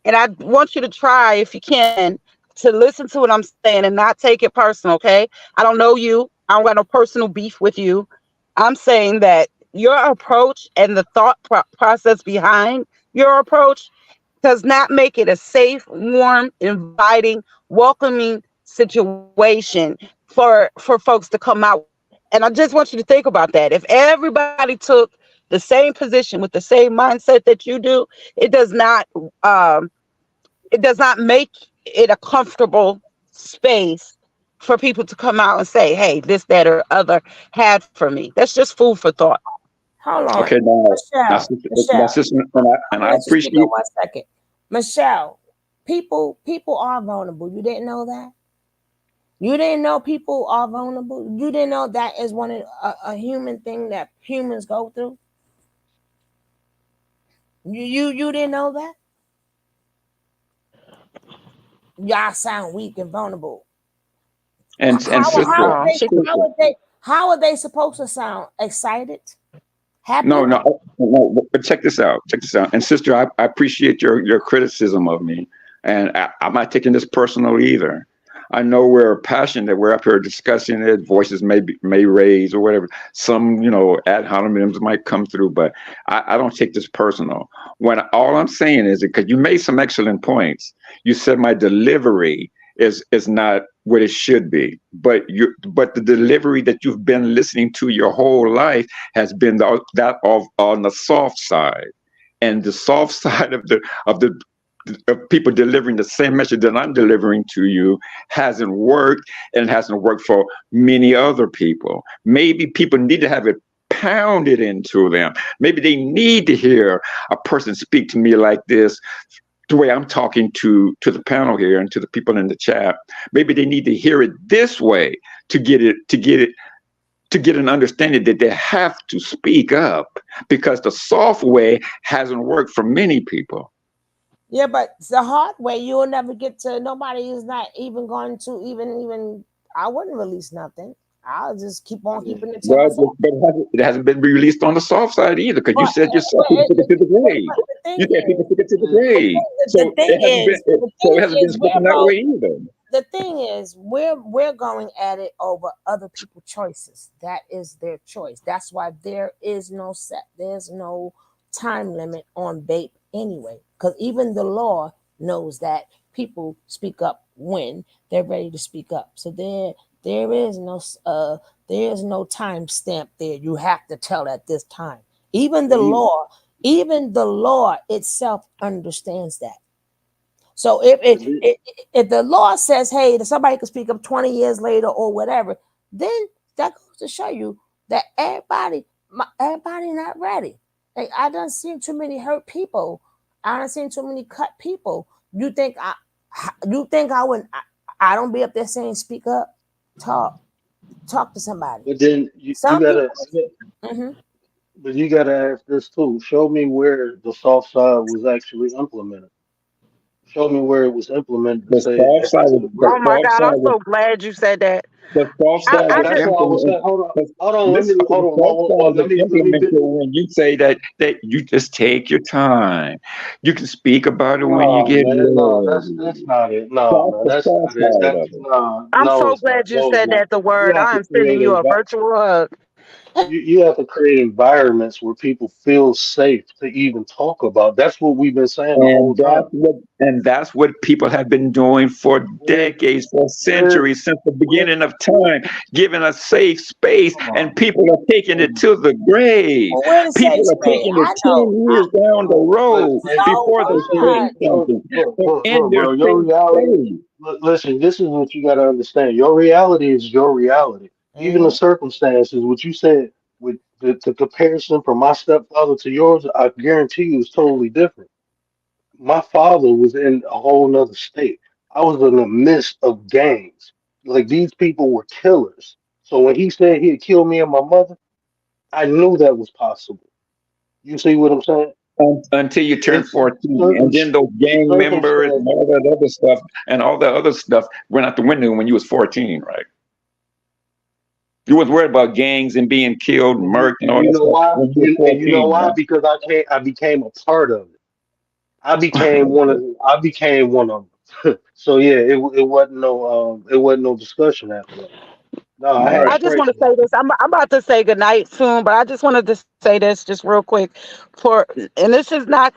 I want you to try, if you can, to listen to what I'm saying and not take it personal, okay? I don't know you. I don't got no personal beef with you. I'm saying that your approach and the thought process behind your approach does not make it a safe, warm, inviting, welcoming situation for folks to come out. And I just want you to think about that. If everybody took the same position with the same mindset that you do, it does not um, it does not make it a comfortable space for people to come out and say, hey, this, that, or other had for me. That's just food for thought. Hold on, Okay, now, Michelle. sister, now, Michelle, sister, I'm and gonna I let you speak on appreciate. 1 second. Michelle, people are vulnerable. You didn't know that? You didn't know people are vulnerable? You didn't know that is one of a human thing that humans go through? You didn't know that? Y'all sound weak and vulnerable. And How sister, how are Oh, they she sister, how are they supposed to sound? Excited? no, Happy? no, but check this out. Check this out. And sister, I appreciate your criticism of me, and I'm not taking this personal either. I know we're passionate. We're up here discussing it. Voices may raise or whatever. Some, ad hominems might come through, but I don't take this personal. When all I'm saying is because you made some excellent points. You said my delivery is not what it should be, but the delivery that you've been listening to your whole life has been that of on the soft side, and the soft side of the of people delivering the same message that I'm delivering to you hasn't worked, and it hasn't worked for many other people. Maybe people need to have it pounded into them. Maybe they need to hear a person speak to me like this, the way I'm talking to the panel here and to the people in the chat. Maybe they need to hear it this way to get an understanding that they have to speak up, because the soft way hasn't worked for many people. Yeah, but the hard way, you'll never get to. Nobody is not even going to even. I wouldn't release nothing. I'll just keep on keeping it to Well, myself. but it hasn't been released on the soft side either, because you But, said yourself people took it to the grave. but the You thing said people is, took it to the grave. the So thing it hasn't been. is, the So it thing hasn't been is, spoken that way either. the thing is, we're going at it over other people's choices. That is their choice. That's why there is no set. There's no time limit on vape anyway. Because even the law knows that people speak up when they're ready to speak up. So there is no there is no time stamp there. You have to tell at this time. Even the You, law, even the law itself understands that. So if the law says, hey, that somebody can speak up 20 years later or whatever, then that goes to show you that everybody not ready. Like, I done seen too many hurt people. I done seen too many cut people. You think I wouldn't? I don't be up there saying speak up, talk, talk to somebody. but then you Some gotta, people. Mhm. but you gotta ask this too. Show me where the soft side was actually implemented. Show me where it was implemented to The say soft that side, this was- will the work. Oh my soft God, side I'm was so glad you said that. the soft side I But was just that's why I was saying, implemented. hold on. Let me Listen, hold the on. soft side was Let me implemented when you say that you just take your time. You can speak about it when you No, get man, no, that's ready. not it. No, That's no, the that's soft not it. side That's of it. no, I'm no, so it's not. glad you No, it's said not. that the You word. have to I'm create sending you a virtual hug. you have to create environments where people feel safe to even talk about. That's what we've been saying the whole time. And that's what people have been doing for Where decades, for where centuries, since the where beginning of time, giving a safe space, come and on. people are taking it Come to the grave. Well, where to say People are Spain? taking it I know. 10 years down the But road hey, So before they listen, say what? look, something. look, They're look, in look, their bro. Your safe reality. space. Listen, this is what you got to understand. Your reality is your reality. Even the Mhm. circumstances, what you said with the comparison from my stepfather to yours, I guarantee you is totally different. My father was in a whole nother state. I was in the midst of gangs. Like these people were killers. So when he said he'd kill me and my mother, I knew that was possible. You see what I'm saying? Until you turn It's 14. And certain then those gang members and circumstances. all that other stuff and all that other stuff went out the window when you was 14, right? You was worried about gangs and being killed and murked and And all you that know stuff why? when you were And you know 14, why? right? Because I became a part of it. I became one of them. So yeah, it wasn't no discussion after that. No, I All had right. I just straight. want to say this. I'm about to say goodnight soon, but I just wanted to say this just real quick. For and this is not.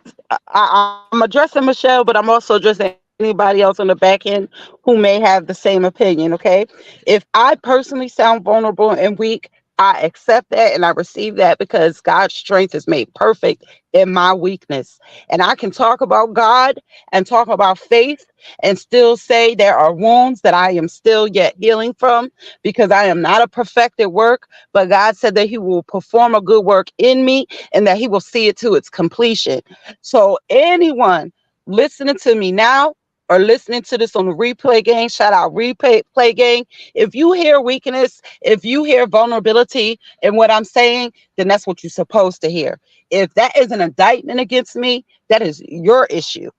I'm addressing Michelle, but I'm also addressing everybody. anybody else on the back end who may have the same opinion. Okay. If I personally sound vulnerable and weak, I accept that and I receive that because God's strength is made perfect in my weakness. And I can talk about God and talk about faith and still say there are wounds that I am still yet healing from because I am not a perfected work, but God said that He will perform a good work in me and that He will see it to its completion. So, anyone listening to me now or listening to this on the replay game, shout out replay play game. If you hear weakness, if you hear vulnerability in what I'm saying, then that's what you're supposed to hear. If that is an indictment against me, that is your issue.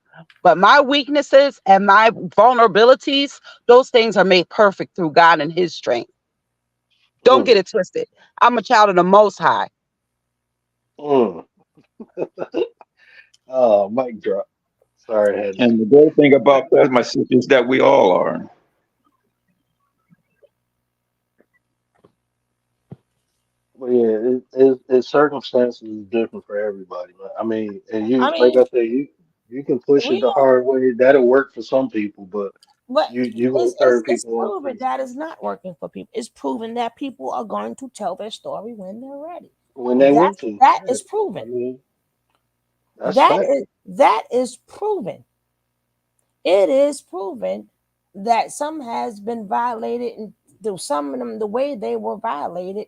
But my weaknesses and my vulnerabilities, those things are made perfect through God and His strength. Don't get Mm, it twisted. I'm a child of the Most High. mm. Oh, mic drop. Sorry, I had to. And the great thing about that, my sister, is that we all are. But yeah, circumstances is different for everybody, man. I mean, and I you, like mean, I said, you can push it we the don't. hard way. That'll work for some people, but But you gonna it's turn it's it's people off proven that is not working for people. It's proven that people are going to tell their story when they're ready. when they want to. That Yeah, is proven. I mean, that's That fact. is proven. It is proven that some has been violated, and some of them the way they were violated,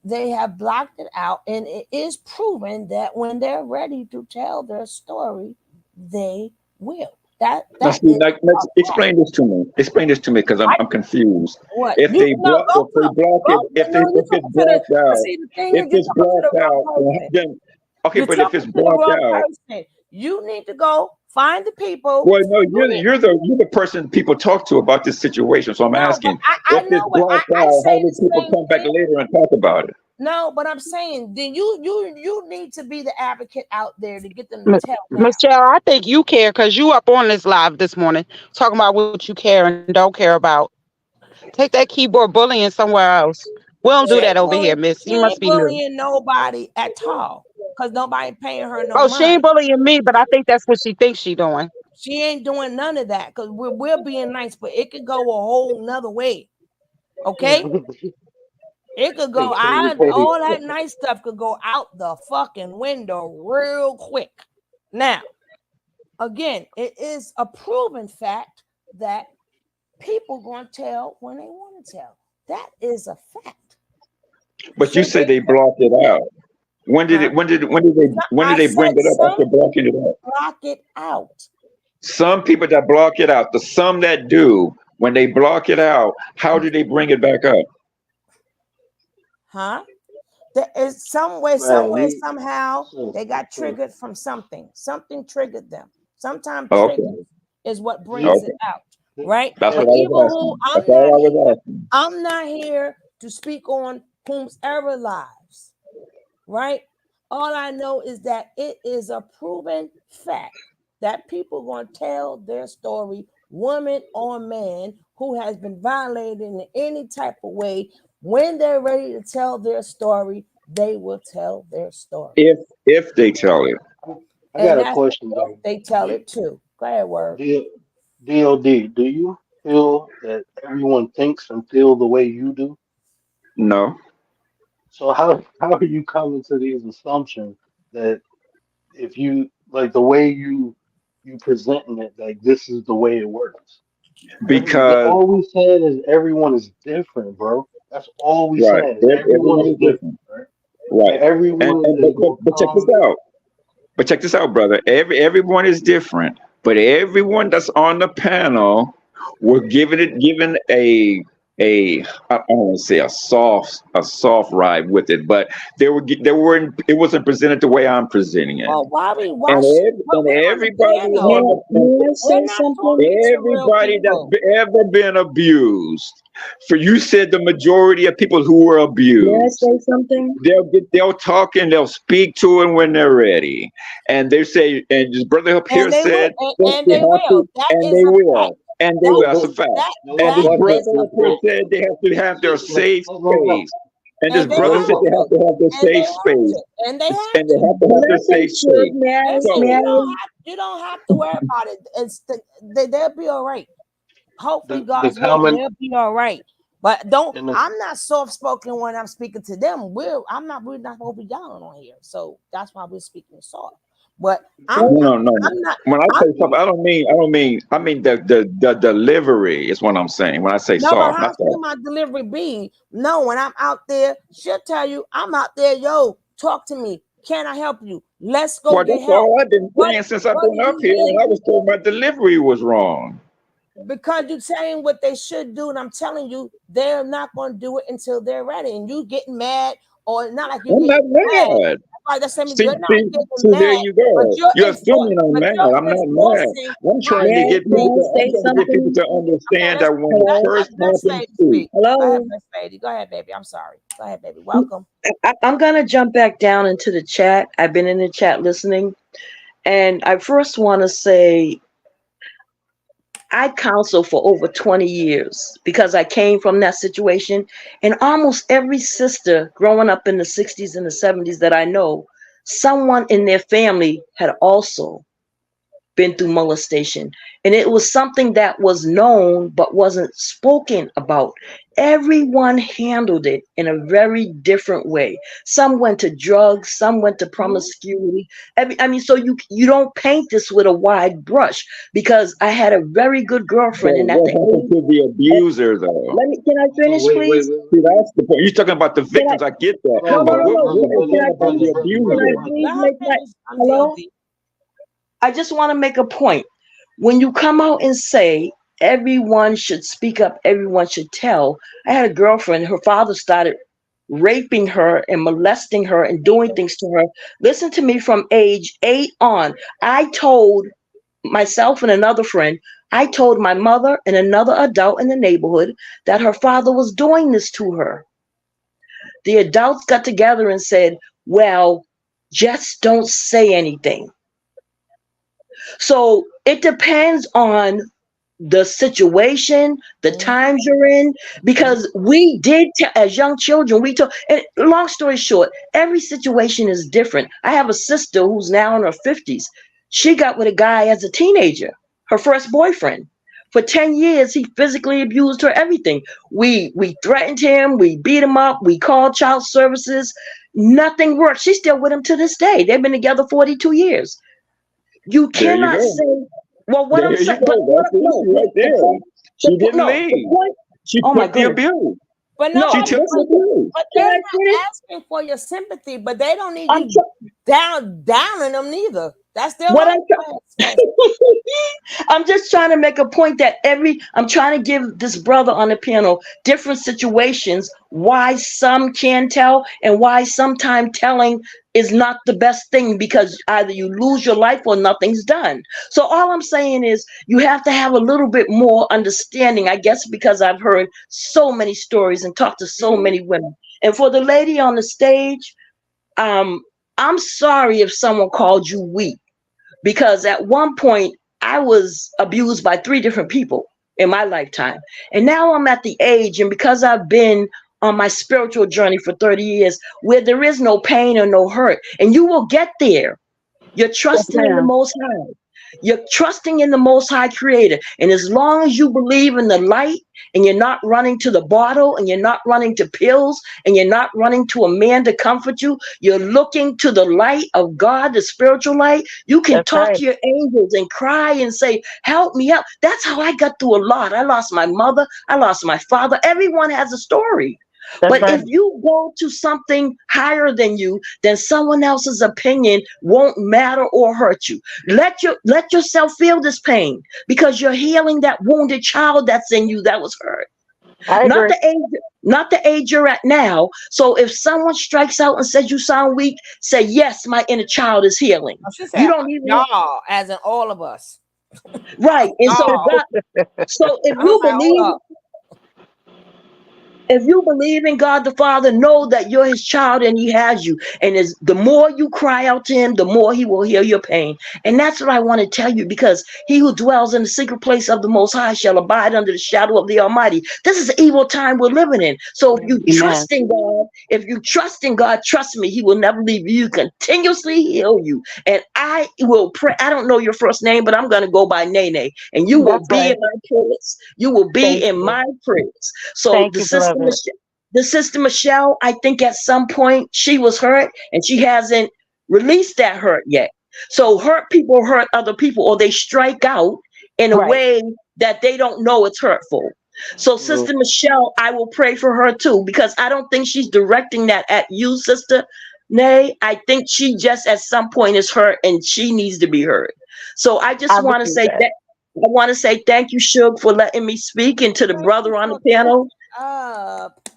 they have blocked it out, and it is proven that when they're ready to tell their story, they will. Now, That see, is like, a let's fact. explain this to me. Explain this to me because I'm confused. What you no If no, you're it's talking to the blocked but out, see the thing if is you're it's talking to the blocked wrong out, person. then okay. You're But if talking it's to the blocked wrong out, person. You need to go find the people. well, no, You need you're the person people talk to about this situation. So I'm no, but asking, I if know it's what blocked I out, how say do the people same come back thing. later and talk about it? No, but I'm saying then you need to be the advocate out there to get them to tell now. Michelle, I think you care because you up on this live this morning talking about what you care and don't care about. Take that keyboard bullying somewhere else. We don't do that over here, miss. She You must ain't be new. bullying nobody at all. Cause nobody paying her no Oh, she mind. ain't bullying me, but I think that's what she thinks she doing. She ain't doing none of that because we're being nice, but it could go a whole nother way. Okay? It could go all that nice stuff could go out the fucking window real quick. Now, again, it is a proven fact that people gonna tell when they want to tell. That is a fact. But you Should say they they blocked it out. When did huh? it? When did I they bring said it up some after blocking it out? block it out. Some people that block it out, the some that do, when they block it out, how do they bring it back up? Huh? There is some way, Man, somewhere, you, somehow so, they got so, triggered from something. Something triggered them. Sometimes Okay, trigger is what you, brings it okay, out, right? that's For what and I people was who asking. That's all I was asking. I'm not here to speak on whomsoever lives, right? All I know is that it is a proven fact that people going to tell their story, woman or man, who has been violated in any type of way. When they're ready to tell their story, they will tell their story. If they tell it, I got And a that's question if though. they tell Do, it too. Go ahead, word. DOD, do you feel that everyone thinks and feel the way you do? no, So how are you coming to these assumptions that if you like the way you presenting it, like this is the way it works? because All we saying is everyone is different, bro. That's all we right, saying. Everyone everyone is is different, different, right? And right? everyone And is gonna but check this come. out. But check this out, brother. Everyone is different, but everyone that's on the panel were given a I don't want to say a soft ride with it, but they weren't it wasn't presented the way I'm presenting it. Well, why And should but we're on the everybody panel. on May I We're say not something? talking to real everybody that's people. ever been abused. For you said the majority of people who were May I abused. say something? They'll talk and they'll speak to it when they're ready. And they say, and his brother up here And they will said that and they they have will. to, That and is they a fact. will. And they That will. That's a But fact. that And that his what is brother a up here fact. said they have to have their safe no, space. And this And they brother have said they have to. to have their And they safe have space. to. And they have And they to. have to have their Listen, safe Suge, space. may I, Listen, may So I, you don't have to worry about it. They'll be all right. Hopefully, the God's will, common they'll be all right. But don't. in the I'm not soft spoken when I'm speaking to them. We're not supposed to be yelling on here, so that's why we're speaking soft. But I'm no, not. no, no. I'm not. When I I'm say something, I mean the delivery is what I'm saying. When I say no, but soft, how not should soft. my delivery be? No, when I'm out there, she'll tell you I'm out there. Yo, talk to me. Can I help you? Let's go Well, get that's help. all I've been What saying since I've What been do up you here, and need? I was told my delivery was wrong. Because you're saying what they should do, and I'm telling you, they're not going to do it until they're ready. And you getting mad, or not like you I'm not getting mad. mad. Like that's saying See, you're not see, getting see, there mad, you but go. you're You're assuming I'm mad. I'm not mad. enforcing I'm how trying to may you I, get may people think. I to. I'm say trying to get people something? to Okay, understand let's that when the first let happens, Sadie see, speak. Go ahead, Hello? Miss Sadie. Go ahead, baby. I'm sorry. Go ahead, baby. Welcome. I'm going to jump back down into the chat. I've been in the chat listening. And I first want to say I counseled for over 20 years because I came from that situation. And almost every sister growing up in the 60s and the 70s that I know, someone in their family had also been through molestation. And it was something that was known but wasn't spoken about. Everyone handled it in a very different way. Some went to drugs, some went to promiscuity. So you don't paint this with a wide brush because I had a very good but girlfriend, and at what the happened age, to the abuser, though? can I oh, finish, please? See, that's the point. You're talking about the Can I? victims. I get that, No, hold no, on, but no, brother, no. what brother, was Can brother, I said about brother, the finish? brother, Can I brother, abuser? brother. please Let her make my finish. I'm hello? guilty. I just want to make a point. When you come out and say everyone should speak up, everyone should tell. I had a girlfriend, her father started raping her and molesting her and doing things to her. Listen to me, from age 8 on. I told myself and another friend, I told my mother and another adult in the neighborhood that her father was doing this to her. The adults got together and said, well, just don't say anything. So it depends on the situation, the times you're in, because we did, as young children, we told, and long story short, every situation is different. I have a sister who's now in her 50s. She got with a guy as a teenager, her first boyfriend. For 10 years, he physically abused her, everything. We threatened him, we beat him up, we called child services. Nothing worked. She's still with him to this day. They've been together 42 years. You There you cannot go. say, well, what I'm There you saying, but go. what, That's the no, issue right the there. point, She didn't no, the leave. point, She oh my took the goodness. abuse. But No, She nobody, took the abuse. but can they're I finish? not asking for your sympathy, but they don't need I'm you downing them neither. That's their what right. I'm Go ahead, Spencer. I'm just trying to make a point that I'm trying to give this brother on the panel different situations why some can tell and why sometimes telling is not the best thing, because either you lose your life or nothing's done. So all I'm saying is you have to have a little bit more understanding, I guess, because I've heard so many stories and talked to so many women. And for the lady on the stage, um, I'm sorry if someone called you weak, because at one point I was abused by 3 different people in my lifetime. And now I'm at the age, and because I've been on my spiritual journey for 30 years, where there is no pain or no hurt, and you will get there. You're Yes, trusting in the ma'am. Most High. You're trusting in the Most High Creator. And as long as you believe in the light, and you're not running to the bottle, and you're not running to pills, and you're not running to a man to comfort you, you're looking to the light of God, the spiritual light. You can That's talk right. to your angels and cry and say, help me out. That's how I got through a lot. I lost my mother. I lost my father. Everyone has a story. That's But right. if you go to something higher than you, then someone else's opinion won't matter or hurt you. Let yourself feel this pain, because you're healing that wounded child that's in you that was hurt. I Not agree. the age, not the age you're at now. So if someone strikes out and says you sound weak, say yes, my inner child is healing. She You said, don't even y'all, as in all of us. right. And so Y'all. God, so if I was you like, hold believe, up. If you believe in God the Father, know that you're his child and he has you. And the more you cry out to him, the more he will heal your pain. And that's what I want to tell you, because he who dwells in the secret place of the Most High shall abide under the shadow of the Almighty. This is the evil time we're living in. So if you Amen. trust in God, trust me, he will never leave you. He continuously heal you. And I will pray. I don't know your first name, but I'm going to go by Nene. And you will That's be right. in my prayers. You will be Thank in you. my prayers. So Thank you, beloved. the sister Michelle, I think at some point she was hurt and she hasn't released that hurt yet. So hurt people hurt other people, or they strike out in a Right. way that they don't know it's hurtful. So Sister Michelle, I will pray for her too, because I don't think she's directing that at you, Sister Nay. I think she just at some point is hurt and she needs to be heard. So I I just want to received say that. that I want to say thank you, Shug, for letting me speak, and to the Thank you brother on the for panel. coming up.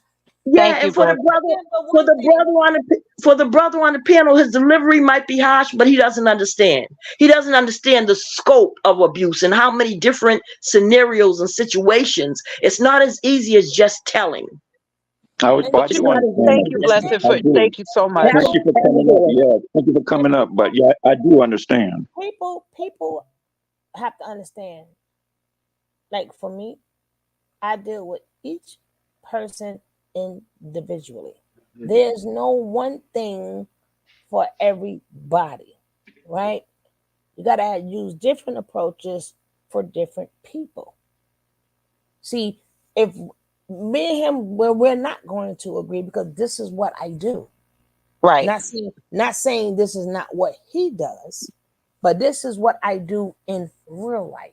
Yeah, Thank you, and for the brother. brother, Remember for one the thing. brother on the panel, his delivery might be harsh, but he doesn't understand. He doesn't understand the scope of abuse and how many different scenarios and situations. It's not as easy as just telling. And I It's do not as understand Thank that, easy you, as sister. Blessed, just I for do. thank you so have much. Thank you for a coming up. good. Yeah, thank you for and coming up. But yeah, I do understand. people have to understand. Like for me, I deal with each person individually. There's no one thing for everybody, right? You gotta use different approaches for different people. See, if me and him, well, we're not going to agree because this is what I do. Right. Not saying this is not what he does, but this is what I do in real life,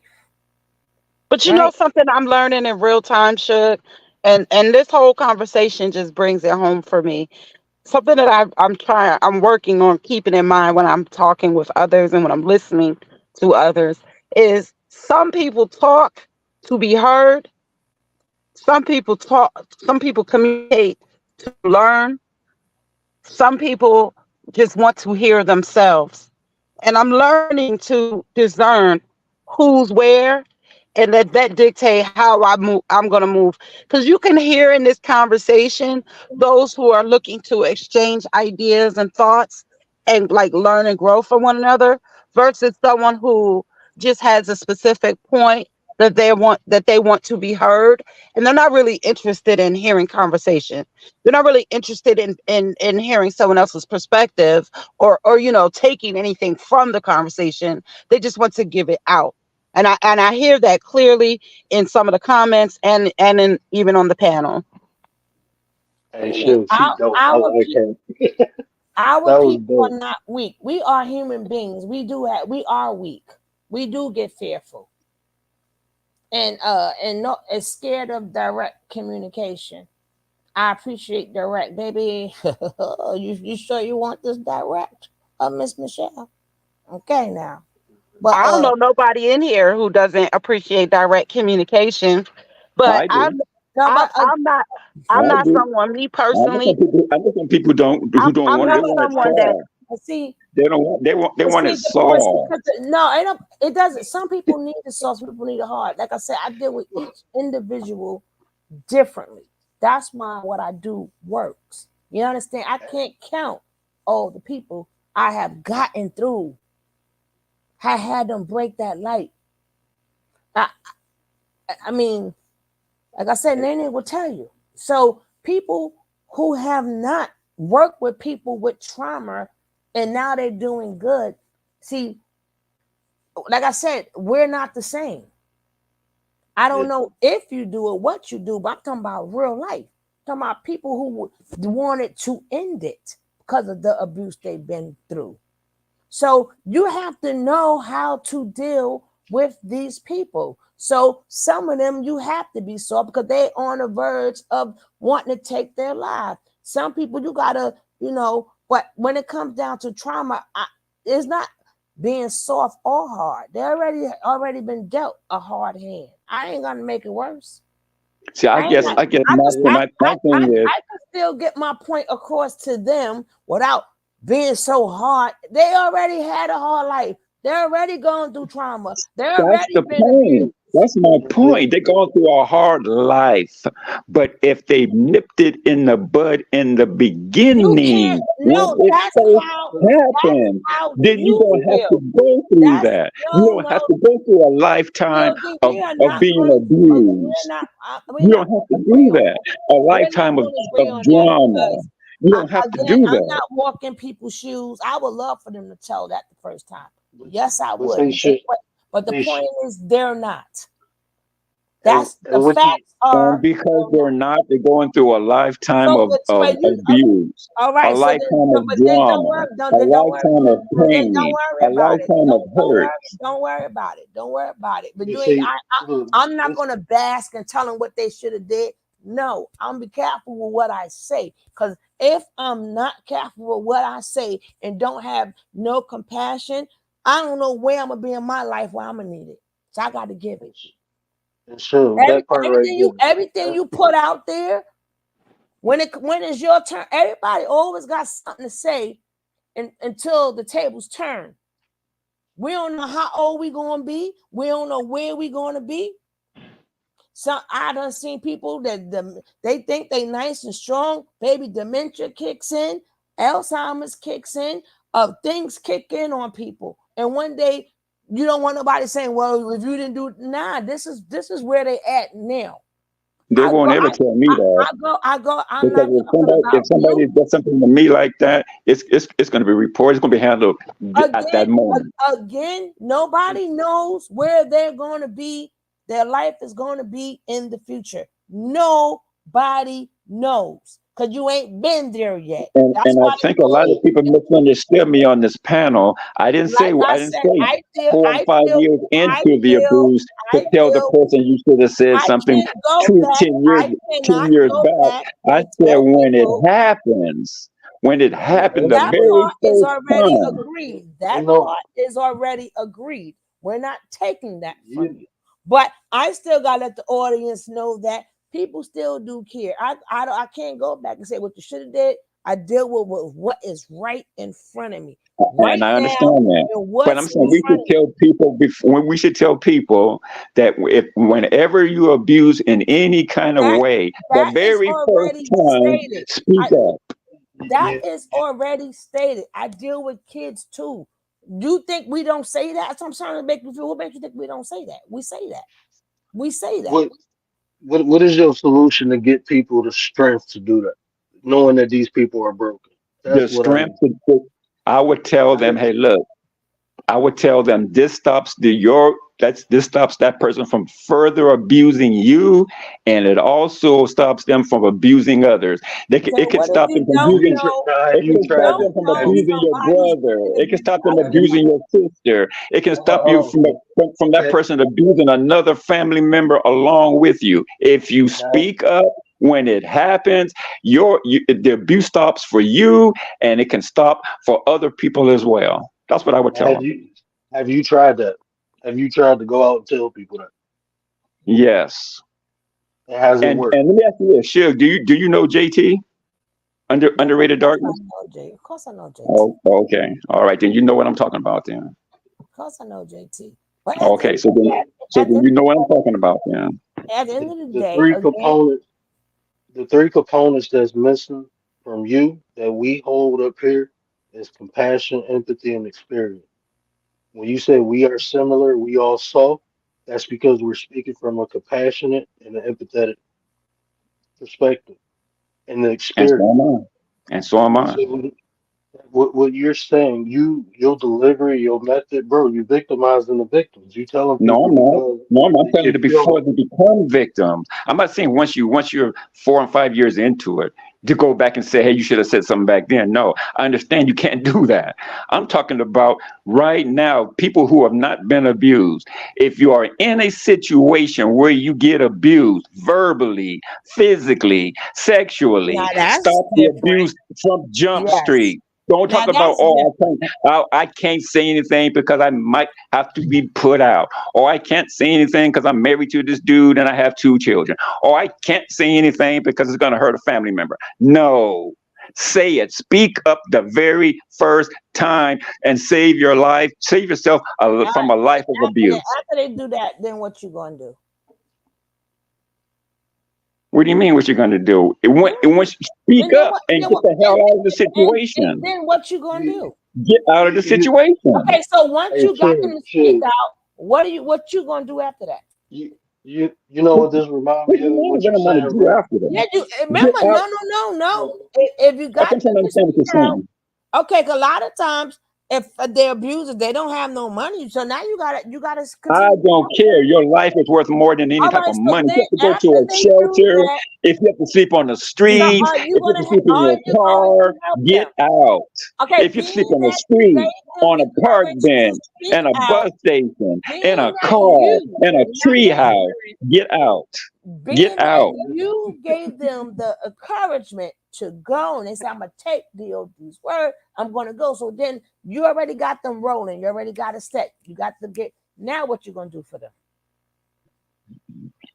But you know right? something I'm learning in real time, Shook, and this whole conversation just brings it home for me. Something that I'm working on keeping in mind when I'm talking with others and when I'm listening to others is some people talk to be heard, some people communicate to learn, some people just want to hear themselves. And I'm learning to discern who's where and let that dictate how I'm going to move, because you can hear in this conversation those who are looking to exchange ideas and thoughts and like learn and grow from one another versus someone who just has a specific point that they want to be heard, and they're not really interested in hearing conversation. They're not really interested in hearing someone else's perspective, or taking anything from the conversation. They just want to give it out. And I hear that clearly in some of the comments and in even on the panel. Hey, sure, she dope. I Our like her. our That was people are dope. not weak. We are human beings. We are weak. We do get fearful and no is scared of direct communication. I appreciate direct, baby. You sure you want this direct, Miss Michelle? Okay, now, but I don't know nobody in here who doesn't appreciate direct communication, but I do. no, but I'm I not do. someone, me I know some personally. people. I know some people don't who don't I'm want. They not no, want it someone that soft. see, They don't want. They want it but see, soft. 'cause no, it don't. It doesn't. Some people need the sauce. Some people need it hard. Like I said, I deal with each individual differently. That's why what I do works. You understand? I can't count all the people I have gotten through. I had them break that light. I, I mean, like I said, Nene will tell you. So people who have not worked with people with trauma and now they're doing good. See, like I said, we're not the same. I Yeah. don't know if you do or what you do, but I'm talking about real life. I'm talking about people who wanted to end it because of the abuse they've been through. So you have to know how to deal with these people. So some of them you have to be soft because they're on the verge of wanting to take their life. Some people you gotta, but when it comes down to trauma, it's not being soft or hard. They already been dealt a hard hand. I ain't gonna make it worse. See, I ain't got, I guess I just my thing is, I can still get my point across to them without being so hard. They already had a hard life. They're already going through trauma. They're that's already the been abused. point. That's my And then, point. They're going through a hard life. But if they nipped it in the bud in the You can't. beginning, when No, it first that's happened, how then you you don't have to feel. go through That's that. You no, don't have no. to go through a lifetime Guilty. of, We are of not being going. We're abused. not. We're You not don't have going to to agree do on that. that. A We're not lifetime going to of agree on that drama. because You don't have to again, do I'm that. not walking people's shoes. I would love for them to tell that the first time. but, Yes, I but would. they should, But the they point should, is, they're not. and That's the what you, facts And are. because They're they're not. not, they're going through a lifetime So, of but you abuse, all a right. So then, lifetime of but then don't drama, worry. a Then don't worry. lifetime of Then don't pain, worry a about it. lifetime of Don't hurt. worry. Don't worry about it. Don't worry about it. But you you ain't. see, look, I'm not this, gonna bask and tell them what they should have did. No, I'm be careful with what I say. Because if I'm not careful with what I say and don't have no compassion, I don't know where I'm gonna be in my life where I'm gonna need it. So I got to give it. and sure, that part right there, Everything that, you put out there when it's your turn. Everybody always got something to say until the tables turn. We don't know how old we gonna be. We don't know where we gonna be. So I done seen people that they think they nice and strong. Baby, dementia kicks in, Alzheimer's kicks in, things kick in on people. And one day you don't want nobody saying, "Well, if you didn't do it," nah. This is where they at now. They I won't go, ever tell me that. I go. I'm Because not talking if about somebody you. does something to me like that, it's going to be reported. It's going to be handled at that moment. Again, nobody knows where they're going to be. Their life is going to be in the future. Nobody knows because you ain't been there yet. That's And I why they think a call lot of people misunderstood me on this panel. like I I didn't said, say I feel, 4 or 5 years I into the feel, abuse to I tell the feel. person you should have said I something can't go two, back. 10 years, I cannot 10 years go back. back I and said tell when it people happens, the that very part is first already time. agreed. you That know, part is already agreed. We're not taking that from you, you. But I still gotta let the audience know that people still do care. I can't go back and say what you should have did. I deal with what is right in front of me right And I now understand that. and But what's I'm in saying we front should of me. tell people before we should tell people that if whenever you abuse in any kind of That way, the that is very first already time, stated. speak I up. That yeah, is already stated. I deal with kids too. You think we don't say that? That's what I'm trying to make you feel. What makes you think we don't say that? We say that. We say that. what, what is your solution to get people the strength to do that, knowing that these people are broken? The That's what I strength need. I would tell I them, need, hey, look, I would tell them this stops that person from further abusing you, and it also stops them from abusing others. Okay, It could what if stop them you from have don't you abusing. tried? know? Have It If you can you stop tried don't them that? from know Have you? abusing your somebody's brother. It can abusing stop them other abusing people. your sister. It can stop you Oh, from that okay. person abusing another family member along with you. If you Now, speak up when it happens, the abuse stops for you, and it can stop for other people as well. That's what I would now tell them. have you tried that? Have you tried to go out and tell people that? Yes. It hasn't worked. And let me ask you this, Suge, do you know JT? Yeah, of Underrated course I Darkness? know J. Of course I know JT. Oh, okay. All right, then you know what I'm talking about then. Of course I know JT. But at the end Okay, of the day, so at the then end you of know the what I'm day, talking about then. at the end of the The day, three again, components, the three components that's missing from you that we hold up here is compassion, empathy, and experience. When you say we are similar, we all saw, that's because we're speaking from a compassionate and an empathetic perspective and the And so experience. am I. And so am I. So what you're saying, your delivery, your method, bro, you victimizing the victims. You telling No, people I'm not. because No, I'm not they telling can you feel before they become victims. I'm not saying once you're 4 and 5 years into it to go back and say, hey, you should have said something back then. No, I understand you can't do that. I'm talking about right now, people who have not been abused. If you are in a situation where you get abused verbally, physically, now sexually, that's stop the different. abuse from Jump Yes. Street. Don't Now talk about, that's oh, different. I can't say anything because I might have to be put out. Or I can't say anything because I'm married to this dude and I have 2 children. Or I can't say anything because it's going to hurt a family member. No, Say it. Speak up the very first time and save your life. Save yourself from a life of abuse. After they do that, then what you gonna do? What do you mean? What you're going to do? Once you speak up and get the hell out of the situation. Then what you gonna do? Get out of the situation. Okay, so once Hey, you got them to speak Chig, out, what you gonna do after that? you know what this reminds What do me you of? mean? What What you am I going to saying, do bro? after that? Yeah, you remember? Get out. No. If you I got think them I to understand what speak you're out, saying. okay, 'cause a lot of times if they're abusers, they don't have no money. So now you gotta I continue. don't care. Your life is worth more than any All type right, of so money. If then you have to go after to a they do shelter, that, if you have to sleep on the so streets, are you if you have gonna to sleep in your car, help get them? out. Okay, If you being sleep on the that you street, gave them on the a park courage to bench, speak in a out, bus station, in being a that car, in a tree house, get out. Get being that out. you gave them the encouragement to go, and they said, "I'm gonna take DOD's word. I'm gonna go." So then you already got them rolling. You already got a set. You got to get. Now, what you gonna do for them?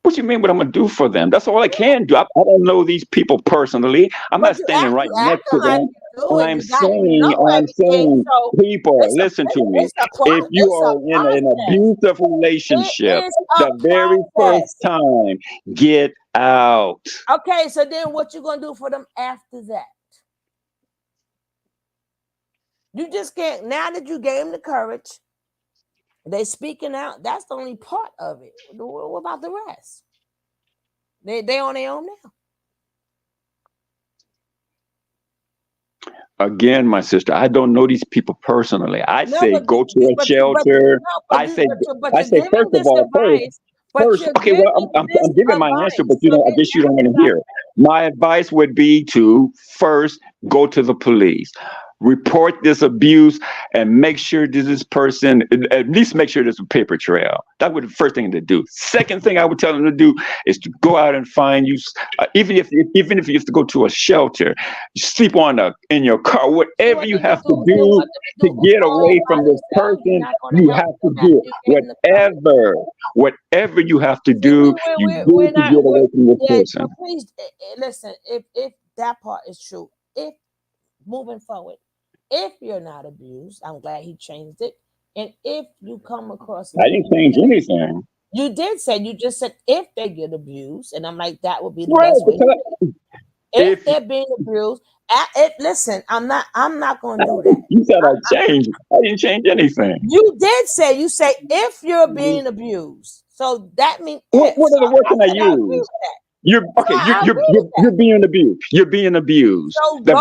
What you mean what I'm going to do for them? That's all I can do. I don't know these people personally. I'm But not standing right next to acting like them. you do, and I'm you know everything. saying, So people, listen to me. it's a If you it's a are in an process. abusive It relationship, is a the very first process. time, get out. Okay, so then what you gonna do for them after that? You just can't. Now that you gave them the courage, they speaking out. That's the only part of it. What about the rest? They on their own now. Again, my sister, I don't know these people personally. I No, say but go to a shelter. I say you're giving first of this all, advice. But you're okay, well, giving this I'm giving my answer, but advice. So I guess you don't want to hear it. My advice would be to first go to the police, report this abuse, and make sure that this person, at least make sure there's a paper trail. That would be the first thing to do. Second thing I would tell them to do is to go out and find you, even if you have to go to a shelter, sleep in your car, whatever you have to do to get away from this person, you have to do it. Whatever you have to do, you do to get away from this person. So please listen. If that part is true, if moving forward, if you're not abused, I'm glad he changed it. And if you come across, I didn't change anything. You did say, you just said if they get abused, and I'm like, that would be the Right, best way. If they're being abused, listen, I'm not going to do that. You said I changed. I didn't change anything. You did say, you say if you're being abused, so that means what are the words I use? You're being abused. You're being abused. So the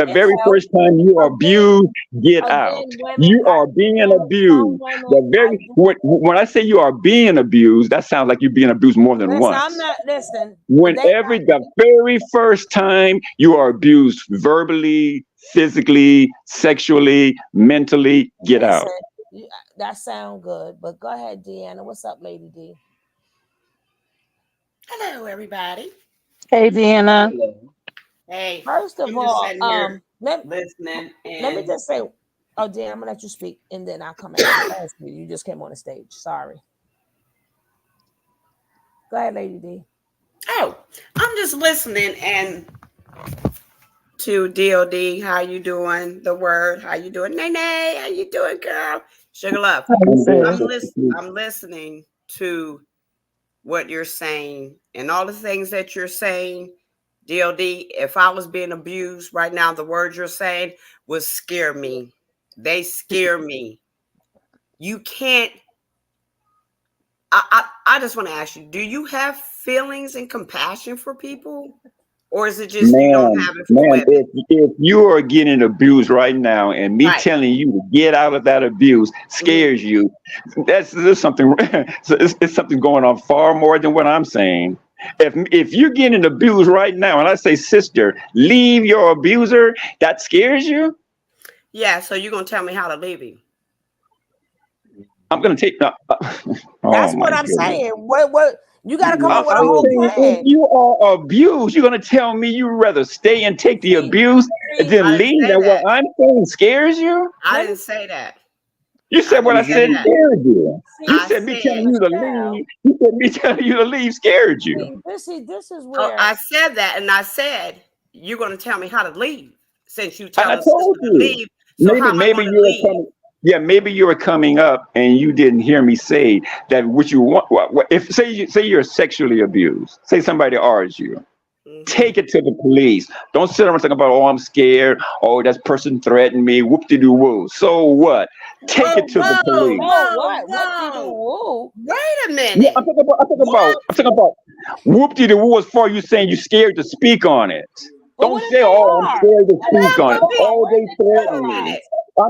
very first time you are abused, get out. You are being abused. When I say you are being abused, that sounds like you're being abused more than once. I'm not listen. The very first time you are abused verbally, physically, sexually, mentally, get out. That sounds good, but go ahead, Deanna. What's up, Lady D? Hello, everybody. Hey, Deanna. Hey. First of all, listening. Let me just say, oh, Dan, I'm gonna let you speak, and then I'll come ask you. You just came on the stage. Sorry. Go ahead, Lady D. Oh, I'm just listening and to DOD. How you doing? The word. How you doing? Nene. How you doing, girl? Sugar love. I'm listening to what you're saying and all the things that you're saying. DOD, if I was being abused right now, the words you're saying would scare me. They scare me. You can't. I just want to ask you, do you have feelings and compassion for people? Or is it just you don't have it for women? If you are getting abused right now and me telling you to get out of that abuse scares you, there's something it's something going on far more than what I'm saying. If you're getting abused right now and I say, sister, leave your abuser, that scares you? Yeah, so you're going to tell me how to leave him. I'm going to take That's what I'm saying. What you got to come up with a whole plan. If you are abused, you're going to tell me you'd rather stay and take the abuse than leave. And what I'm saying scares you? I didn't say that. You said what I said scared you. You said me telling you to leave. You said me telling you to leave scared you. This is where I said that, and I said you're going to tell me how to leave since you I tell a sister told to you. leave. So how am I Maybe going to you were leave? coming. Yeah, maybe you were coming up and you didn't hear me say that. What you want? If say you're sexually abused, say somebody R's you, take it to the police. Don't sit around and think about, oh, I'm scared. Oh, that person threatened me. Whoop de doo woo. So what? Take it Whoa, to the whoa, police. So whoa, what? What did you whoa. woo? Wait a Yeah, minute. What? I'm talking about whoop de doo woo as far as you saying you're scared to speak on it. But Don't what if say, they oh, I'm are? scared to What if speak they on it. are? Oh, What if they they Wait threatened a are? me. minute.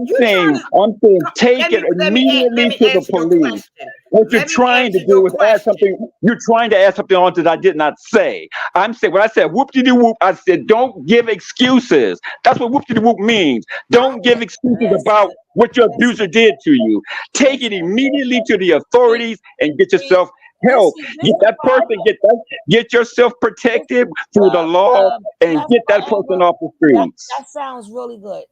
You trying to I'm saying take it let me immediately to the answer your police. question. What you're Let me trying to answer your do is add question. something. You're trying to add something on that I did not say. I'm saying when I said whoop de doo whoop, I said don't give excuses. That's what whoop de doo whoop means. Don't give excuses about Listen, what your abuser listen, did to you. Take it listen. immediately to the See, authorities and get see, yourself help. this Get is that why person, get yourself this, protected through the law and bless get that person forever. off the That streets. sounds really good.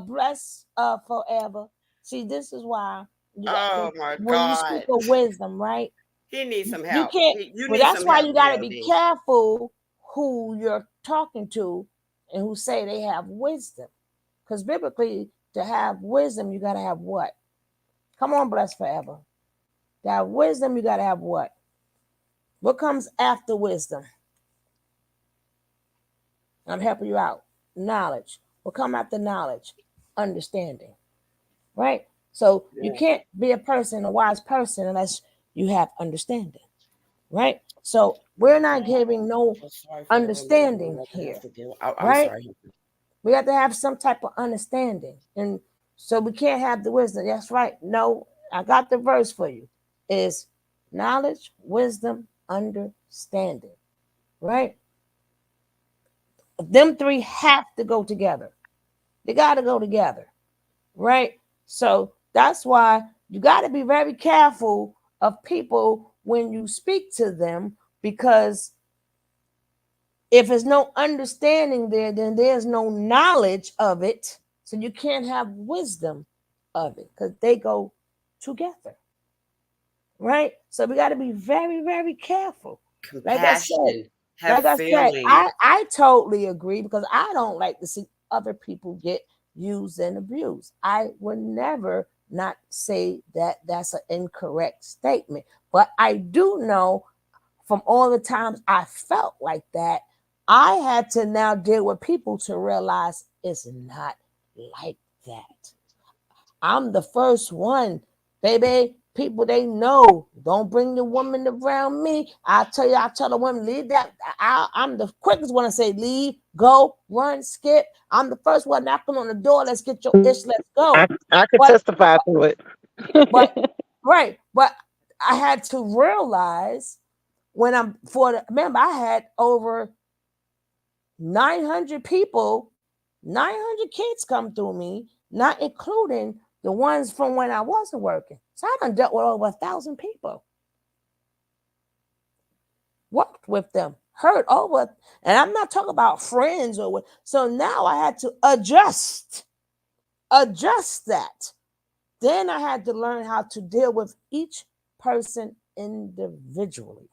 Bless forever. See, this is why you got Oh my when you speak God. of wisdom, right? He needs some You help. can't. You Well, need that's some why help, you got to be DLD. careful who you're talking to and who say they have wisdom. Because biblically, to have wisdom, you got to have what? Come on, bless forever. To have wisdom, you got to have what? What comes after wisdom? I'm helping you out. Knowledge. What come after knowledge? Understanding. Right? So you can't be a wise person, unless you have understanding. Right? So we're not giving no I'm sorry for the understanding that I have here. to do. I'm Right? sorry. We have to have some type of understanding. And so we can't have the wisdom. That's right. No, I got the verse for you. Is knowledge, wisdom, understanding. Right? Them three have to go together. They got to go together. Right? So that's why you got to be very careful of people when you speak to them, because if there's no understanding there, then there's no knowledge of it. So you can't have wisdom of it, because they go together. Right? So we got to be very, very careful. Like I said, Compassion. Have feeling. I totally agree, because I don't like to see other people get used and abused. I would never not say that that's an incorrect statement. But I do know from all the times I felt like that, I had to now deal with people to realize it's not like that. I'm the first one, baby. People they know. Don't bring the woman around me. I tell the woman, leave that. I'm the quickest one to say, leave, go, run, skip. I'm the first one knocking on the door. Let's get your ish. Let's go. I could But testify to it. but right. But I had to realize when remember I had over 900 people, 900 kids come through me, not including the ones from when I wasn't working. So I done dealt with over 1,000 people, worked with them, heard over, and I'm not talking about friends or what. So now I had to adjust that. Then I had to learn how to deal with each person individually.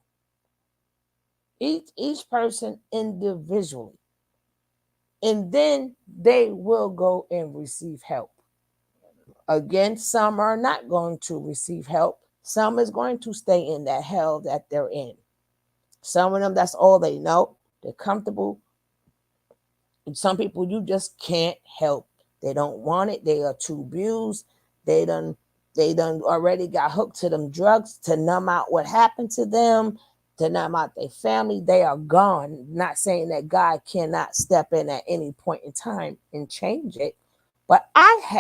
Each person individually. And then they will go and receive help. Again, some are not going to receive help. Some is going to stay in that hell that they're in. Some of them, that's all they know. They're comfortable. And some people you just can't help. They don't want it. They are too abused. They done already got hooked to them drugs to numb out what happened to them, to numb out their family. They are gone. Not saying that God cannot step in at any point in time and change it. But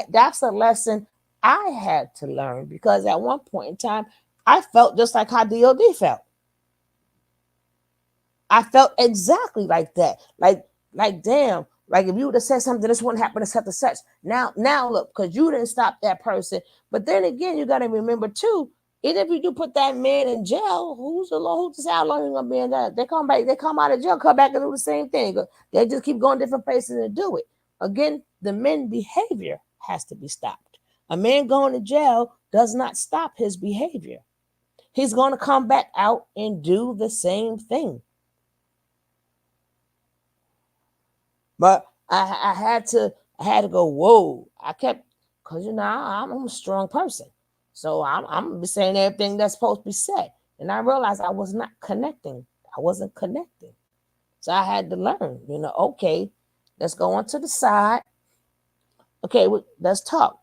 that's a lesson I had to learn, because at one point in time, I felt just like how DOD felt. I felt exactly like that. Like damn, like if you would have said something, this wouldn't happen to such and such. Now look, because you didn't stop that person. But then again, you got to remember too, even if you do put that man in jail, who's the law? Who's to say how long he's gonna be in there? They come back, they come out of jail, come back and do the same thing. They just keep going different places and do it. Again, the men behavior has to be stopped. A man going to jail does not stop his behavior. He's going to come back out and do the same thing. But I had to go, whoa. I kept, because I'm a strong person. So I'm saying everything that's supposed to be said. And I realized I was not connecting. I wasn't connecting. So I had to learn, okay, let's go on to the side. Okay, let's talk.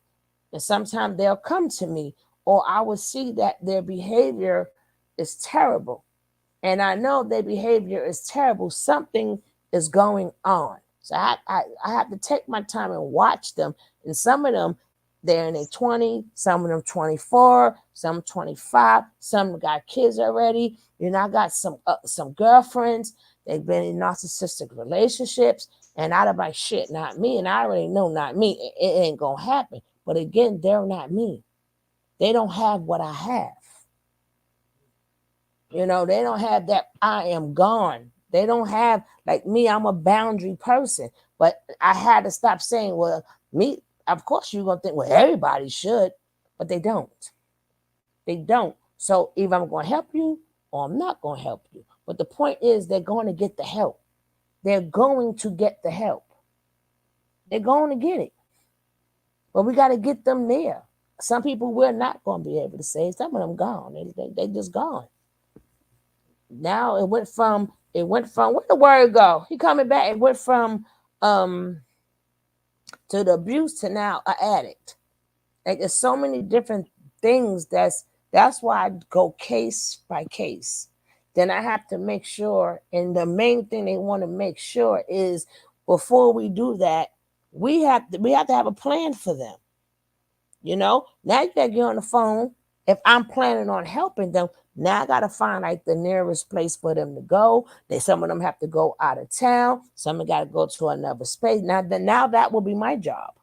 And sometimes they'll come to me, or I will see that their behavior is terrible. And I know their behavior is terrible. Something is going on. So I have to take my time and watch them. And some of them, they're in their 20, some of them 24, some 25, some got kids already. I got some girlfriends. They've been in narcissistic relationships. And I'd be like, shit, not me. And I already know not me. It ain't going to happen. But again, they're not me. They don't have what I have. They don't have that I am gone. They don't have, like me, I'm a boundary person. But I had to stop saying, well, me, of course you're going to think, well, everybody should. But they don't. They don't. So either I'm going to help you or I'm not going to help you. But the point is they're going to get the help. They're going to get the help. They're going to get it. But we got to get them there. Some people we're not going to be able to save. Some of them gone. They just gone. Now it went from where the word go? He coming back. It went from to the abuse to now an addict. Like there's so many different things. That's why I go case by case. Then I have to make sure, and the main thing they want to make sure is before we do that, we have to have a plan for them. Now you gotta get on the phone. If I'm planning on helping them, now I gotta find like the nearest place for them to go. Some of them have to go out of town. Some of them gotta go to another space. Now that will be my job.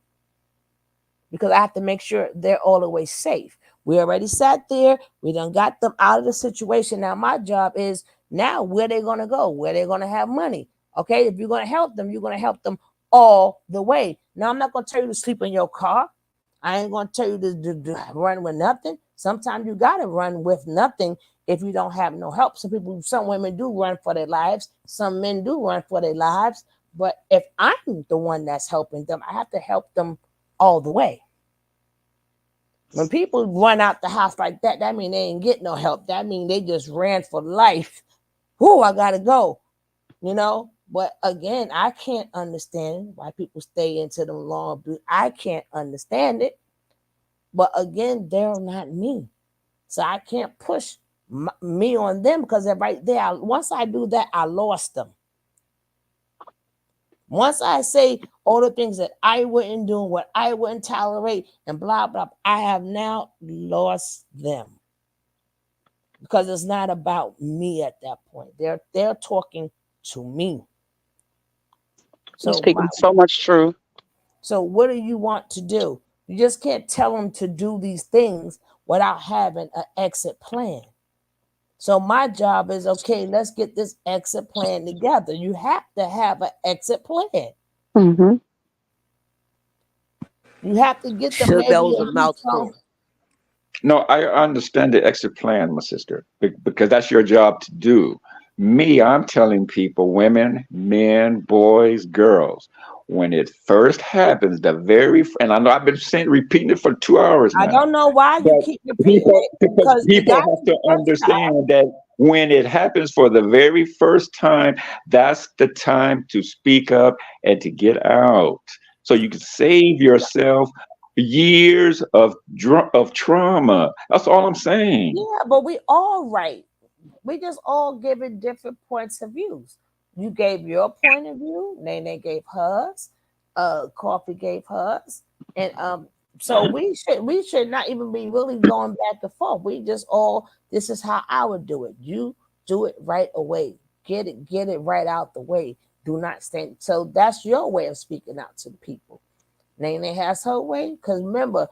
Because I have to make sure they're all the way safe. We already sat there. We done got them out of the situation. Now my job is now where they're gonna go, where they're gonna have money. Okay, if you're gonna help them, you're gonna help them all the way. Now I'm not gonna tell you to sleep in your car. I ain't gonna tell you to run with nothing. Sometimes you gotta run with nothing if you don't have no help. Some women do run for their lives. Some men do run for their lives. But if I'm the one that's helping them, I have to help them all the way. When people run out the house like that means they ain't get no help. That means they just ran for life. Whoo, I gotta go. But again, I can't understand why people stay into them long abuse. I can't understand it. But again, they're not me. So I can't push me on them because they're right there. Once I do that, I lost them. Once I say all the things that I wouldn't do, what I wouldn't tolerate, and blah, blah, I have now lost them. Because it's not about me at that point. They're talking to me. You're speaking so much truth. So what do you want to do? You just can't tell them to do these things without having an exit plan. So my job is, okay, let's get this exit plan together. You have to have an exit plan. Mm-hmm. You have to get them. Sure, that was a mouthful. No, I understand the exit plan, my sister, because that's your job to do. Me, I'm telling people, women, men, boys, girls, when it first happens, and I know I've been repeating it for 2 hours now. I don't know why you keep repeating it. Because people have to understand that when it happens for the very first time, that's the time to speak up and to get out. So you can save yourself years of trauma. That's all I'm saying. Yeah, but we all right. We just all giving different points of views. You gave your point of view. Nene gave hers. Coffee gave hers, and so we should not even be really going back and forth. We just all, this is how I would do it. You do it right away. Get it right out the way. Do not stand. So that's your way of speaking out to the people. Nene has her way, because remember,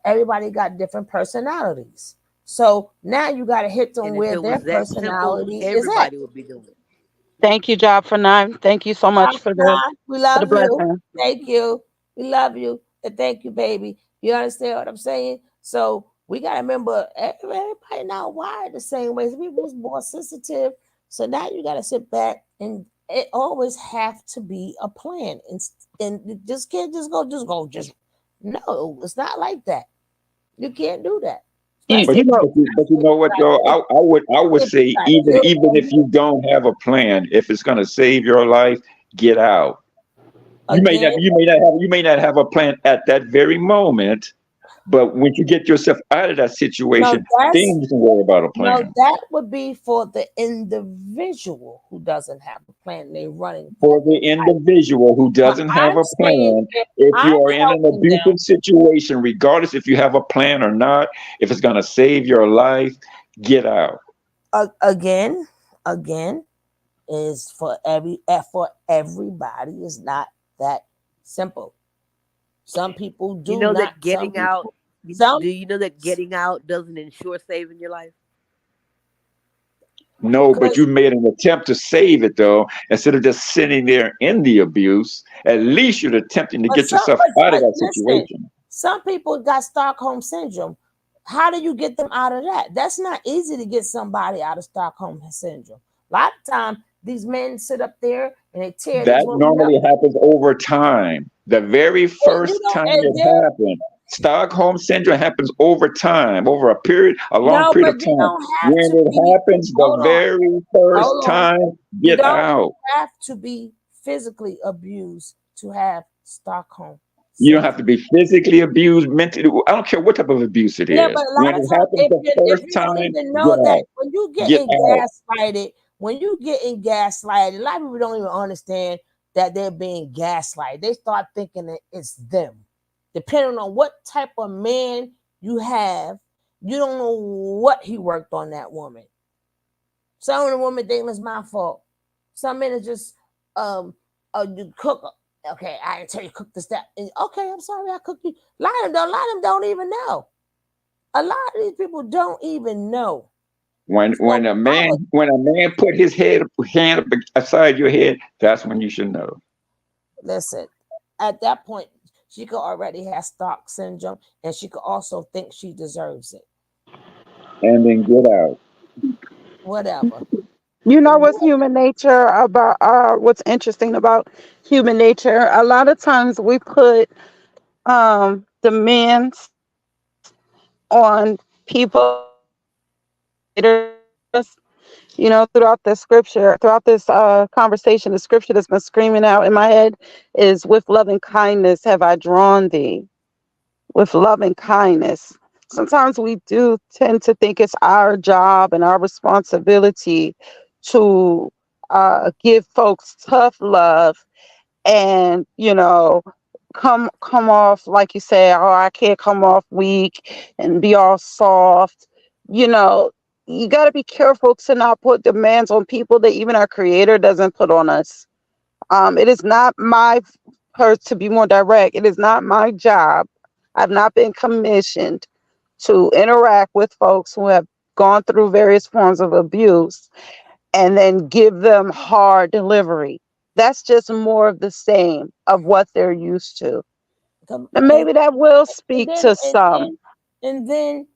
everybody got different personalities. So now you got to hit them where their personality is at. Everybody would be doing it. Thank you, Job for 9. Thank you so much for the we love you. blessing. Thank you. We love you. And thank you, baby. You understand what I'm saying? So we got to remember, everybody not wired the same way. Some people was more sensitive. So now you got to sit back and it always have to be a plan, and you just can't just no. It's not like that. You can't do that. You, But Especially you know, but you know what though? I would if you say got even if children. you don't have a plan, if it's gonna save your life, get out. Again, You may not have a plan at that very moment, but when you get yourself out of that no, situation, then that's you can worry about a no, plan. that would be for the individual who doesn't have a plan. They running for For their the life. individual who But doesn't have I'm a saying plan, if if I'm you are in an helping them, abusive situation, regardless if you have a plan or not, if it's gonna save your life, get out. again, again, is for everybody is not that simple. Some people You do know not. that Some getting out. people some Do you know that getting out doesn't ensure saving your life? No, but because you made an attempt to save it though, instead of just sitting there in the abuse. At least you're attempting to but get some yourself out of but that listen, situation. some people got Stockholm syndrome. How do you get them out of that? That's not easy to get somebody out of Stockholm syndrome. A lot of time these men sit up there and they tear these That women up. normally happens over time. The very You first know, time and it then happened, Stockholm syndrome happens over time, over a long no, period but of you time. don't have When to it be. happens the Hold on, very first hold on. time, You get don't out. have to be physically abused to have Stockholm You don't have syndrome. to be physically abused, mentally. I don't care what type of abuse it Yeah, but is. a When lot of it times, happens the if first you don't time, even get know that out. when you Get getting out. gaslighted, a lot of people don't even understand that they're being gaslighted. They start thinking that it's them. Depending on what type of man you have, you don't know what he worked on that woman. Some of the women think it's my fault. Some men are just you cook. Okay, I didn't tell you cook this that. And, okay, I'm sorry, I cooked you. A lot of them don't even know. A lot of these people don't even know. When So when a I man would when a man put his hand up aside your head, that's when you should know. listen. At that point, she could already have stock syndrome, and she could also think she deserves it. And then get out. Whatever. you know what's human nature about what's interesting about human nature? A lot of times we put demands on people us. Throughout the scripture, throughout this conversation, the scripture that's been screaming out in my head is, with loving kindness have I drawn thee. With loving kindness. Sometimes we do tend to think it's our job and our responsibility to give folks tough love, and come off like you say, oh, I can't come off weak and be all soft. you know you got to be careful to not put demands on people that even our creator doesn't put on us. It is not my to be more direct, it is not my job. I've not been commissioned to interact with folks who have gone through various forms of abuse and then give them hard delivery. That's just more of the same of what they're used to. Come And and maybe that will and speak then to and some. then and then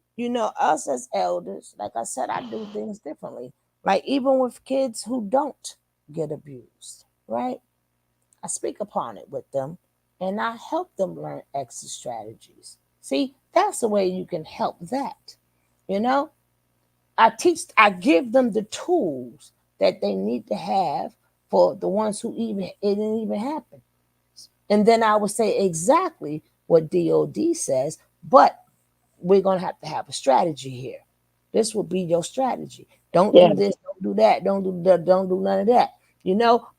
us as elders, like I said, I do things differently. Like even with kids who don't get abused, right? I speak upon it with them and I help them learn exit strategies. See, that's the way you can help that. You know, I give them the tools that they need to have for the ones who even it didn't even happen. And then I would say exactly what DOD says, but we're going to have a strategy here. This will be your strategy. Don't Yeah. do this, don't do that, don't do that, don't do none of that.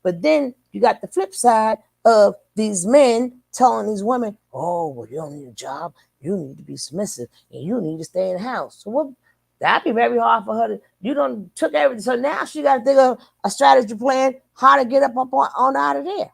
But then you got the flip side of these men telling these women, oh, well, you don't need a job. You need to be submissive and you need to stay in the house. So what that'd be very hard for her to you don't took everything. So now she got to think of a strategy plan how to get up on out of there.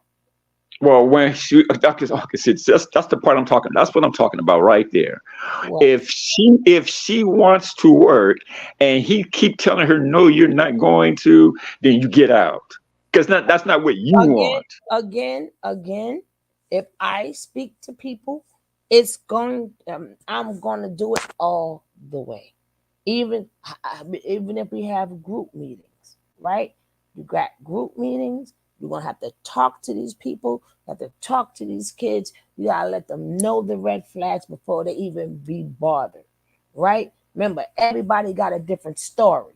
Well, when she, okay, see, that's the part I'm talking. That's what I'm talking about right there. What If she wants to work, and he keep telling her no, you're not going to, then you get out, because that's not what you again, want. again, if I speak to people, it's going. I'm going to do it all the way, even even if we have group meetings, right? You got group meetings. You're gonna have to talk to these people. You have to talk to these kids. You gotta let them know the red flags before they even be bothered, right? Remember, everybody got a different story.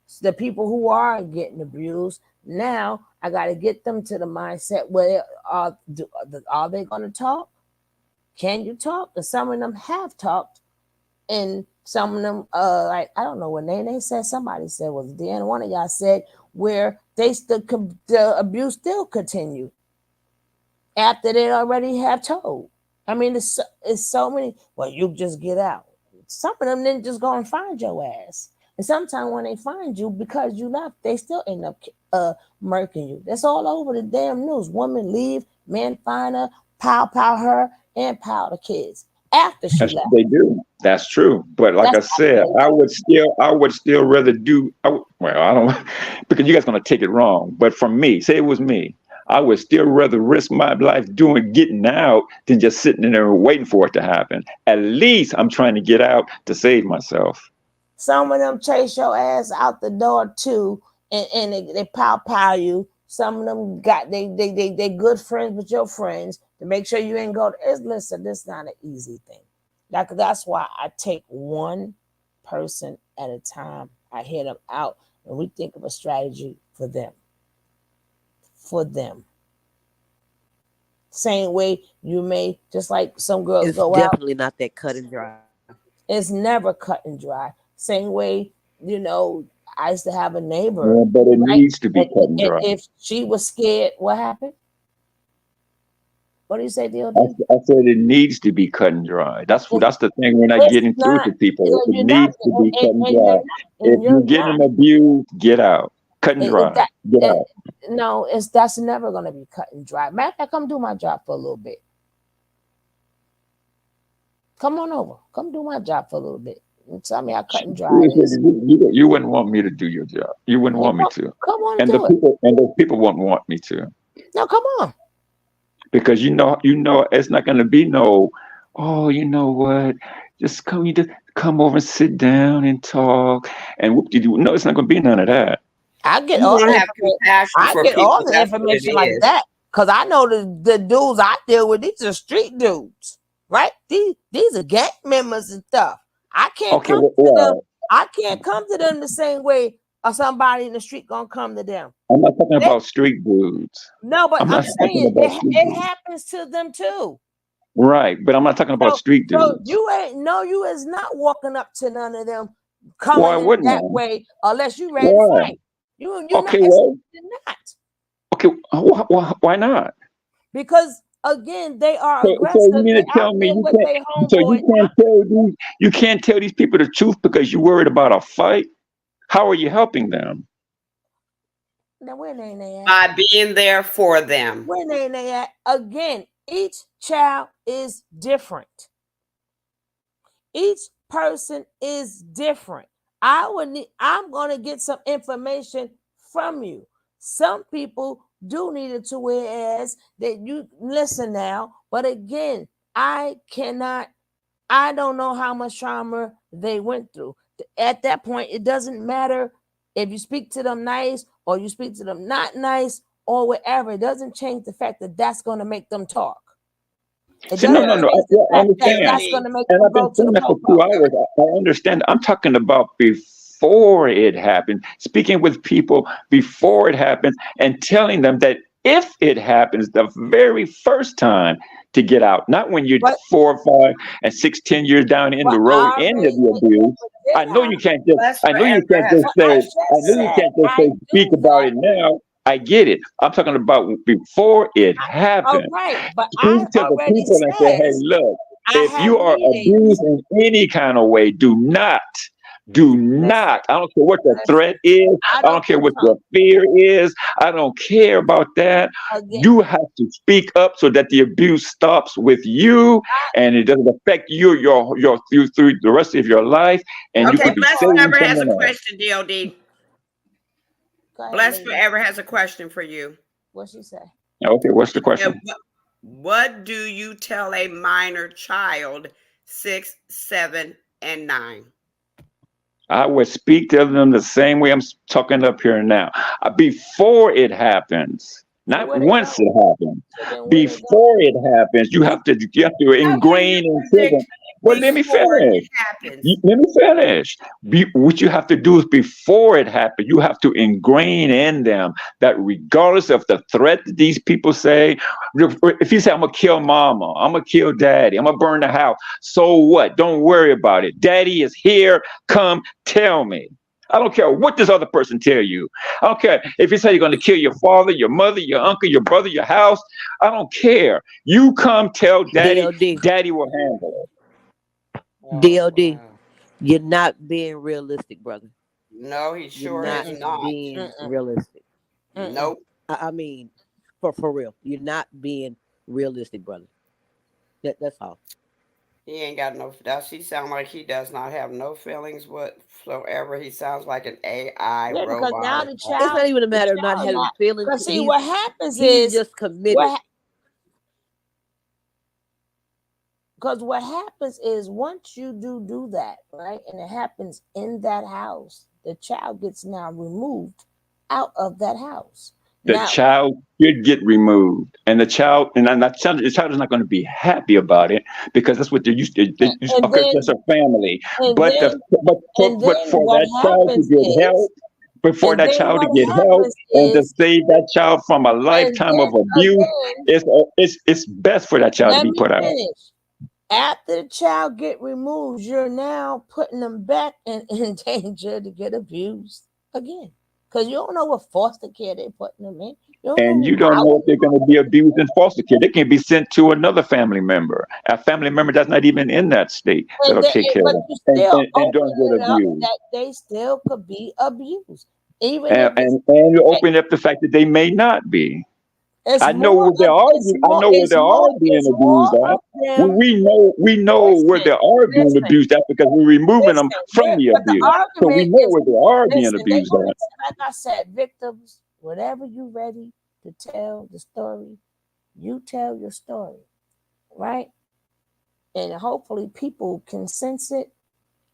So the people who are getting abused now, I got to get them to the mindset where are they going to talk? Can you talk? And some of them have talked, and some of them, like I don't know what name they said. Somebody said was Dan. One of y'all said where they still the abuse still continue after they already have told. I mean, it's so many. Well, you just get out. Some of them didn't just go and find your ass. And sometimes when they find you because you left, they still end up murking you. That's all over the damn news. Women leave, men find her, pow her, and pow the kids after she left. They do. That's true. But like I said, I would still rather do. Well, I don't, because you guys gonna take it wrong. But for me, say it was me, I would still rather risk my life getting out than just sitting in there waiting for it to happen. At least I'm trying to get out to save myself. Some of them chase your ass out the door too, and they pow you. Some of them got they good friends with your friends to make sure you ain't go. Listen, this is not an easy thing. That's why I take one person at a time. I hear them out, and we think of a strategy for them. For them. Same way you may, just like some girls It's go out. definitely not that cut and dry. It's never cut and dry. Same way, I used to have a neighbor. Yeah, but it needs to be cut and dry. If she was scared, what happened? What do you say, DOD? I said it needs to be cut and dry. That's the thing we're not getting through to people. It needs to be cut and dry. If you're getting abused, get out. Cut and dry. Get out. No, that's never going to be cut and dry. Matter of fact, come do my job for a little bit. Come on over. Come do my job for a little bit. And tell me how cut and dry it is. You wouldn't want me to do your job. You wouldn't want me to. Come on, and do it. And those people won't want me to. No, come on. Because you know, it's not going to be no. Oh, you know what? Just come. You just come over and sit down and talk. And whoop-de-doo. No, it's not going to be none of that. I get all the information like that because I know the dudes I deal with. These are street dudes, right? These are gang members and stuff. I can't come to them. I can't come to them the same way somebody in the street gonna come to them. I'm not talking about street dudes. No, but I'm saying it happens to them too. Right, but I'm not talking about street dudes. So you is not walking up to none of them coming in that way unless you ready to fight. You're not. Okay, why not? Because again, they are aggressive. So you mean to tell me you can't tell these people the truth because you're worried about a fight? How are you helping them? Now where they at? By being there for them. Where they at? Again, each child is different. Each person is different. I'm gonna get some information from you. Some people do need it to whereas that you listen now, but again, I don't know how much trauma they went through. At that point, it doesn't matter if you speak to them nice or you speak to them not nice or whatever. It doesn't change the fact that that's going to make them talk. No. I understand. That's going to make and them I've been go to saying the that for 2 hours. I understand. I'm talking about before it happened, speaking with people before it happened and telling them that if it happens the very first time to get out, not when you're 4, 5, and 6, 10 years down in the road into the abuse. I know you can't just. I know you can't just say. I know you can't just say speak about it now. I get it. I'm talking about before it happened. Right, but speak to the people and say, "Hey, look, if you are abused in any kind of way, do not. I don't care what the threat is. I don't care what your fear is. I don't care about that. You have to speak up so that the abuse stops with you and it doesn't affect you through the rest of your life. And you okay, could be Bless saving Forever has a someone else." question, DOD. Bless Forever has a question for you. What's she say? Okay, what's the question? What do you tell a minor child, 6, 7, and 9? I would speak to them the same way I'm talking up here now. Before it happens, Not Where they once it go? happens. So then where they go? Before it happens, you have to How can you ingrain into them. predict Well, let me before it finish. happens? Let me finish. What you have to do is before it happens, you have to ingrain in them that regardless of the threat that these people say, if you say, I'm going to kill mama, I'm going to kill daddy, I'm going to burn the house, so what? Don't worry about it. Daddy is here. Come tell me. I don't care what this other person tell you. I don't care if you say you're going to kill your father, your mother, your uncle, your brother, your house. I don't care. You come tell daddy. DOD. Daddy will handle it. Oh, DOD. wow. You're not being realistic, brother. No, he You're sure not is not. being Mm-mm. realistic. Mm-mm. Nope. I mean, for real. You're not being realistic, brother. That's all. He ain't got no. Does he sound like he does not have no feelings whatsoever? He sounds like an AI Yeah, because robot now or the It's something. not even a matter of not child having not. feelings. Cause see, what happens He's is just committed. what happens is once you do that, right, and it happens in that house, the child gets now removed out of that house. The Now, child should get removed, and the child is not going to be happy about it because that's what they're used to. and Okay, then that's a family, and but then and but then for what that child to happens get is help, before and that then child to what get help, happens and to is save that child from a and lifetime then of abuse, again, it's best for that child to let be me put out. finish. After the child get removed, you're now putting them back in danger to get abused again. Because you don't know what foster care they're putting them in. You don't know And you what don't know house. if they're going to be abused in foster care. They can be sent to another family member, a family member that's not even in that state And that'll they, take care of but them you still and open don't get it up abused. that they still could be abused. Even if And you open up the fact that they may not be. it's I know more where they of are. I know where they are being it's more abused at. of them. We know where they Listen, are being listen, abused at because we're removing them from the but the abuse. So we argument know is where they are being listen, they're abused gonna at. like I said, victims, whatever you ready to tell the story, you tell your story, right? And hopefully people can sense it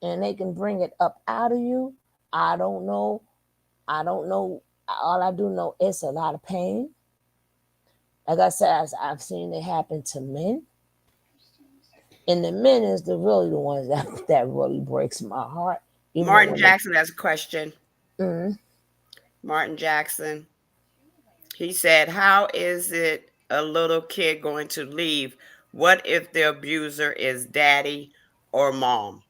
and they can bring it up out of you. I don't know. I don't know. All I do know it's a lot of pain. Like I said, I've seen it happen to men. And the men is really the ones that really breaks my heart. Even though Martin when Jackson has a question. mm, Martin Jackson. He said, "How is it a little kid going to leave? What if the abuser is daddy or mom?"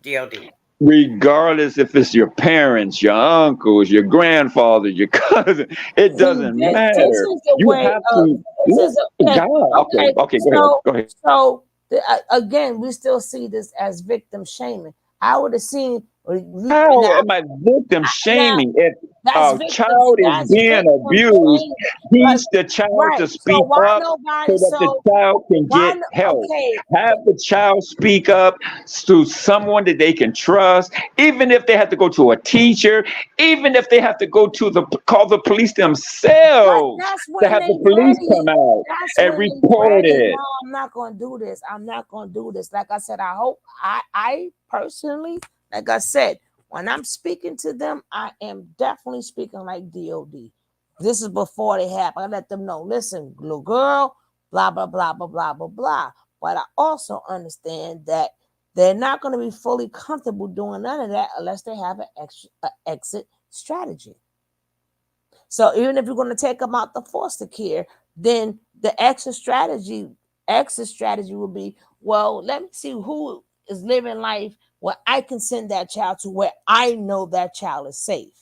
DOD. Regardless if it's your parents, your uncles, your grandfather, your cousin, it see, doesn't this matter. is the You way have of to this is okay. God. Okay, Okay, okay, go ahead. Go ahead. again, we still see this as victim shaming. I would have seen How now. am I victim Now shaming? If that's a victim. child is That's being victim abused, shaming. But teach the child right. to So speak why up nobody? so that the So child can why? get help. Okay. Have the child speak up to someone that they can trust, even if they have to go to a teacher, even if they have to go to call the police But themselves that's to when have they the police ready. come out That's and when they report ready. it. No, I'm not gonna do this. I'm not gonna do this. Like I said, I hope I personally, like I said, when I'm speaking to them, I am definitely speaking like DOD. This is before they happen. I let them know, listen, little girl, blah, blah, blah, blah, blah, blah, blah. But I also understand that they're not going to be fully comfortable doing none of that unless they have an exit strategy. So even if you're going to take them out the foster care, then the exit strategy will be, well, let me see who is living life where I can send that child to where I know that child is safe.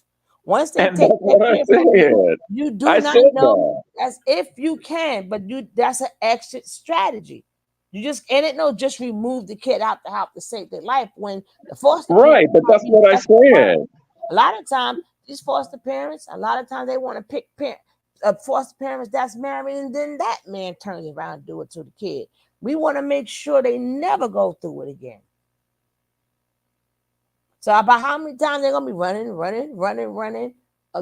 Once they And take that's that what I kid from you, said. you do I not said know. that. That's if you can, but that's an exit strategy. You just and it no just remove the kid out the house to save their life when the foster parents Right, but might that's be what I best at work. said. A lot of times, these foster parents, a lot of times they want to pick foster parents that's married, and then that man turns around and do it to the kid. We want to make sure they never go through it again. So about how many times they're gonna be running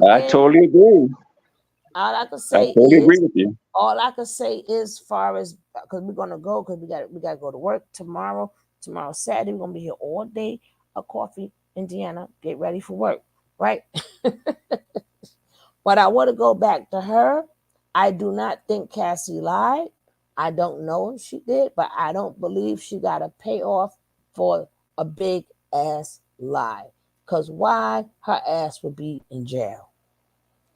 I again? totally agree. All I can I say totally agree is, with you. all I can say is, far as because we're gonna go because we got to go to work tomorrow. Tomorrow Saturday we're gonna be here all day. A coffee, Indiana. Get ready for work, right? But I want to go back to her. I do not think Cassie lied. I don't know if she did, but I don't believe she got a payoff for a big ass lie. Because why? Her ass would be in jail.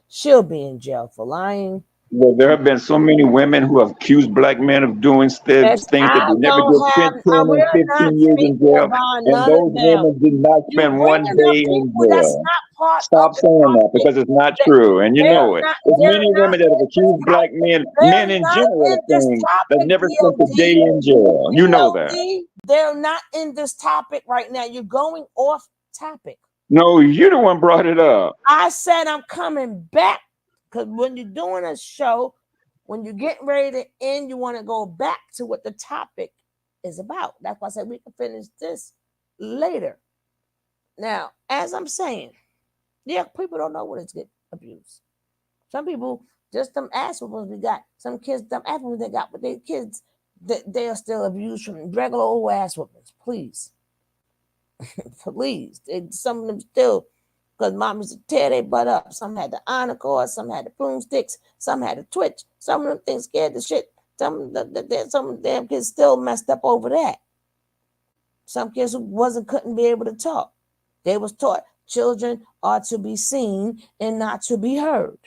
She'll be in jail for lying. Well, there have been so many women who have accused black men of doing Yes, things that I they never don't get have, spent 10 we're and not 15 years in speaking jail, about and none of those them. women did not You spend one bringing up day in people that's jail. not part of Stop the saying that topic. because it's not They, true, and you know it. There's they're many not women that have in this accused black men, they're men in not general, in of this things that topic, never spent a day in jail. You know that. They're not in this topic right now. You're going off topic. No, you're the one brought it up. I said I'm coming back because when you're doing a show, when you're getting ready to end, you want to go back to what the topic is about. That's why I said we can finish this later. Now, as I'm saying, yeah, people don't know what it's get abused. Some people just them ass whoopings we got. Some kids, them ass whoopings they got, but their kids, they are still abused from regular old ass whoopings. Please. Please. Some of them still, because mom used to tear their butt up. Some had the honor cord, some had the broomsticks, some had the twitch. Some of them things scared the shit. Some of the damn kids still messed up over that. Some kids who couldn't be able to talk. They was taught children are to be seen and not to be heard.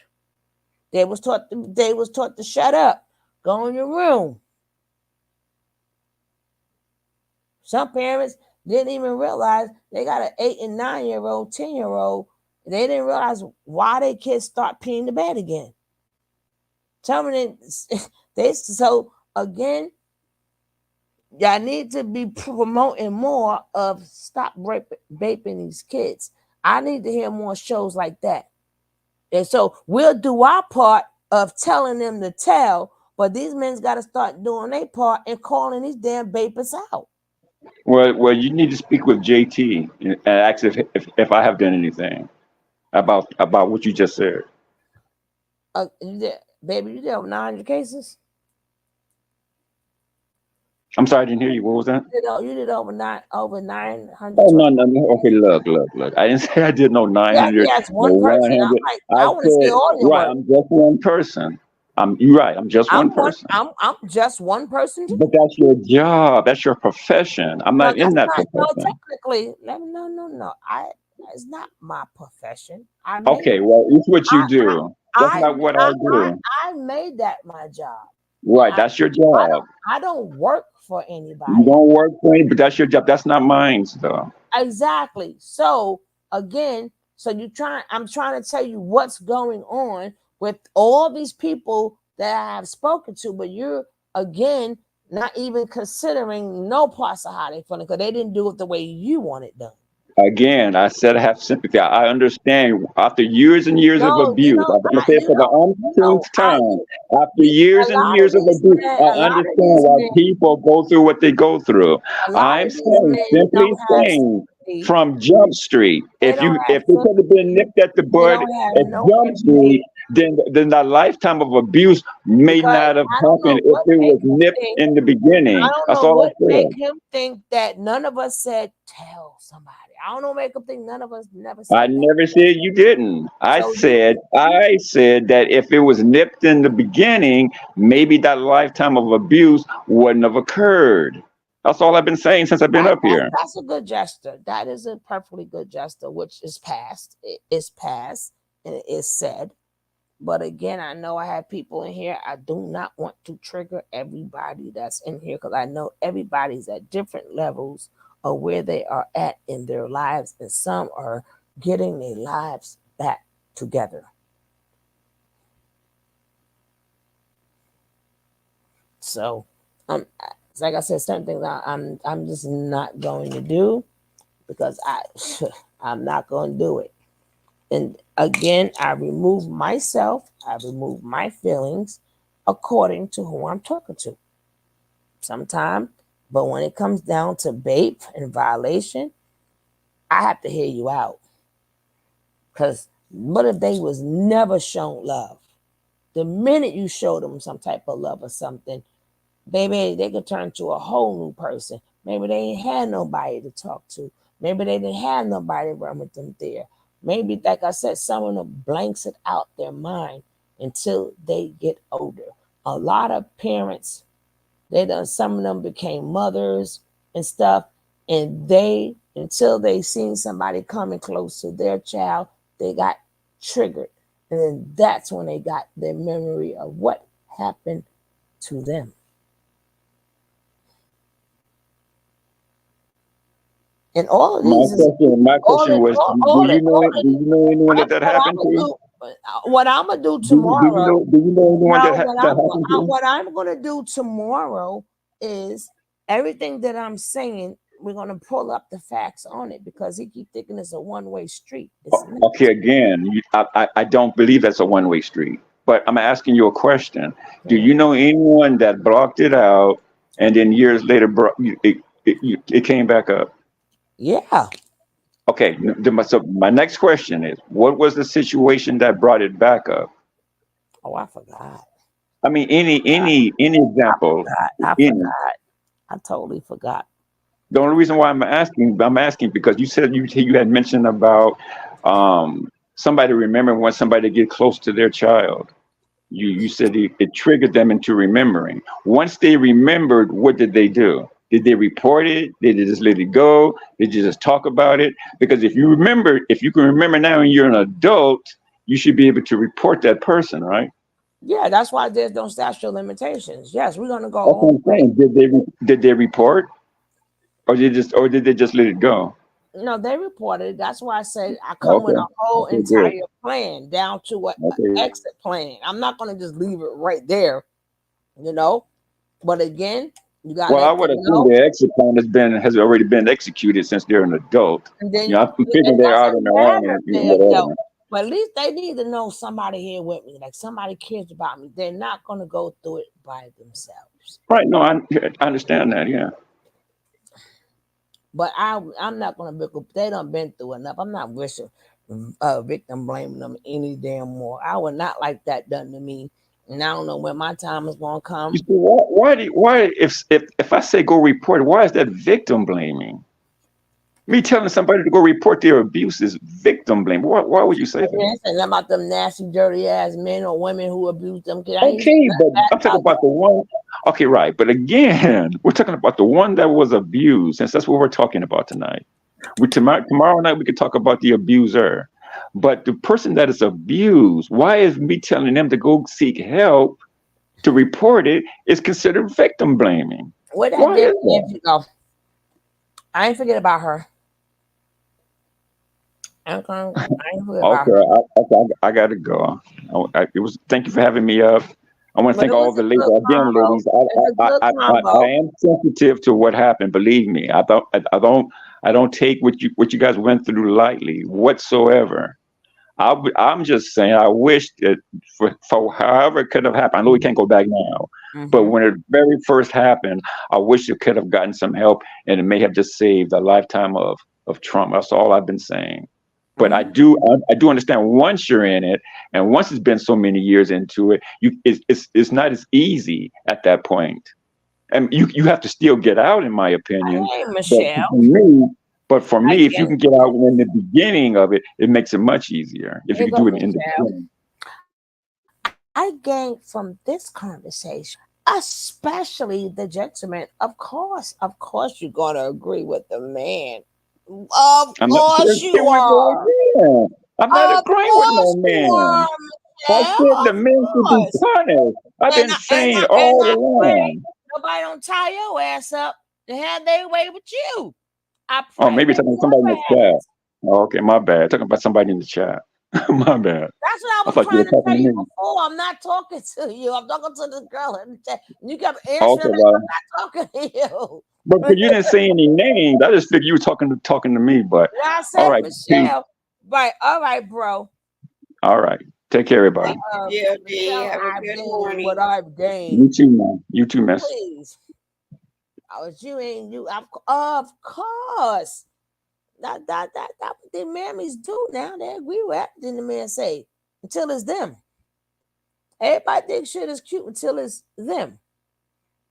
They was taught to shut up, go in your room. Some parents didn't even realize they got an 8 and 9-year-old, 10-year-old. They didn't realize why their kids start peeing the bed again. Some of them, so again, y'all need to be promoting more of stop vaping these kids. I need to hear more shows like that. And so we'll do our part of telling them to tell, but these men's got to start doing their part and calling these damn vapors out. Well, you need to speak with JT and ask if I have done anything about what you just said. Baby, you did over 900 cases. I'm sorry, I didn't hear you. What was that? You did over 900. Oh no. Okay, look. I didn't say I did no 900, Yes, no one person. 100. I I want to see said all your right. work. I'm just one person. You're right. I'm just one person. I'm just one person. But that's your job. That's your profession. I'm No, not in that's that not. No, profession. technically, no. It's not my profession. Okay, well, it's what you do. That's not what I do. I made that my job. Right, that's your job. I don't work for anybody. You don't work for anybody, but that's your job. That's not mine, though. Exactly. So again, I'm trying to tell you what's going on with all these people that I have spoken to, but you're again not even considering no parts of how they feeling because they didn't do it the way you want it done. Again, I said I have sympathy. I understand after years and years of abuse. I'm going to say it for the umpteenth time. After years and years of abuse, I understand why people go through what they go through. I'm simply saying from Jump Street, if it could have been nipped at the bud at Jump Street, then the lifetime of abuse may not have happened if it was nipped in the beginning. That's all I said. Make him think that none of us said tell somebody. I don't know. Make him think none of us never said. I never said you didn't. I said that if it was nipped in the beginning, maybe that lifetime of abuse wouldn't have occurred. That's all I've been saying since I've been up here. That's a good gesture. That is a perfectly good gesture, which is past. It is past and it is said. But again, I know I have people in here. I do not want to trigger everybody that's in here because I know everybody's at different levels of where they are at in their lives, and some are getting their lives back together. So, like I said, certain things I'm just not going to do because I'm not going to do it. And again, I remove myself, I remove my feelings according to who I'm talking to. Sometimes, but when it comes down to bape and violation, I have to hear you out. Because what if they was never shown love? The minute you show them some type of love or something, baby, they could turn to a whole new person. Maybe they ain't had nobody to talk to. Maybe they didn't have nobody run with them there. Maybe, like I said, some of them blanks it out their mind until they get older. A lot of parents, some of them became mothers and stuff, and they, until they seen somebody coming close to their child, they got triggered. And then that's when they got their memory of what happened to them. And all of these my question was, do you know anyone that happened to? What I'm gonna do Do tomorrow. you know anyone that happened to? What I'm gonna do tomorrow is everything that I'm saying. We're gonna pull up the facts on it because he keep thinking it's a one-way street. It's not. Okay, again, I don't believe that's a one-way street. But I'm asking you a question. Do you know anyone that blocked it out and then years later it came back up? Yeah. Okay, so my next question is, what was the situation that brought it back up? Oh, I forgot. I mean, any example? I forgot. I totally forgot. The only reason why I'm asking because you said you had mentioned about somebody remembering when somebody get close to their child. You said it triggered them into remembering. Once they remembered, what did they do? Did they report it? Did they just let it go? Did you just talk about it? Because if you can remember now and you're an adult, you should be able to report that person, right? Yeah, that's why there's no statute of limitations. Yes, we're gonna go. That's what I'm saying. Did they report, or did they just let it go? No, they reported. That's why I said I come with a whole entire plan down to an exit plan. I'm not gonna just leave it right there, you know. But again, you got. Well, I would assume the exit plan has already been executed since they're an adult. And then I'm thinking they're out on their own. But at least they need to know somebody here with me, like somebody cares about me. They're not gonna go through it by themselves. Right? No, I understand that. Yeah. But I'm not gonna. They done been through enough. I'm not wishing victim blaming them any damn more. I would not like that done to me. And I don't know when my time is gonna come. You see, why if I say go report, why is that victim blaming? Me telling somebody to go report their abuse is victim blaming. Why would you say that? And about them nasty, dirty ass men or women who abuse them. Okay, but I'm talking about the one. Okay, right. But again, we're talking about the one that was abused, since that's what we're talking about tonight. Tomorrow night we could talk about the abuser. But the person that is abused, why is me telling them to go seek help to report it is considered victim blaming? Where that damn you go? I ain't forget about her. I gotta go. Thank you for having me up. I want to thank all the ladies. Again, ladies, I am sensitive to what happened. Believe me, I don't take what you guys went through lightly whatsoever. I'm just saying, I wish that for however it could have happened. I know we can't go back now, but when it very first happened, I wish it could have gotten some help, and it may have just saved a lifetime of trauma. That's all I've been saying. But I do understand once you're in it, and once it's been so many years into it, it's not as easy at that point, and you have to still get out, in my opinion. Hey, Michelle. But for me, if you can get out in the beginning of it, it makes it much easier if you can do it in the beginning. I gained from this conversation, especially the gentleman. Of course, you're gonna agree with the man. Of course you are. I'm not agreeing with no man. I said the men should be punished. I've been saying all along. Nobody don't tie your ass up to have their way with you. Maybe talking about somebody in the chat. Oh, okay, my bad. Talking about somebody in the chat. My bad. That's what I was trying to tell you before. I'm not talking to you. I'm talking to the girl in the chat. You kept answering me. I'm not talking to you. But you didn't say any names. I just figured you were talking to me. But I said all right, Michelle. Right. All right, bro. All right. Take care, everybody. Have a good morning. What I've gained. You too, man. You too, miss. Please. Of course. That what the mammies do now. They agree with everything the man say until it's them. Everybody thinks shit is cute until it's them.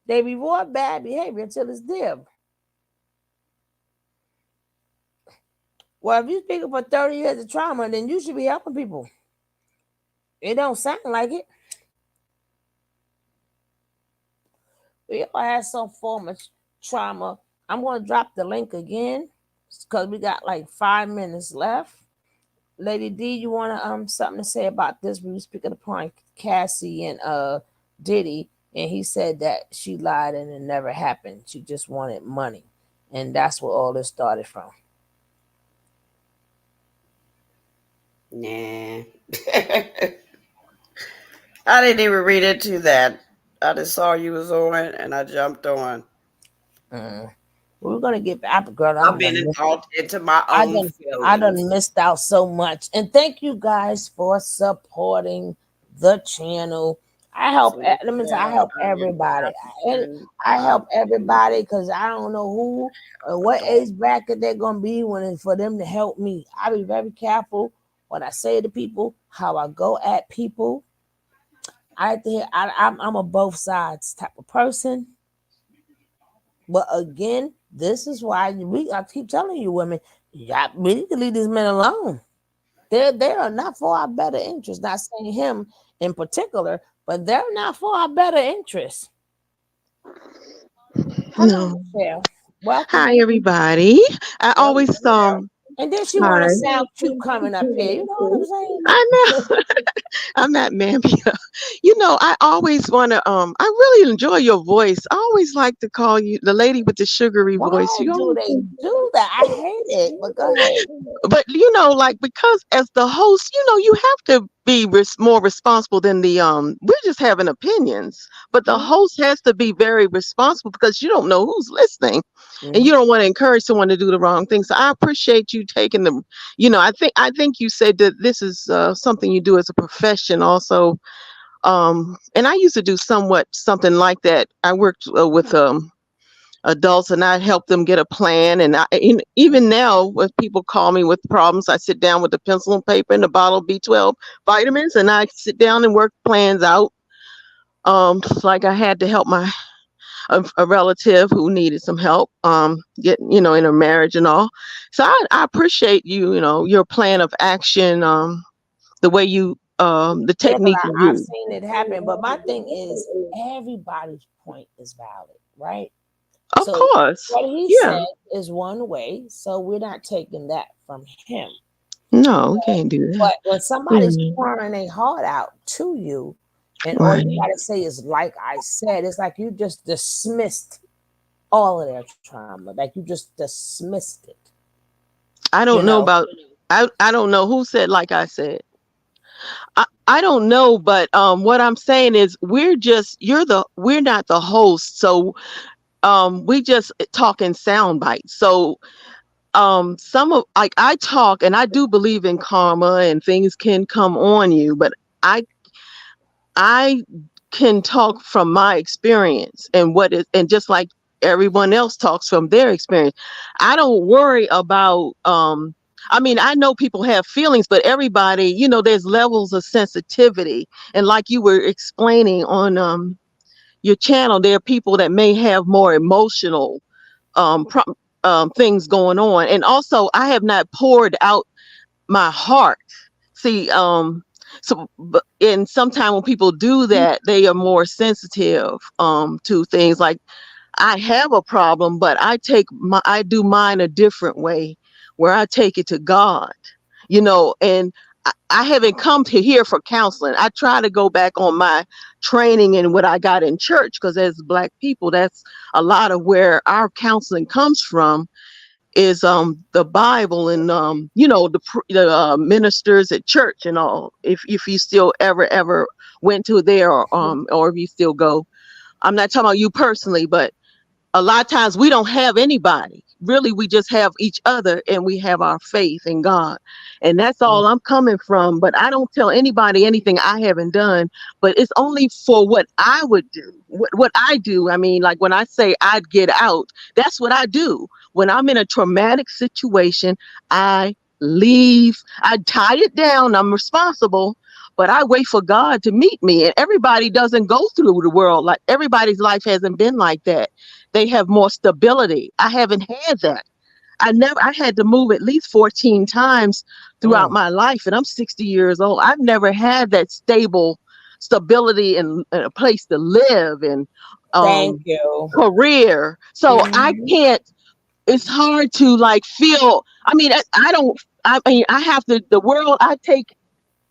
They reward bad behavior until it's them. Well, if you're speaking for 30 years of trauma, then you should be helping people. It don't sound like it. We all had some form of trauma. I'm going to drop the link again because we got like 5 minutes left. Lady D, you want to something to say about this? We were speaking upon Cassie and Diddy, and he said that she lied and it never happened. She just wanted money, and that's where all this started from. Nah. I didn't even read into that. I just saw you was on and I jumped on. We're gonna get back, girl. I've been into my own I feelings. done missed out so much, and thank you guys for supporting the channel. I help. Let me say, I help everybody. I help everybody because I don't know who or what age bracket they're gonna be when it's for them to help me. I be very careful what I say to people, how I go at people. I'm a both sides type of person. But again, this is why I keep telling you, women, we need to leave these men alone. They are not for our better interest. Not saying him in particular, but they're not for our better interest. No. Welcome. Hi, everybody. I always and then she want to sound cute coming up here. You know what I'm saying? I know. I'm not Mambia. You know, I always want to. I really enjoy your voice. I always like to call you the lady with the sugary voice. Why do they do that? I hate it. But go ahead. But you know, like because as the host, you know, you have to be more responsible than the We're just having opinions, but the host has to be very responsible because you don't know who's listening, and you don't want to encourage someone to do the wrong thing. So I appreciate you taking them. You know, I think you said that this is something you do as a profession, also. And I used to do something like that. I worked with adults and I help them get a plan. And even now, when people call me with problems, I sit down with the pencil and paper and the bottle of B12 vitamins, and I sit down and work plans out. Like I had to help a relative who needed some help, get in her marriage and all. So I appreciate your plan of action, the way you the technique you I've use. seen it happen, but my thing is everybody's point is valid, right? Of course. What he said is one way, so we're not taking that from him. No, we can't do that. But when somebody's pouring their heart out to you, and all you gotta say is like I said, it's like you just dismissed all of their trauma. Like you just dismissed it. I don't know about I don't know who said like I said. I don't know, but what I'm saying is we're not the host, so we just talk in sound bites. So some of I talk and I do believe in karma and things can come on you, but I can talk from my experience and just like everyone else talks from their experience. I don't worry about I know people have feelings, but everybody, there's levels of sensitivity. And like you were explaining on your channel, there are people that may have more emotional things going on. And also I have not poured out my heart. See, and sometimes when people do that, they are more sensitive to things. Like I have a problem, but I do mine a different way, where I take it to God, and I haven't come to here for counseling. I try to go back on my training and what I got in church, because as Black people, that's a lot of where our counseling comes from, is the Bible and the ministers at church and all. If you still ever went to there, or if you still go, I'm not talking about you personally, but a lot of times we don't have anybody. Really, we just have each other, and we have our faith in God. And that's all I'm coming from. But I don't tell anybody anything I haven't done, but it's only for what I would do. What I do, like when I say I'd get out, that's what I do. When I'm in a traumatic situation, I leave. I tie it down. I'm responsible, but I wait for God to meet me. And everybody doesn't go through the world. Like everybody's life hasn't been like that. They have more stability. I haven't had that. I had to move at least 14 times throughout Mm. my life, and I'm 60 years old. I've never had that stability and a place to live and Thank you. career. So I Mhm. can't, it's hard to like feel, I mean, I don't, I mean, I have to, the world I take,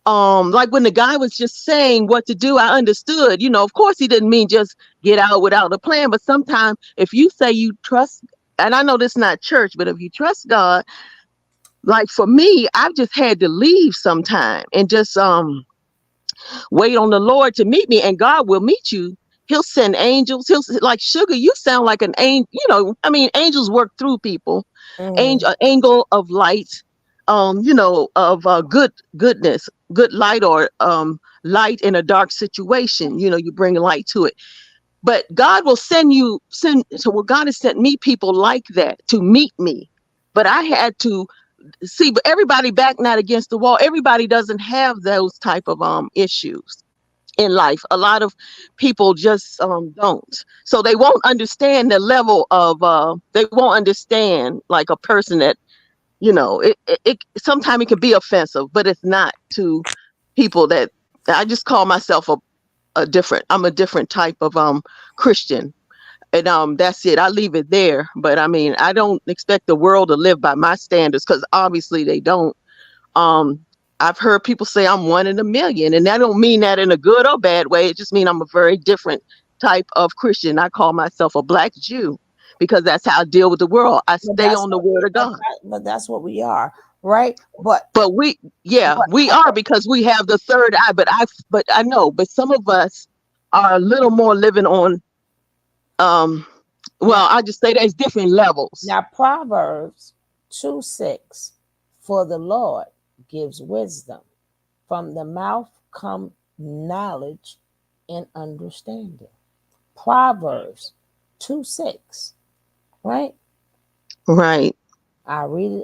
like when the guy was just saying what to do, I understood, of course he didn't mean just get out without a plan, but sometimes if you say you trust, and I know this is not church, but if you trust God, like for me, I've just had to leave sometime and just wait on the Lord to meet me, and God will meet you. He'll send angels. Like Sugar, you sound like an angel. I mean, angels work through people. Mhm. Angel of light, of goodness, good light, or light in a dark situation. You bring light to it. But God will so well, God has sent me people like that to meet me. But I had to see, but everybody back not against the wall. Everybody doesn't have those type of issues in life. A lot of people just don't. So they won't understand the level of they won't understand like a person that, it sometimes it can be offensive, but it's not to people that I just call myself I'm a different type of Christian. And that's it. I leave it there. But I mean, I don't expect the world to live by my standards, because obviously they don't. um I've heard people say I'm one in a million, and I don't mean that in a good or bad way. It just means I'm a very different type of Christian. I call myself a Black Jew because that's how I deal with the world. I But stay on the word of God. that's what we are, right? But But we are, because we have the third eye. But I know, but some of us are a little more living on, now, well, I just say there's different levels. Proverbs 2:6, for the Lord gives wisdom. From the mouth come knowledge and understanding. Proverbs 2:6, right? Right. I read it.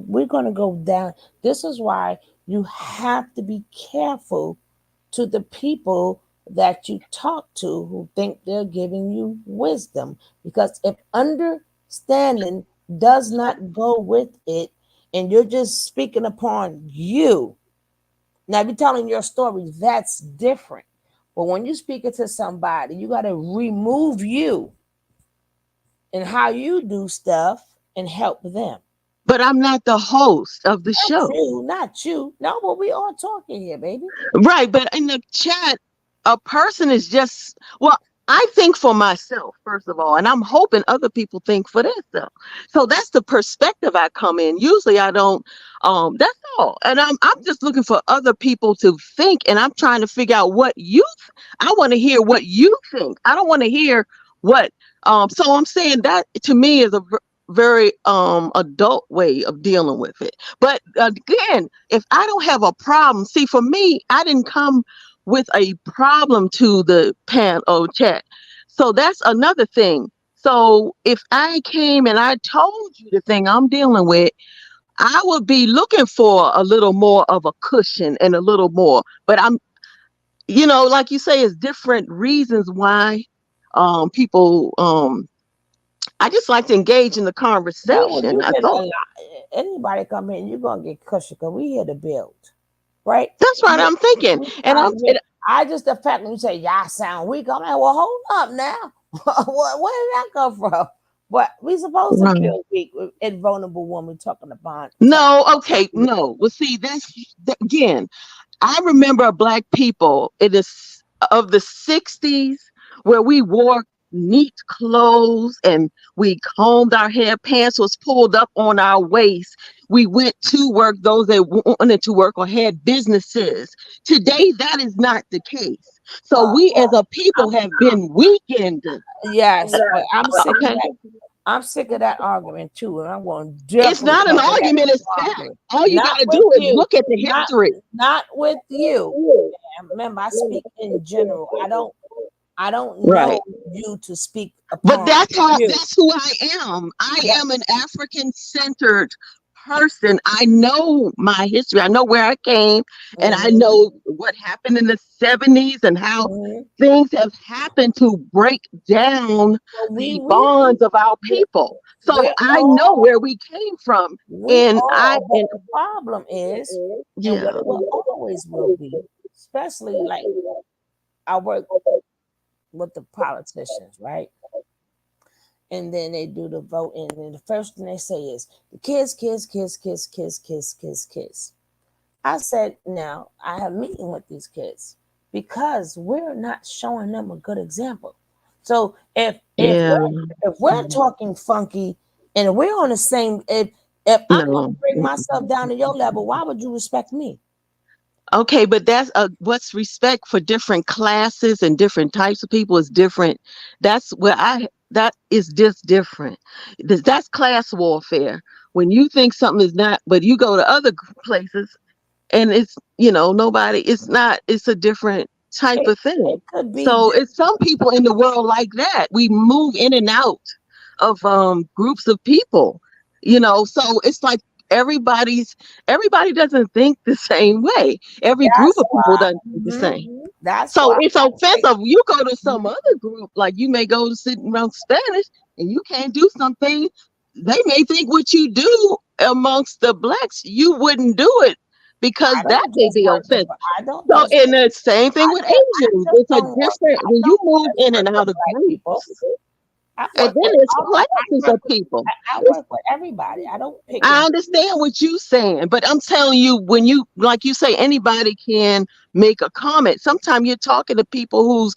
We're going to go down. This is why you have to be careful to the people that you talk to who think they're giving you wisdom. Because if understanding does not go with it, and you're just speaking upon you, now if you're telling your story, that's different. But when you're speaking to somebody, you got to remove you and how you do stuff and help them. But I'm not the host of the Not show. you, not you. No, but we all talking here, baby. Right, but in the chat, a person is just, well, I think for myself, first of all, and I'm hoping other people think for themselves. So that's the perspective I come in. Usually I don't, that's all. And I'm just looking for other people to think, and I'm trying to figure out what I want to hear what you think. I don't want to hear what, so I'm saying that to me is a very adult way of dealing with it. But again, if I don't have a problem, see, for me, I didn't come with a problem to the panel chat. So that's another thing. So if I came and I told you the thing I'm dealing with, I would be looking for a little more of a cushion and a little more. But like you say, it's different reasons why people I just like to engage in the No, when conversation. you I get thought anybody come in, you're gonna get cushion because we here to build, right? that's right. I'm thinking, We and trying to. I just the fact when you say y'all sound weak, I'm like, well, hold up now. Where did that come from? But we supposed to right. feel weak and vulnerable when we're talking about. No, okay, no. Well, see, again. I remember Black people in of the 60s where we wore neat clothes and we combed our hair, pants was pulled up on our waist. We went to work, those that wanted to work or had businesses. Today, that is not the case. So we as a people have been weakened. Yes, but I'm sick of Okay. that. I'm sick of that argument too, and I'm going to It's definitely not an talk about argument, it's that fact. argument. All you Not got to with do is you, look at the not history. not with you. Remember, I speak in general. I don't Right. know you to speak But upon that's you. who I am. I am an African centered person, I know my history. I know where I came, and I Mhm. know what happened in the 70s and how Mhm. things have happened to break down But the bonds of our people. So we're I know all where we came from, and I but and the problem is, and what yeah, it will always will be, especially like I work with the politicians, right? And then they do the voting, and the first thing they say is the kids, kids, kids, kids, kids, kids, kids, kids. I said, now I have a meeting with these kids because we're not showing them a good example. So yeah, if we're talking funky and we're on the same, if I'm gonna no. bring myself down to your level, why would you respect me? Okay, but that's what's respect for different classes and different types of people is different. That's where that is just different. That's class warfare. When you think something is not, but you go to other places and it's nobody. It's not. It's a different type It, of thing. it could be So different. it's some people in the world like that. We move in and out of groups of people. So it's like everybody doesn't think the same way. Every group That's of people why. doesn't think the same. That's So why it's I say, offensive. You go to some other group, like you may go to sit around Spanish, and you can't do something. They may think what you do amongst the blacks, you wouldn't do it because I that don't may just be work with. offensive. I don't So, just. and the same thing with I Asians. just It's a don't work. different I when you don't move just in work and with out of black people. groups, I and work then with there's all. classes of people. I work with everybody. I don't pick I and understand what you're saying, but I'm telling you, when you, like you say, anybody can make a comment. Sometimes you're talking to people whose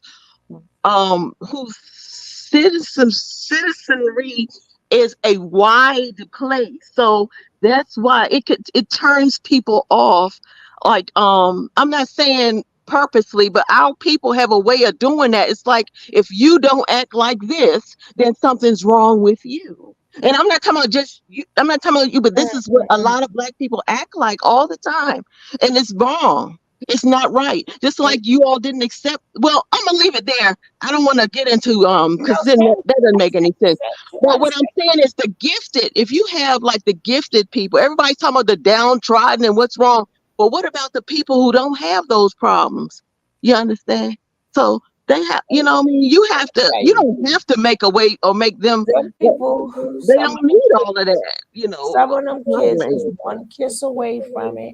citizenry is a wide place. So that's why it turns people off. Like I'm not saying purposely, but our people have a way of doing that. It's like if you don't act like this, then something's wrong with you. And I'm not talking about just you, I'm not talking about you, but this is what a lot of black people act like all the time. And it's wrong. It's not right. Just like you all didn't accept. Well, I'm gonna leave it there. I don't want to get into because then that doesn't make any sense. But what I'm saying is the gifted. If you have like the gifted people, everybody's talking about the downtrodden and what's wrong. But what about the people who don't have those problems? You understand? So they have, what I mean, you don't have to make a way or make them. them people. They don't need all of that. Some of them kids is Covering. one kiss away from it.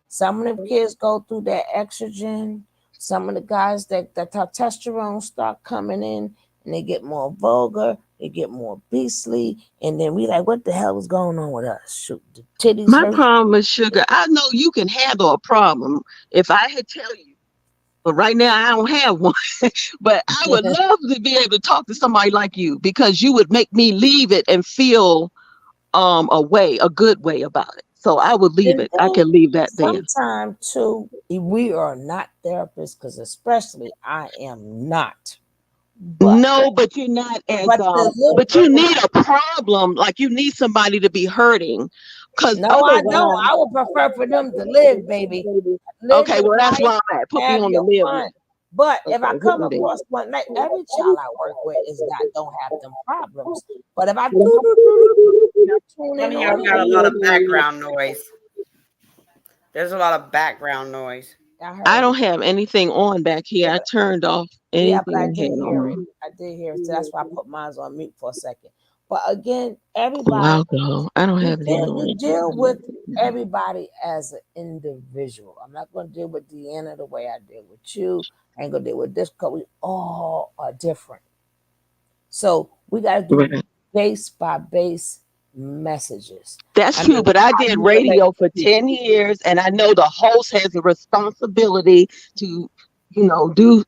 Some of them kids go through that estrogen. Some of the guys that testosterone start coming in and they get more vulgar, they get more beastly, and then we like, what the hell is going on with us? Shoot, the titties My hurt. problem is sugar. I know you can handle a problem if I had tell you, but right now I don't have one. But I would love to be able to talk to somebody like you because you would make me leave it and feel a good way about it. So I would leave And it. I then can leave that there. sometimes too, we are not therapists because especially I am not. But No, but you're not as but the but you little need a problem, like you need somebody to be hurting. Cause no, I don't. otherwise, I would prefer for them to live, baby. Live okay, your well that's life, where I'm at. Put me have on the your live fun. list. But if I Okay, put come me across one, like every child I work with is not don't have them problems. But if I there. tune Some in of y'all on got a it, lot of background noise. There's a lot of background noise. I I heard it. don't have anything on back here. I turned off Yeah, but anything I I did had hear it. on. I did hear it. So that's why I put mine on mute for a second. But again, Oh, everybody I'll go. I don't have it you on. deal with everybody as an individual. I'm not going to deal with Deanna the way I deal with you. I ain't going to deal with this because we all are different. So we got to do Right. base by base messages. That's I true, mean, but I how did you relate radio for to people. 10 years and I know the host has a responsibility to,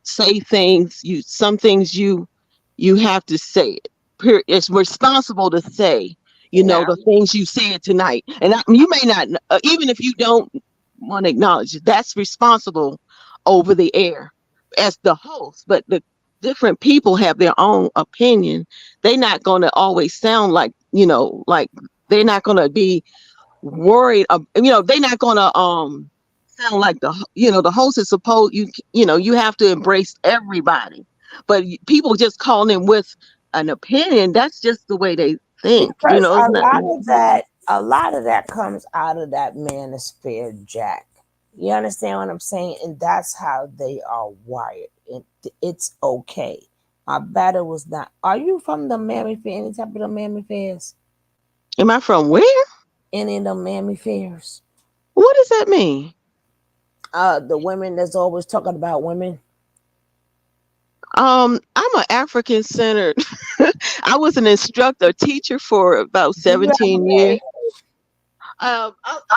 say things. Some things you have to say it. It's responsible to say, Now, the things you said tonight. And you may not, even if you don't want to acknowledge it, that's responsible over the air as the host. But the different people have their own opinion. They're not going to always sound like they're not going to be worried. They're not going to sound like the host is supposed. You have to embrace everybody, but people just calling in with an opinion. That's just the way they think. because It's a not. lot of that, a lot of that comes out of that manosphere, Jack. You understand what I'm saying? And that's how they are wired. It's okay. My battle was not. Are you from the mammy fair? Any type of the mammy fairs? Am I from where? Any of the mammy fairs? What does that mean? The women that's always talking about women. I'm an African centered. I was an instructor, teacher for about Do you have a 17 years. page? I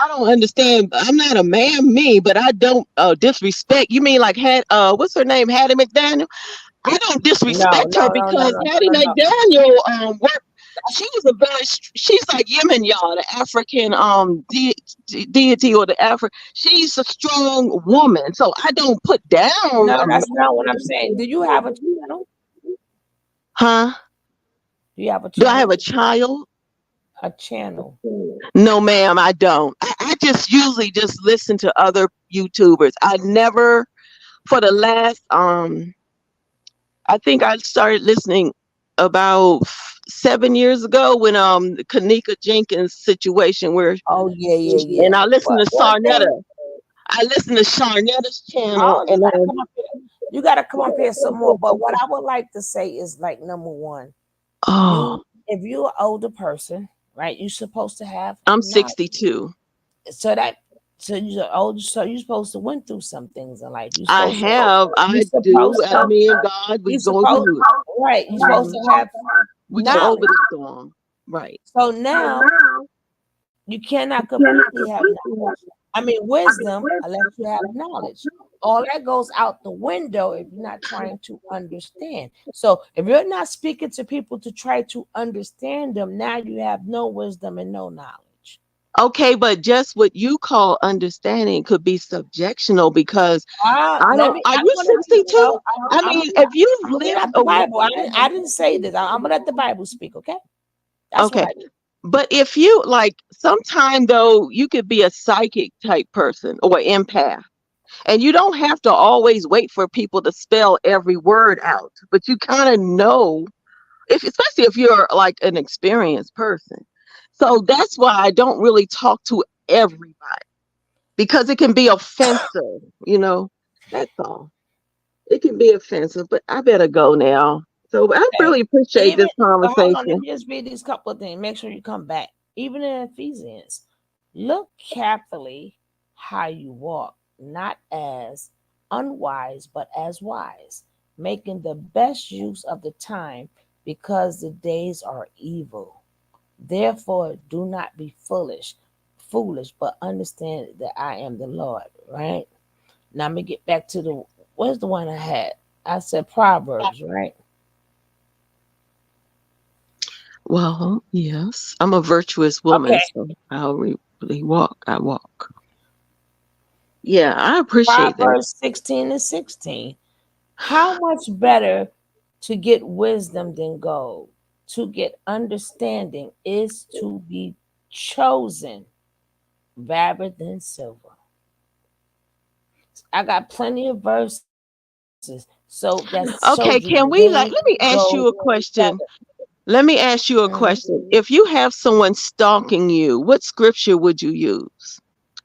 don't understand. I'm not a man, me, but I don't disrespect. You mean like what's her name, Hattie McDaniel? I don't No, disrespect her no, no, no, because no, Hattie no, no. McDaniel worked. She was a very. She's like Yemen, y'all, the African deity or the African. She's a strong woman, so I don't put down No, a man. that's not what I'm saying. Do you have a channel? Huh? Do you have a Do I have channel? a child? A channel. No, ma'am, I don't. I just usually just listen to other YouTubers. I never, for the last I think I started listening about 7 years ago when the Kanika Jenkins situation where, Oh yeah, yeah, and yeah. I listened But to one thing, Sarnetta. I listened to Sarnetta's channel oh, and you gotta come up here some more. But what I would like to say is like number one, oh, you if you're an older person, right, you're supposed to have I'm knowledge. 62. So that so you're older, so you're supposed to went through some things in life. You I do. supposed As to me and God, we you go supposed through it. right, you're supposed Mhm. to have We go over knowledge. the storm. Right. So now you cannot completely have knowledge. I mean wisdom unless you have knowledge. All that goes out the window if you're not trying to understand. So if you're not speaking to people to try to understand them, now you have no wisdom and no knowledge. Okay, but just what you call understanding could be subjectional because I Let don't. me. Are I'm you gonna. No, 62? I I'm. mean, if you I'm gonna get lived out the Bible. I didn't say this. I'm gonna let the Bible speak. Okay. That's what okay, I do. but if you like, sometime though, you could be a psychic type person or empath, and you don't have to always wait for people to spell every word out, but you kind of know, if especially if you're like an experienced person. So that's why I don't really talk to everybody because it can be offensive, you know. That's all. It can be offensive, but I better go now. So I Okay. really appreciate Even this hold on. Let conversation. me just read these couple of things. Make sure you come back. Even in Ephesians, look carefully how you walk, not as unwise, but as wise, making the best use of the time because the days are evil. Therefore, do not be foolish, but understand that I am the Lord. Right now, let me get back to the where's the one I had? I said Proverbs, right? Well, yes, I'm a virtuous woman, Okay, so I'll really walk. I walk. Yeah, I appreciate that. Proverbs 16 and 16. How much better to get wisdom than gold? To get understanding is to be chosen rather than silver. I got plenty of verses. So that shows you Okay, can we green, like? Let me ask gold, you a feather. question. Let me ask you a Mhm. question. If you have someone stalking you, what scripture would you use?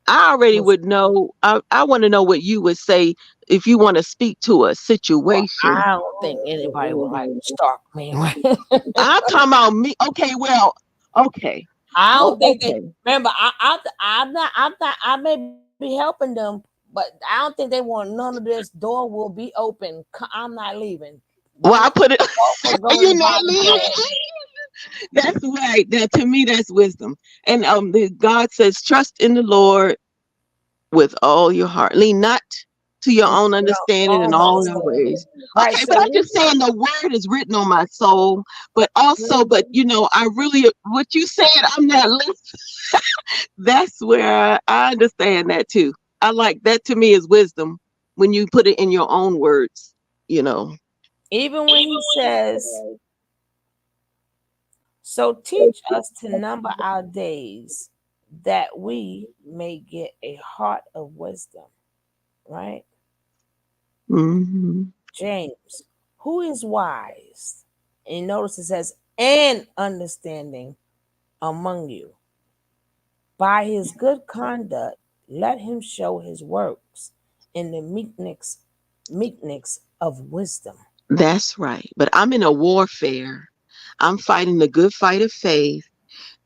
I already Was would know. I want to know what you would say if you want to speak to a well, situation. I don't think anybody would like to stalk me. I'm talking about me. Okay, well, okay. I don't Oh, think they okay. remember. I'm not. I may be helping them, but I don't think they want none of this. Door will be open. I'm not leaving. Well, One I of put it. both will go in the You're not bottom leaving. bag. That's right. That to me, that's wisdom. And God says, trust in the Lord with all your heart. Lean not to your own understanding in All all your understanding. ways. Right. Okay, but So I'm just saying the word is written on my soul. But also, but you know, I really what you said, I'm not listening. That's where I understand that too. I like that to me is wisdom when you put it in your own words, you know. even when he says, "So teach us to number our days, that we may get a heart of wisdom." Right, Hmm. James. Who is wise? And notice it says, "and understanding among you." By his good conduct, let him show his works in the meekness of wisdom. That's right. But I'm in a warfare. I'm fighting the good fight of faith,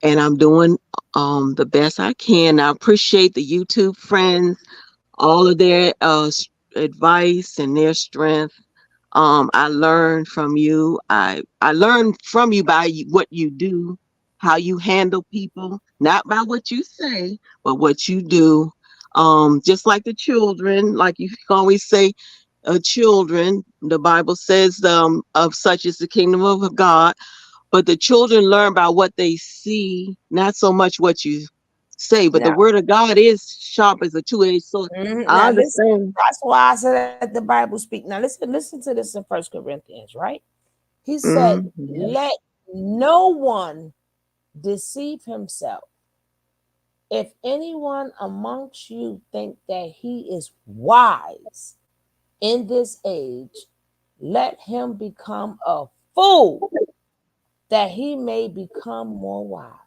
and I'm doing the best I can. I appreciate the YouTube friends, all of their advice and their strength. I learn from you. I learn from you by what you do, how you handle people, not by what you say, but what you do. Just like the children, like you always say, children. The Bible says, of such is the kingdom of God. But the children learn by what they see, not so much what you say. But the Now, word of God is sharp as a two-edged sword. I now listen. understand. That's why I said that the Bible speak. Now listen to this in First Corinthians, right? He said, Mhm. "Let no one deceive himself. If anyone amongst you think that he is wise in this age, let him become a fool, that he may become more wise."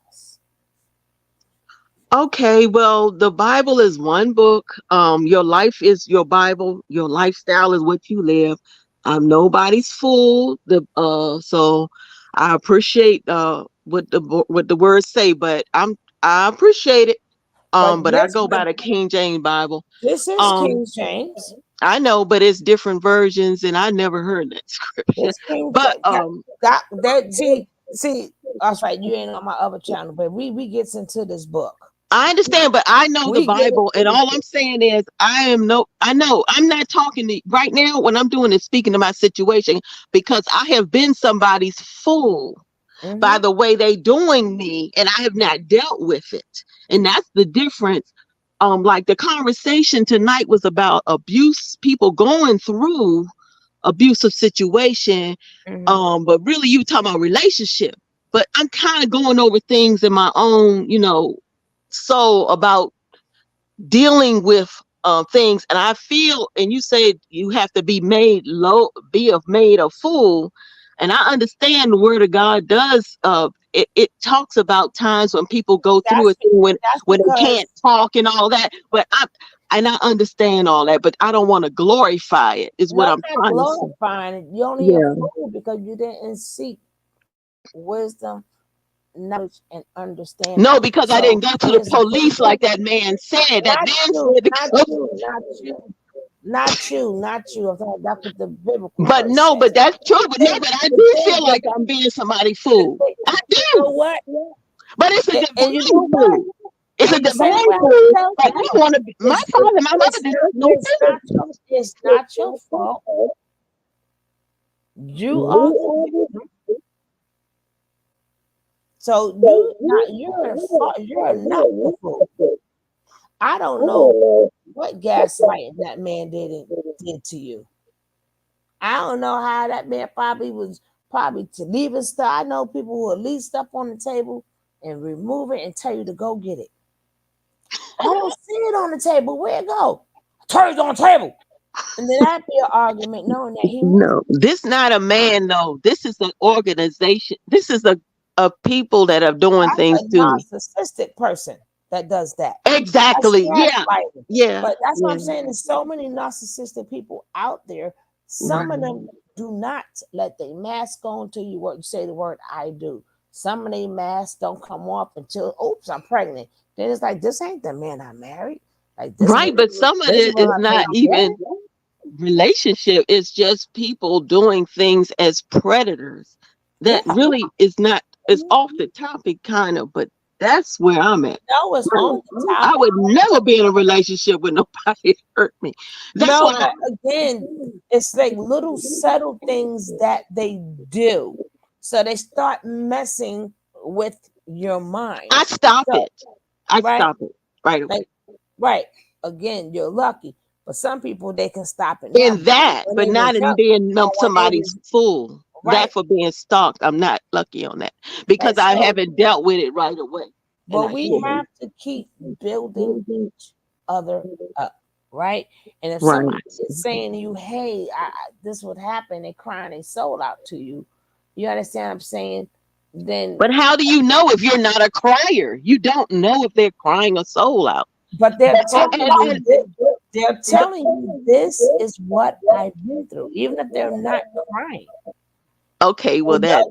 Okay, well, the Bible is one book. Your life is your Bible. Your lifestyle is what you live. I'm nobody's fool. So I appreciate what the words say, but I appreciate it. But But I this, go but by the King James Bible. this is Um, King James. I know, but it's different versions, and I never heard that scripture. This King But James. That see. That's right. You ain't on my other channel, but we gets into this book. I understand, but I know the We get Bible, into and this all I'm book. saying is I know I'm not talking to right now. When I'm doing is speaking to my situation, because I have been somebody's fool by Mm-hmm. the way they doing me, and I have not dealt with it. And that's the difference. Like the conversation tonight was about abuse, people going through abusive situation. Mm-hmm. But really you talking about relationship. But I'm kind of going over things in my own, soul about dealing with things. And I feel, and you said you have to be made low, made a fool. And I understand the word of God does. It talks about times when people go through a That's thing that's when they can't because talk and all that. But I understand all that, but I don't want to glorify it. Is no, what I'm I'm not trying to say. glorifying it. You're only a Yeah. fool because you didn't seek wisdom, knowledge, and understanding. No, because I So didn't go to the it's police like that man said. That not man you, said to not go. you, not you, not you, not you. I'm talking. That's what the biblical But verse no, but says. that's true. But no, And but I the do thing, feel like I'm being somebody the fool. thing, I you know do. what? But it's a And you know divine what? fool. It's a And the same divine way I fool. tell Like I want to be. My it's father, and my mother did no fool. it's not your fault. You are the victim. So you're not the fool. I don't know what gaslighting that man did to you. I don't know how that man probably to leave his stuff. I know people who will leave stuff on the table and remove it and tell you to go get it. I don't see it on the table. Where it go? Turns on the table. And then that'd be an argument knowing that he wants No, this not a man though. This is an organization. This is a people that are doing that's things a to me. narcissistic person that does that. That's Exactly. Yeah. gaslighting. Yeah. But that's what I'm Yeah. saying. There's so many narcissistic people out there. Some of Right. them do not let their mask on until you say the word I do. Some of their masks don't come off until, oops, I'm pregnant. Then it's like, this ain't the man I married. Like Right. But some of this is it when is I think not I'm even pregnant. relationship. It's just people doing things as predators. That Yeah. really is not, it's off the topic kind of, but that's where I'm at. No, it's on the I topic. would never be in a relationship with nobody hurt me. That's No, why but again, it's like little subtle things that they do. So they start messing with your mind. I stop So, it. I right? stop it right away. Like, right. Again, you're lucky. But some people they can stop it now. In But that, when but they not was in young, being when they somebody's was fool. right, That for being stalked, I'm not lucky on that because right. I So haven't dealt with it right away, and but I we shouldn't. have to keep building each other up, right? And if Right. somebody is saying to you, "Hey, this would happen," they crying their soul out to you. You understand what I'm saying? then But how do you know if you're not a crier? You don't know if they're crying a soul out. but they're telling you And- this, they're telling you this is what I've been through, even if they're not crying. okay, well And that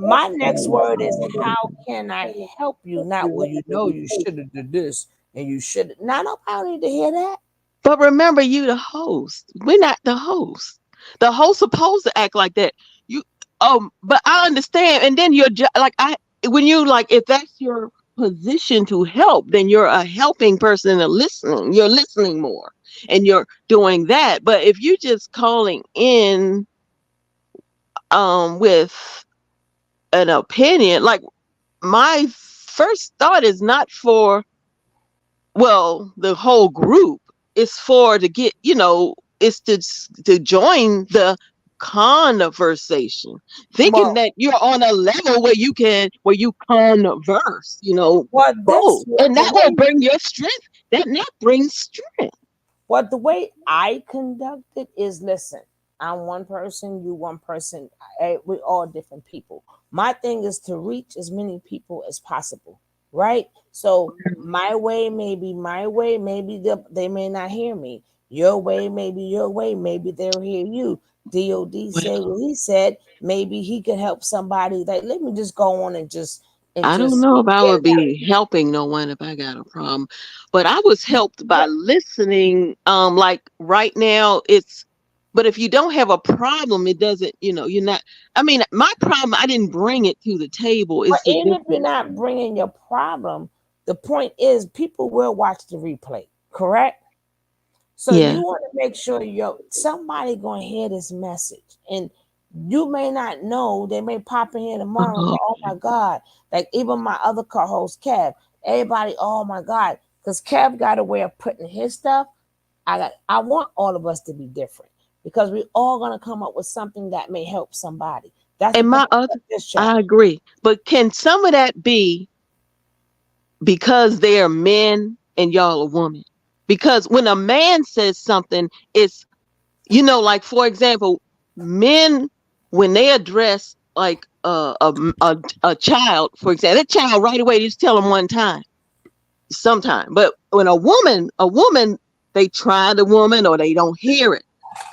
my next word is how can I help you? Not well, you know you should have did this and you should. Now nobody need to hear that. but remember you the host. We're not the host. The host supposed to act like that. You but I understand. And then like when you like if that's your position to help, then you're a helping person and listening. You're listening more and you're doing that. But if you just calling in with an opinion, like my first thought is not for the whole group. It's for to get, it's to join the conversation, thinking Well, that you're on a level where you converse, what this both, and the that will way bring your strength. That brings strength. what the way I conduct it is listen. I'm one person, you one person. We all different people. My thing is to reach as many people as possible, right? So my way may be my way. Maybe they may not hear me. Your way may be your way. Maybe they'll hear you. DOD said what he said. Maybe he could help somebody. Like let me just go on and just I don't know if I would be helping no one if I got a problem, but I was helped by listening. Like right now but if you don't have a problem, it doesn't, you're not, I mean, my problem, I didn't bring it to the table. But even if you're not bringing your problem, the point is people will watch the replay, correct? So Yeah. you want to make sure somebody gonna hear this message, and you may not know. They may pop in here tomorrow and go, "Oh my God!" Like even my other co-host Kev, everybody, "Oh my God," because Kev got a way of putting his stuff. I want all of us to be different because we're all gonna come up with something that may help somebody. That's And I agree, but can some of that be because they are men and y'all a woman? Because when a man says something, it's, like for example, men when they address like a child, for example, that child right away just tell them one time, sometime. But when a woman, they try the woman or they don't hear it.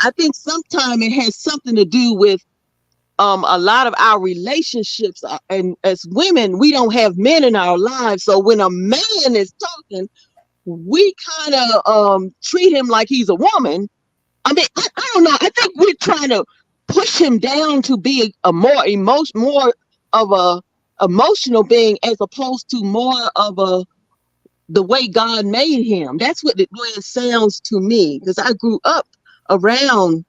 I think sometimes it has something to do with a lot of our relationships and as women, we don't have men in our lives. So when a man is talking, we kind of treat him like he's a woman. I mean, I don't know. I think we're trying to push him down to be a more of a emotional being as opposed to more of the way God made him. That's what it sounds to me, because I grew up around,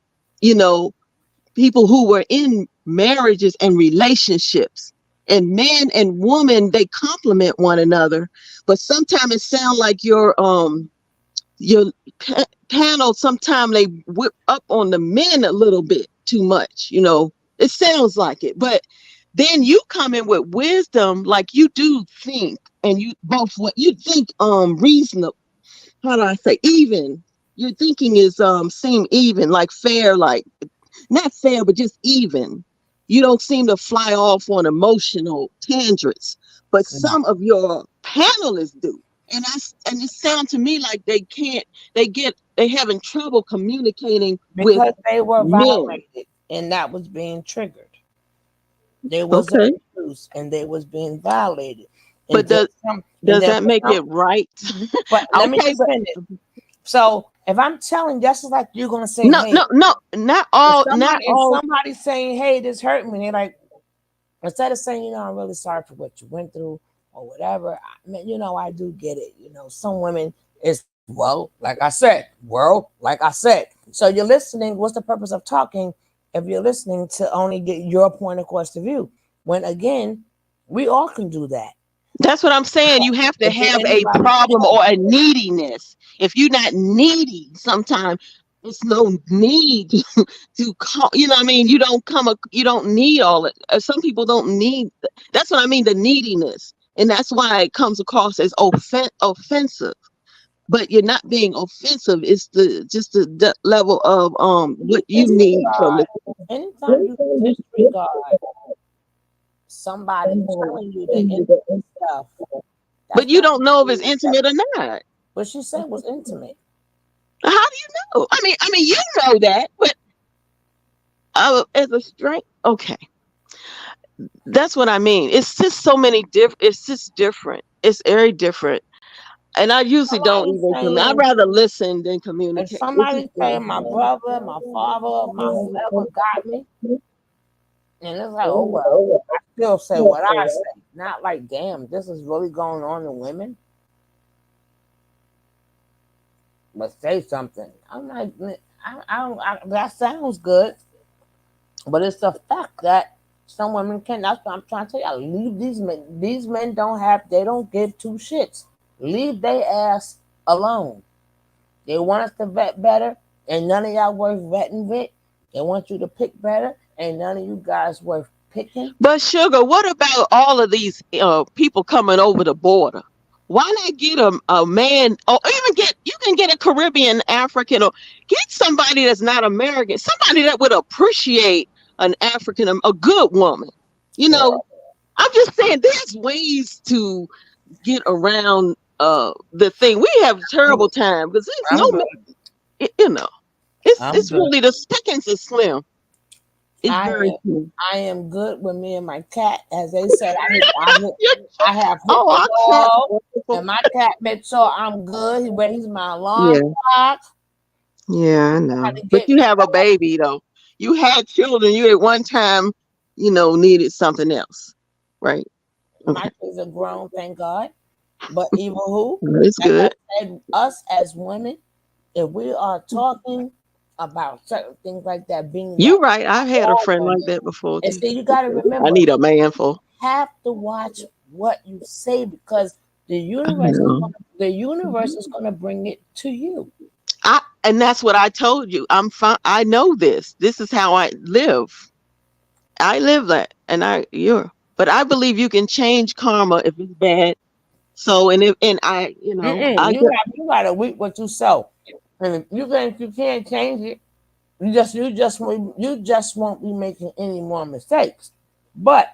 people who were in marriages and relationships, and men and women, they complement one another. But sometimes it sounds like your panel, sometimes they whip up on the men a little bit too much. It sounds like it. But then you come in with wisdom, like you do think, and you both what you think reasonable. How do I say even? Your thinking is seem even, like fair, like not fair, but just even. You don't seem to fly off on emotional tangents, but some of your panelists do. And it sounds to me like they having trouble communicating because they were men. violated and that was being triggered. They was abused and they was being violated. But does that make it right? But let me just finish. So if I'm telling, just like you're gonna say, no, hey, not all. Somebody saying, hey, this hurt me. They're like, instead of saying, I'm really sorry for what you went through or whatever. I do get it. Some women is like I said. So you're listening. What's the purpose of talking if you're listening to only get your point across the view? When again, we all can do that. That's what I'm saying. You have to have a problem or a neediness. If you're not needy, sometimes it's no need to call. You know what I mean? You don't need all it. Some people don't need. That's what I mean. The neediness, and that's why it comes across as offensive. But you're not being offensive. It's the level of what you need from it. Anytime you disregard somebody telling you the intimate stuff. That's But you not don't know if it's intimate or not. what she said was intimate. How do you know? I mean, you know that, but as a strength, okay, that's what I mean. It's just so many different. It's just different. It's very different. And I usually don't Somebody even communicate. I'd saying, rather listen than if communicate. It's just somebody saying my brother, my father, my whoever got me, and it's like, oh well, I still say what I say. Not like, damn, this is really going on to women. But say something. I'm like, that sounds good, but it's the fact that some women can. That's what I'm trying to tell you. Leave these men. These men don't have. They don't give two shits. Leave their ass alone. They want us to vet better, and none of y'all worth vetting with. They want you to pick better, and none of you guys worth picking. But sugar, what about all of these people coming over the border? Why not get a man, or even you can get a Caribbean, African, or get somebody that's not American, somebody that would appreciate an African, a good woman. You know, I'm just saying there's ways to get around the thing. We have a terrible time because there's I'm no, good. you know, I'm it's good. really the pickings is slim. It's I very am, slim. I am good with me and my cat. As they said, I have hit Oh, the our cat, wall, wonderful. and my cat made sure I'm good. He's my alarm Yeah. clock. Yeah, I Trying know. to But get you me have a back. baby though. You had children. You at one time, needed something else, right? My Okay, kids are grown, thank God. But even who, well, it's like I good. said, us as women, if we are talking about certain things like that, being You that right. I've had a all friend like women, that before and too. see, you got to I remember, need a man for. have to watch what you say because I know. the universe is gonna bring it to you. And that's what I told you. I'm fine. I know this. This is how I live. I live that, and but I believe you can change karma if it's bad. So, and I, Mm-mm. I get. You gotta reap what you sow, and if you can't change it, you just won't be making any more mistakes. But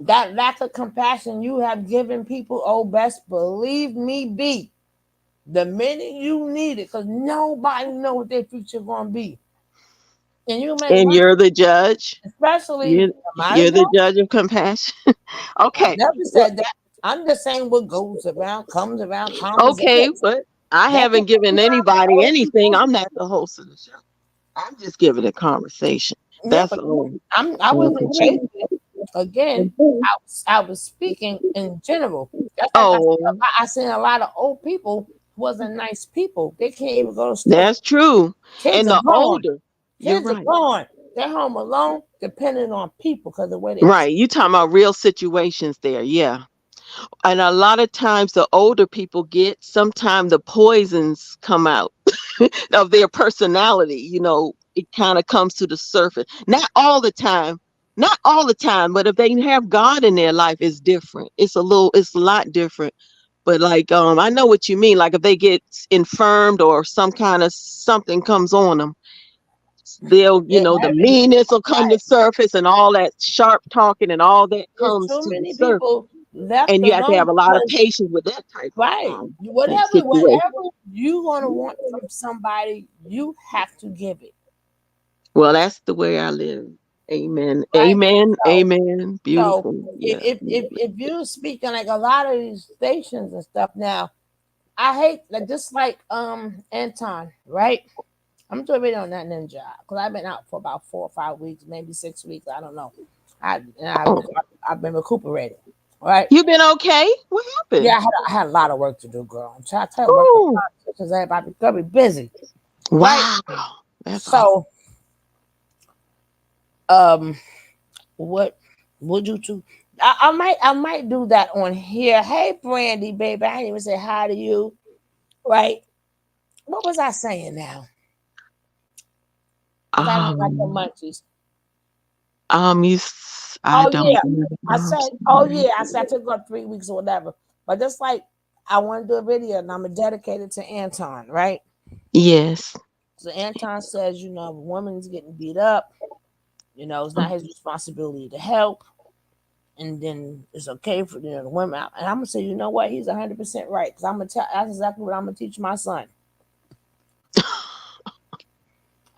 that lack of compassion you have given people, oh, best believe me, be the minute you need it, because nobody know what their future gonna be, and you make And one, you're the judge. especially You're, am I the you're the judge? judge of compassion. I Okay. never Well, said that. I'm just saying what goes around comes around, karma's a okay, bitch. but I That's haven't what given the anybody old anything. people. I'm not the host of the show. I'm just giving a conversation. Yeah, That's but all. I Like wasn't a chat. chasing it. Again, I was speaking in general. That's like Oh, I seen a lot of old people who wasn't nice people. They can't even go to store. that's true. Kids And are the gone. older, you're Kids are right. gone. They're home alone, depending on people because of the way they treat. Right. You talking about real situations there. Yeah. And a lot of times the older people get, sometimes the poisons come out of their personality. It kind of comes to the surface. Not all the time. Not all the time, but if they have God in their life, it's different. It's a lot different. But like, I know what you mean. Like if they get infirmed or some kind of something comes on them, they'll, It the happens. meanness will come to Right. surface and all that sharp talking and all that There's comes too to the many surface. people left And you have to have alone a lot of because patience with that right. type Whatever, situation. whatever you gonna want from somebody, you have to give it. Well, that's the way I live. Amen. Right. Amen. So Amen. so Beautiful. Yeah. if you're speaking like a lot of these stations and stuff now, I hate like just like Anton, right? I'm doing a video on that ninja because I've been out for about 4 or 5 weeks, maybe 6 weeks. I don't know. Oh, I've been recuperating. Right? you been okay? What Yeah, happened? I had a lot of work to do, girl. I'm trying to tell you, work Oh, because everybody gonna be busy, right? wow. That's awesome. So, um, what would you do? I might do that on here. Hey, Brandy, baby, I didn't even say hi to you, right? What was I saying now? Because I don't like the Um, munchies. I Oh don't yeah, I know. said, oh yeah, I said I took about 3 weeks or whatever. But just like I want to do a video and I'm dedicated to Anton, right? Yes. So Anton says, if a woman's getting beat up, it's not his responsibility to help. and then it's okay for the women. And I'm gonna say, you know what? He's 100% right because I'm gonna tell. That's exactly what I'm gonna teach my son.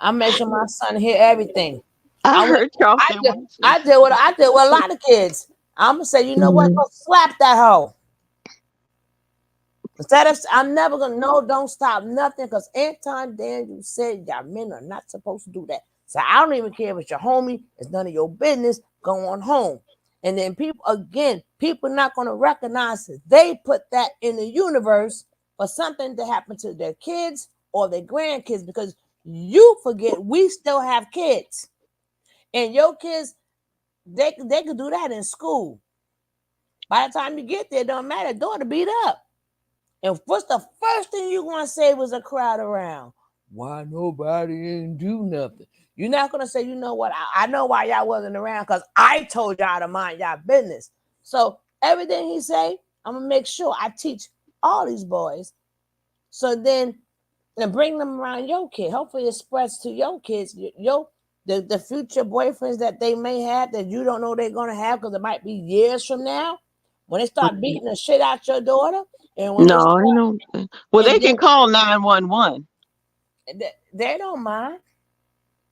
I make sure my son hear everything. I I went. heard y'all I say did. one thing. I did with a lot of kids. I'm gonna say, you know what? Go slap that hoe. Instead of, I'm never gonna no, don't stop nothing because Anton Daniel said y'all men are not supposed to do that. So I don't even care if it's your homie, it's none of your business. Go on home. And then people not gonna recognize that they put that in the universe for something to happen to their kids or their grandkids because you forget we still have kids. And your kids, they could do that in school. By the time you get there, it don't matter, door to beat up. And what's the first thing you're going to say was a crowd around? Why nobody didn't do nothing? You're not going to say, you know what? I know why y'all wasn't around because I told y'all to mind y'all business. So everything he say, I'm going to make sure I teach all these boys. So then, and bring them around your kid. Hopefully it spreads to your kids, the future boyfriends that they may have that you don't know they're going to have because it might be years from now. When they start beating the shit out your daughter, and when they No, I start, know. Well, they and can then call 911. they don't mind.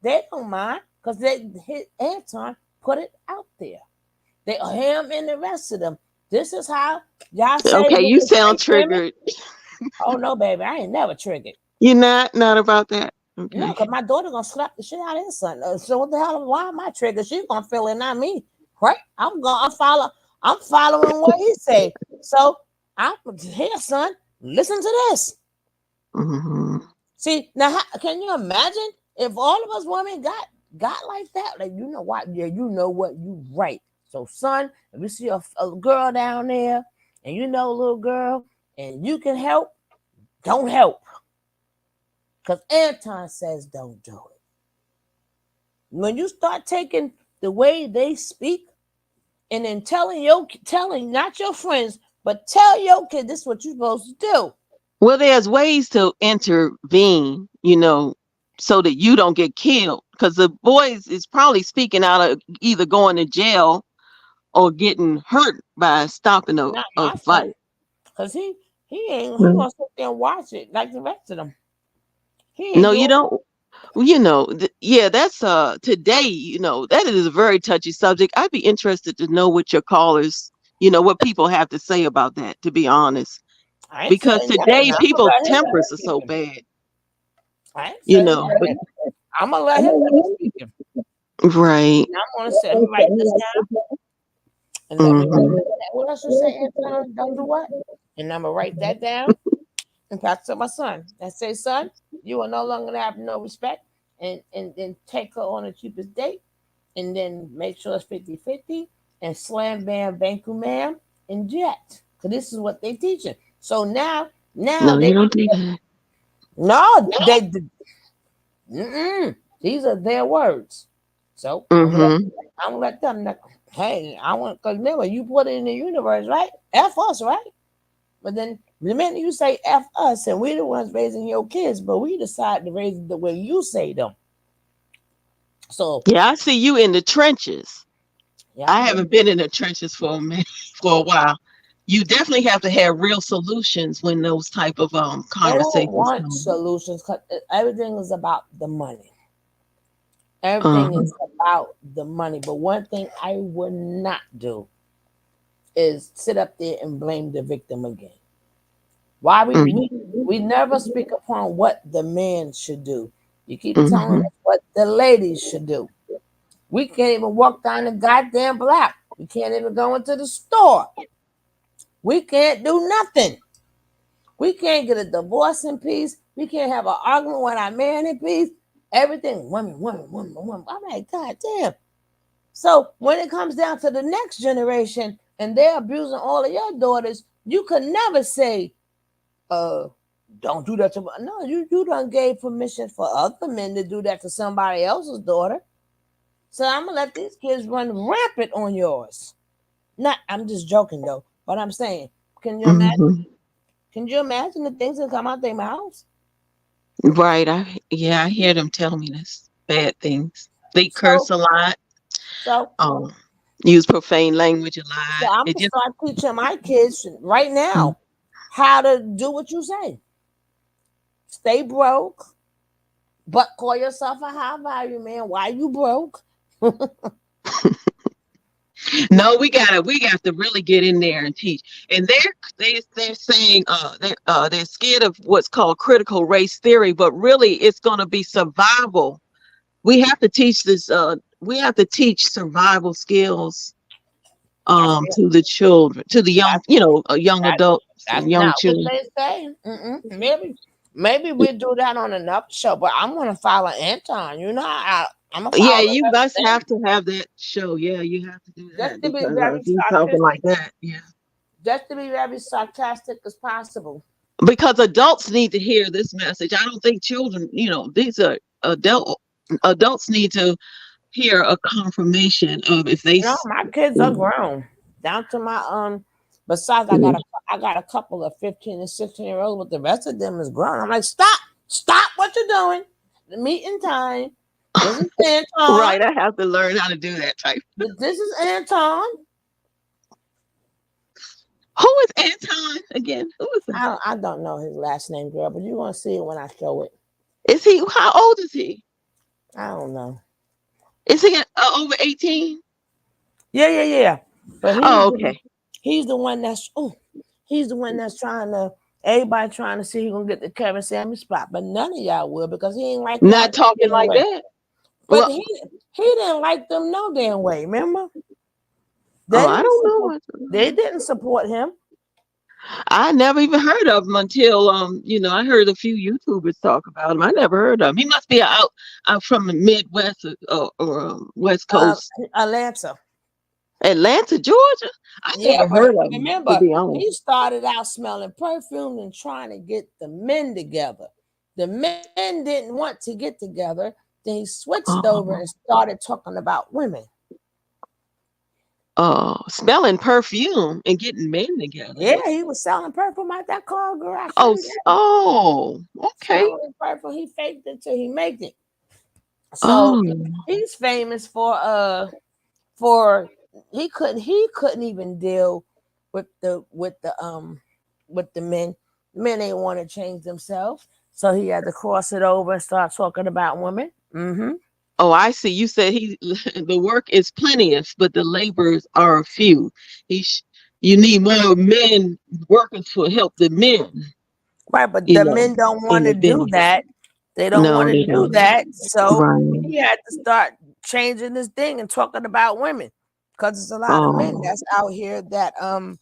They don't mind because they hit Anton put it out there. They him and the rest of them. This is how y'all say Okay, with you the sound street women. triggered. Oh no, baby, I ain't never triggered. You're not about that. No, Okay. because my daughter gonna slap the shit out of his son. So what the hell? Why am I triggered? She gonna feel it, not me, right? I'm following what he say. So I'm here, son. Listen to this. Hmm. See now, can you imagine if all of us women got like that? Like you know what? Yeah, you know what? You right. So son, if you see a girl down there, and you know a little girl, and you can help, don't help. Because Anton says don't do it. When you start taking the way they speak and then telling not your friends, but tell your kid this is what you're supposed to do. Well, there's ways to intervene, so that you don't get killed. Because the boys is probably speaking out of either going to jail or getting hurt by stopping a, Not a my son, fight. because he Mm. gonna sit there and watch it like the rest of them. He ain't No, you doing don't. Well, yeah, that's today, that is a very touchy subject. I'd be interested to know what your callers, what people have to say about that, to be honest. I ain't Because saying nothing. today I'm gonna people's let him tempers are keep so it. bad, I ain't saying but nothing. I'm gonna let him keep speaking. right. And I'm gonna say, let me write this down and let me write Hmm. this down. What else you say, Anton? Don't do what? And I'm gonna write that down and pass it to my son. And say, son, you will no longer have no respect and then take her on the cheapest date and then make sure it's 50-50 and slam bam banku ma'am and jet. Because this is what they teaching. So now No, you they don't do that. no they these are their words. So Hmm. I'm gonna let them know. Hey, I want because remember you put it in the universe, right? F us, right? But then the minute you say F us and we're the ones raising your kids, but we decide to raise them the way you say them. So Yeah, I see you in the trenches. yeah, I haven't been in the trenches for a minute, for a while. You definitely have to have real solutions when those type of they don't conversations want come. solutions because everything is about the money. Everything Uh-huh. is about the money. But one thing I would not do is sit up there and blame the victim again. Why we never speak upon what the man should do. You keep telling Mm-hmm. us what the ladies should do. We can't even walk down the goddamn block. We can't even go into the store. We can't do nothing. We can't get a divorce in peace. We can't have an argument with our man in peace. Everything women, women, women, women. I'm like, God damn. So when it comes down to the next generation and they're abusing all of your daughters, you could never say, uh, don't do that to my no, you done gave permission for other men to do that to somebody else's daughter. So I'm gonna let these kids run rampant on yours. Not I'm just joking though, but I'm saying, can you imagine Mm-hmm. can you imagine the things that come out their mouths? Right. I hear them tell me this bad things. They curse So a lot. so Um, use profane language a So lot. I'm It gonna just start teaching my kids right now how to do what you say. Stay broke, but call yourself a high value man. Why you broke? no, we got to really get in there and teach. And they're saying they're scared of what's called critical race theory, but really it's going to be survival. We have to teach this. We have to teach survival skills That's to the children, to the young, that's young that, adults that's and young not what children. they say. Maybe we'll do that on another show. But I'm gonna follow Anton. I'm gonna Yeah, follow you guys everything have to have that show. Yeah, you have to do just that to be because very if you're talking like sarcastic. that, yeah. Just to be very sarcastic as possible. Because adults need to hear this message. I don't think children, these are adults need to hear a confirmation of if they My kids are grown. Down to my besides I got a couple of 15 and 16-year olds, but the rest of them is grown. I'm like, stop what you're doing. The meeting time. This is Anton. right. I have to learn how to do that type. This is Anton. Who is Anton again? Who is that? I don't know his last name, girl, but you're gonna see it when I show it. Is he? How old is he? I don't know. Is he over 18? Yeah. But Okay. he's the one that's he's the one that's trying to everybody trying to see who's gonna get the Kevin Samuel spot, but none of y'all will because he ain't like Not y'all talking damn like way. that. But Well, he didn't like them no damn way. Remember? I don't know. They didn't support him. I never even heard of him until I heard a few YouTubers talk about him. I never heard of him. He must be out from the Midwest or West Coast, Atlanta, Georgia. I Yeah, never but heard of him, to remember, be honest. he started out smelling perfume and trying to get the men together. The men didn't want to get together. Then he switched over and started talking about women. Smelling perfume and getting men together. Yeah, he was selling perfume at that car, girl. I Oh, okay. Smelling perfume. He faked it till he made it. So Oh, he's famous for he couldn't even deal with the men. Men ain't want to change themselves, so he had to cross it over and start talking about women. Mm-hmm. oh, I see. You said the work is plenteous, but the laborers are few. You need more men working to help the men. Right, but the men don't want to do that. They don't want to they do don't. that. So Right. he had to start changing this thing and talking about women. Because there's a lot of men that's out here that don't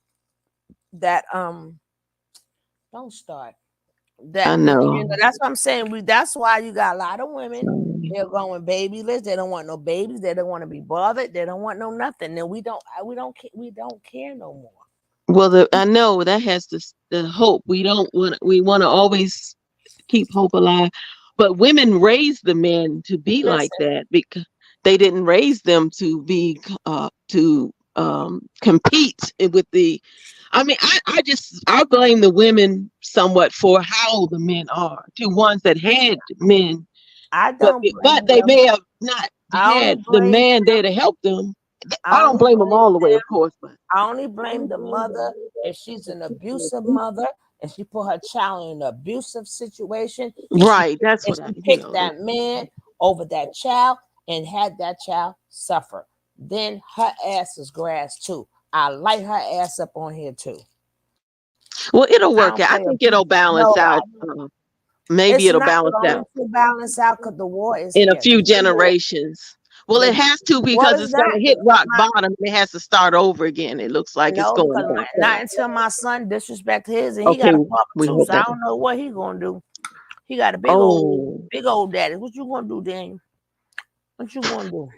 start. I know. That's what I'm saying. That's why you got a lot of women. They're going babyless. They don't want no babies. They don't want to be bothered. They don't want no nothing. Then we don't care no more. Well, I know that has the hope. We want to always keep hope alive. But women raise the men to be like that because they didn't raise them to be to compete with the. I mean, I blame the women somewhat for how the men are. To ones that had men, I don't, but they may have not had the man there to help them. I don't blame them all the way, of course, but I only blame the mother if she's an abusive mother and she put her child in an abusive situation. Right, that's what she picked that man over that child and had that child suffer. Then her ass is grass too. I light her ass up on here too. Well, it'll work out. I think it'll balance out. Maybe it'll balance out. Balance out because the war is in here. a few generations. Well, it has to because it's going to hit rock bottom. It has to start over again. It looks like it's going on. Not until my son disrespect his, and he got a papa too. So I don't know what he gonna do. He got a big old daddy. What you gonna do, Daniel? What you gonna do?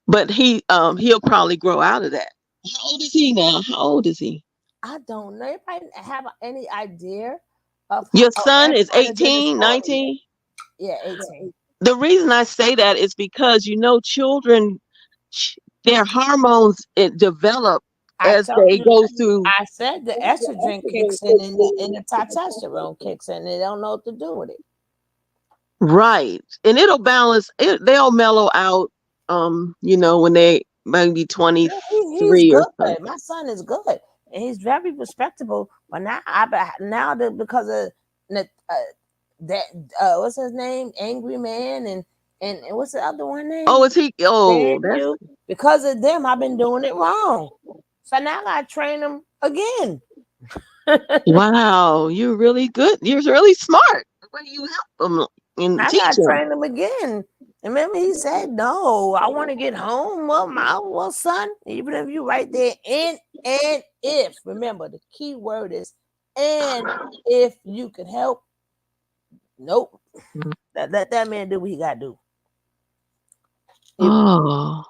But he'll probably grow out of that. How old is he now? How old is he? I don't know. Anybody have any idea of your son is 18, 19? Yeah, 18. The reason I say that is because children, their hormones develop as they go through. I said the estrogen kicks in and the testosterone kicks in. They don't know what to do with it. Right, and it'll balance. They'll mellow out when they maybe Yeah, he's 23 or good. something. My son is good, and he's very respectable. But now that because of that what's his name, Angry Man, and what's the other one Oh, name? is he? Oh, that's Daniel. Because of them, I've been doing it wrong. So now I gotta train him again. wow. You're really good. You're really smart. The way you help them and I teach gotta them. train him again. And remember, he said, "No, I want to get home." Well, son, even if you right there, and if remember the key word is, and if you could help, nope. Let that man do what he gotta do. Oh,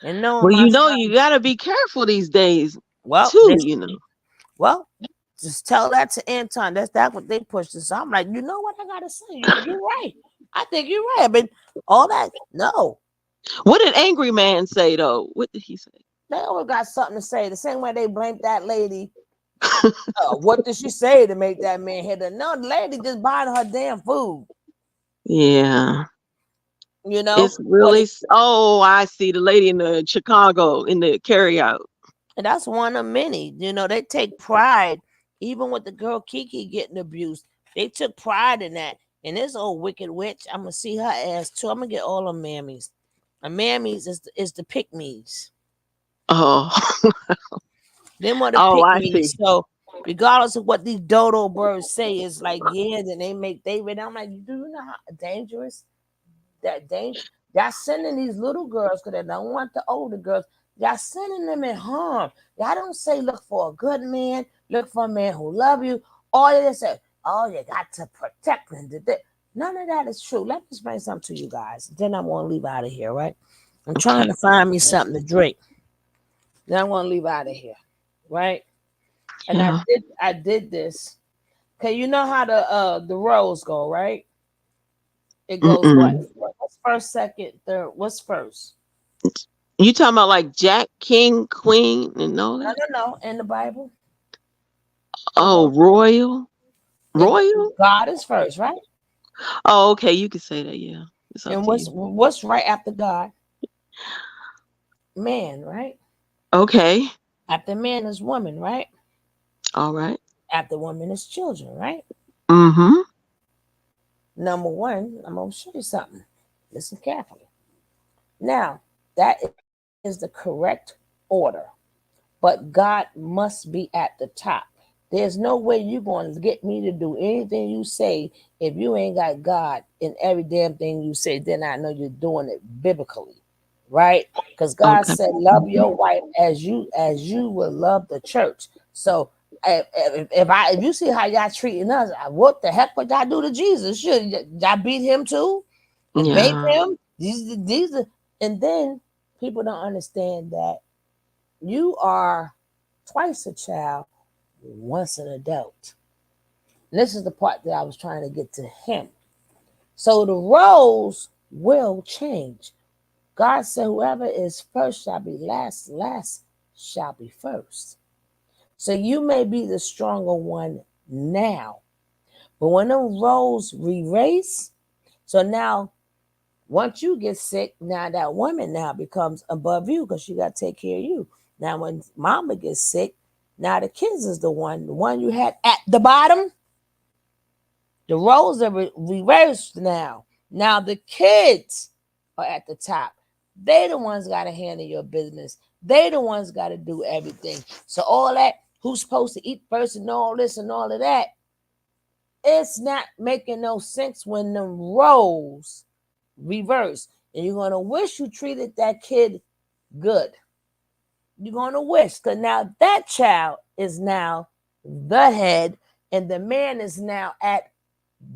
And knowing well, my you son, got to be careful these days well, too. You know. well, just tell that to Anton. That's what they pushed us. So I'm like, you know what I gotta say? You're right. I think you're right. But all that, no. What did Angry Man say though? What did he say? They always got something to say. The same way they blamed that lady. What did she say to make that man hit her? No, the lady just buying her damn food. Yeah, You know, it's really. Oh, I see the lady in the Chicago in the carryout. and that's one of many. You know, they take pride, even with the girl Kiki getting abused. They took pride in that. And this old wicked witch, I'm gonna see her ass too. I'm gonna get all them mammies. And mammies is the pick me's. Oh, Them are the oh, pick I me's. see. So regardless of what these dodo birds say, it's like, yeah, then they make David. I'm like, do you know how dangerous that danger? Y'all sending these little girls because they don't want the older girls. Y'all sending them in harm. Y'all don't say look for a good man, look for a man who love you. All of this, oh, you got to protect them. None of that is true. Let me explain something to you guys. Then I'm gonna leave out of here, right? I'm trying to find me something to drink. Then I'm gonna leave out of here, right? And Yeah. I did this. Okay, you know how the rows go, right? It goes what? Mm-mm. What's first, second, third? What's first? You talking about like Jack, King, Queen, and all No, that? no, no. In the Bible, it Oh, goes. Royal, Royal. God is first, right? Oh, okay. You could say that. Yeah, it's up And to you. what's right after God? Man, right? Okay. After man is woman, right? All right. After woman is children, right? Mm-hmm. Number one, I'm gonna show you something. Listen carefully. Now, that is the correct order, but God must be at the top. There's no way you're going to get me to do anything you say if you ain't got God in every damn thing you say. Then I know you're doing it biblically, right? Because God Okay. said, "Love your wife as you will love the church." So if you see how y'all treating us, what the heck would y'all do to Jesus? Should y'all beat him too and bake Yeah. him? And then people don't understand that you are twice a child, once an adult. And this is the part that I was trying to get to him. So the roles will change. God said, whoever is first shall be last, last shall be first. So you may be the stronger one now. But when them roles re-race, so now once you get sick, now that woman now becomes above you because she got to take care of you. Now when mama gets sick, now the kids is the one you had at the bottom. The roles are reversed now. Now the kids are at the top. They the ones got to handle your business. They the ones got to do everything. So all that, who's supposed to eat first and all this and all of that, it's not making no sense when the roles reverse. And you're going to wish you treated that kid good. You're going to wish because now that child is now the head and the man is now at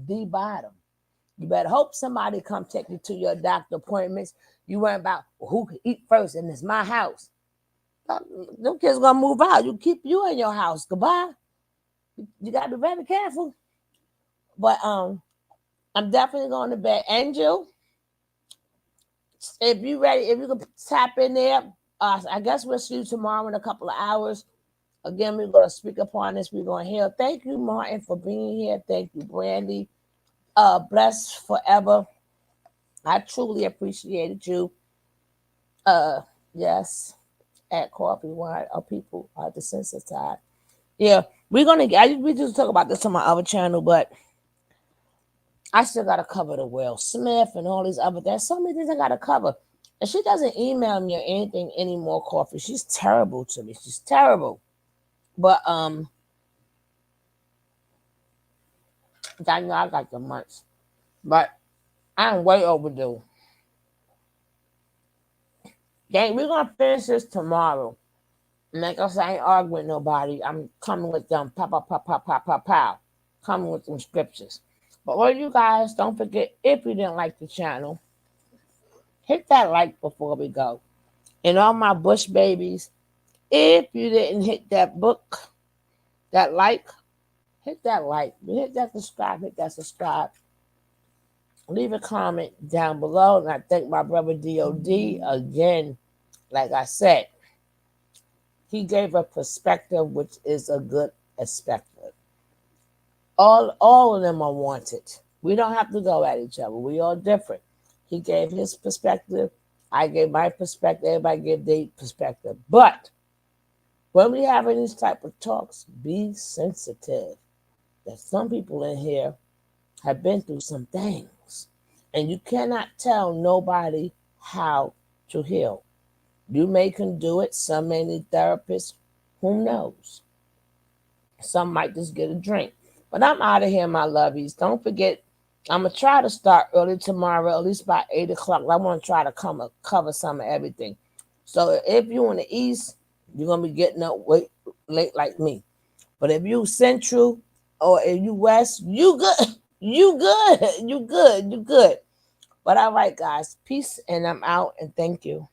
the bottom. You better hope somebody come take you to your doctor appointments. You worry about who can eat first, and it's my house. Them kids gonna move out. You keep you in your house. Goodbye. You gotta be very careful. But I'm definitely going to bed. Angel, if you ready, if you can tap in there, I guess we'll see you tomorrow in a couple of hours. Again, we're going to speak upon this. We're going to hear. Thank you, Martin, for being here. Thank you, Brandy. Blessed forever. I truly appreciated you. Yes, at coffee, why are people are desensitized? Yeah, we just talk about this on my other channel, but I still gotta cover the Will Smith and all these other things. So many things I gotta cover. And she doesn't email me or anything anymore, Coffee. She's terrible to me. She's terrible. But I know I got the months. But I'm way overdue. Gang, we're gonna finish this tomorrow. And like I said, I ain't arguing with nobody. I'm coming with them pow pow pow pow pow pow pow. Coming with them scriptures. But all you guys, don't forget, if you didn't like the channel, hit that like before we go. And all my Bush babies, if you didn't hit that like, hit that like. Hit that subscribe. Leave a comment down below. And I thank my brother DOD again. Like I said, he gave a perspective which is a good perspective. All of them are wanted. We don't have to go at each other. We all different. He gave his perspective. I gave my perspective. Everybody gave their perspective. But when we have these type of talks, be sensitive. That some people in here have been through some things. And you cannot tell nobody how to heal. You may can do it. Some may need therapists. Who knows? Some might just get a drink. But I'm out of here, my lovies. Don't forget, I'm going to try to start early tomorrow, at least by 8 o'clock. I want to try to cover some of everything. So if you're in the East, you're going to be getting up late like me. But if you Central or if you West, you good. You good. You good. You good. But all right, guys. Peace, and I'm out, and thank you.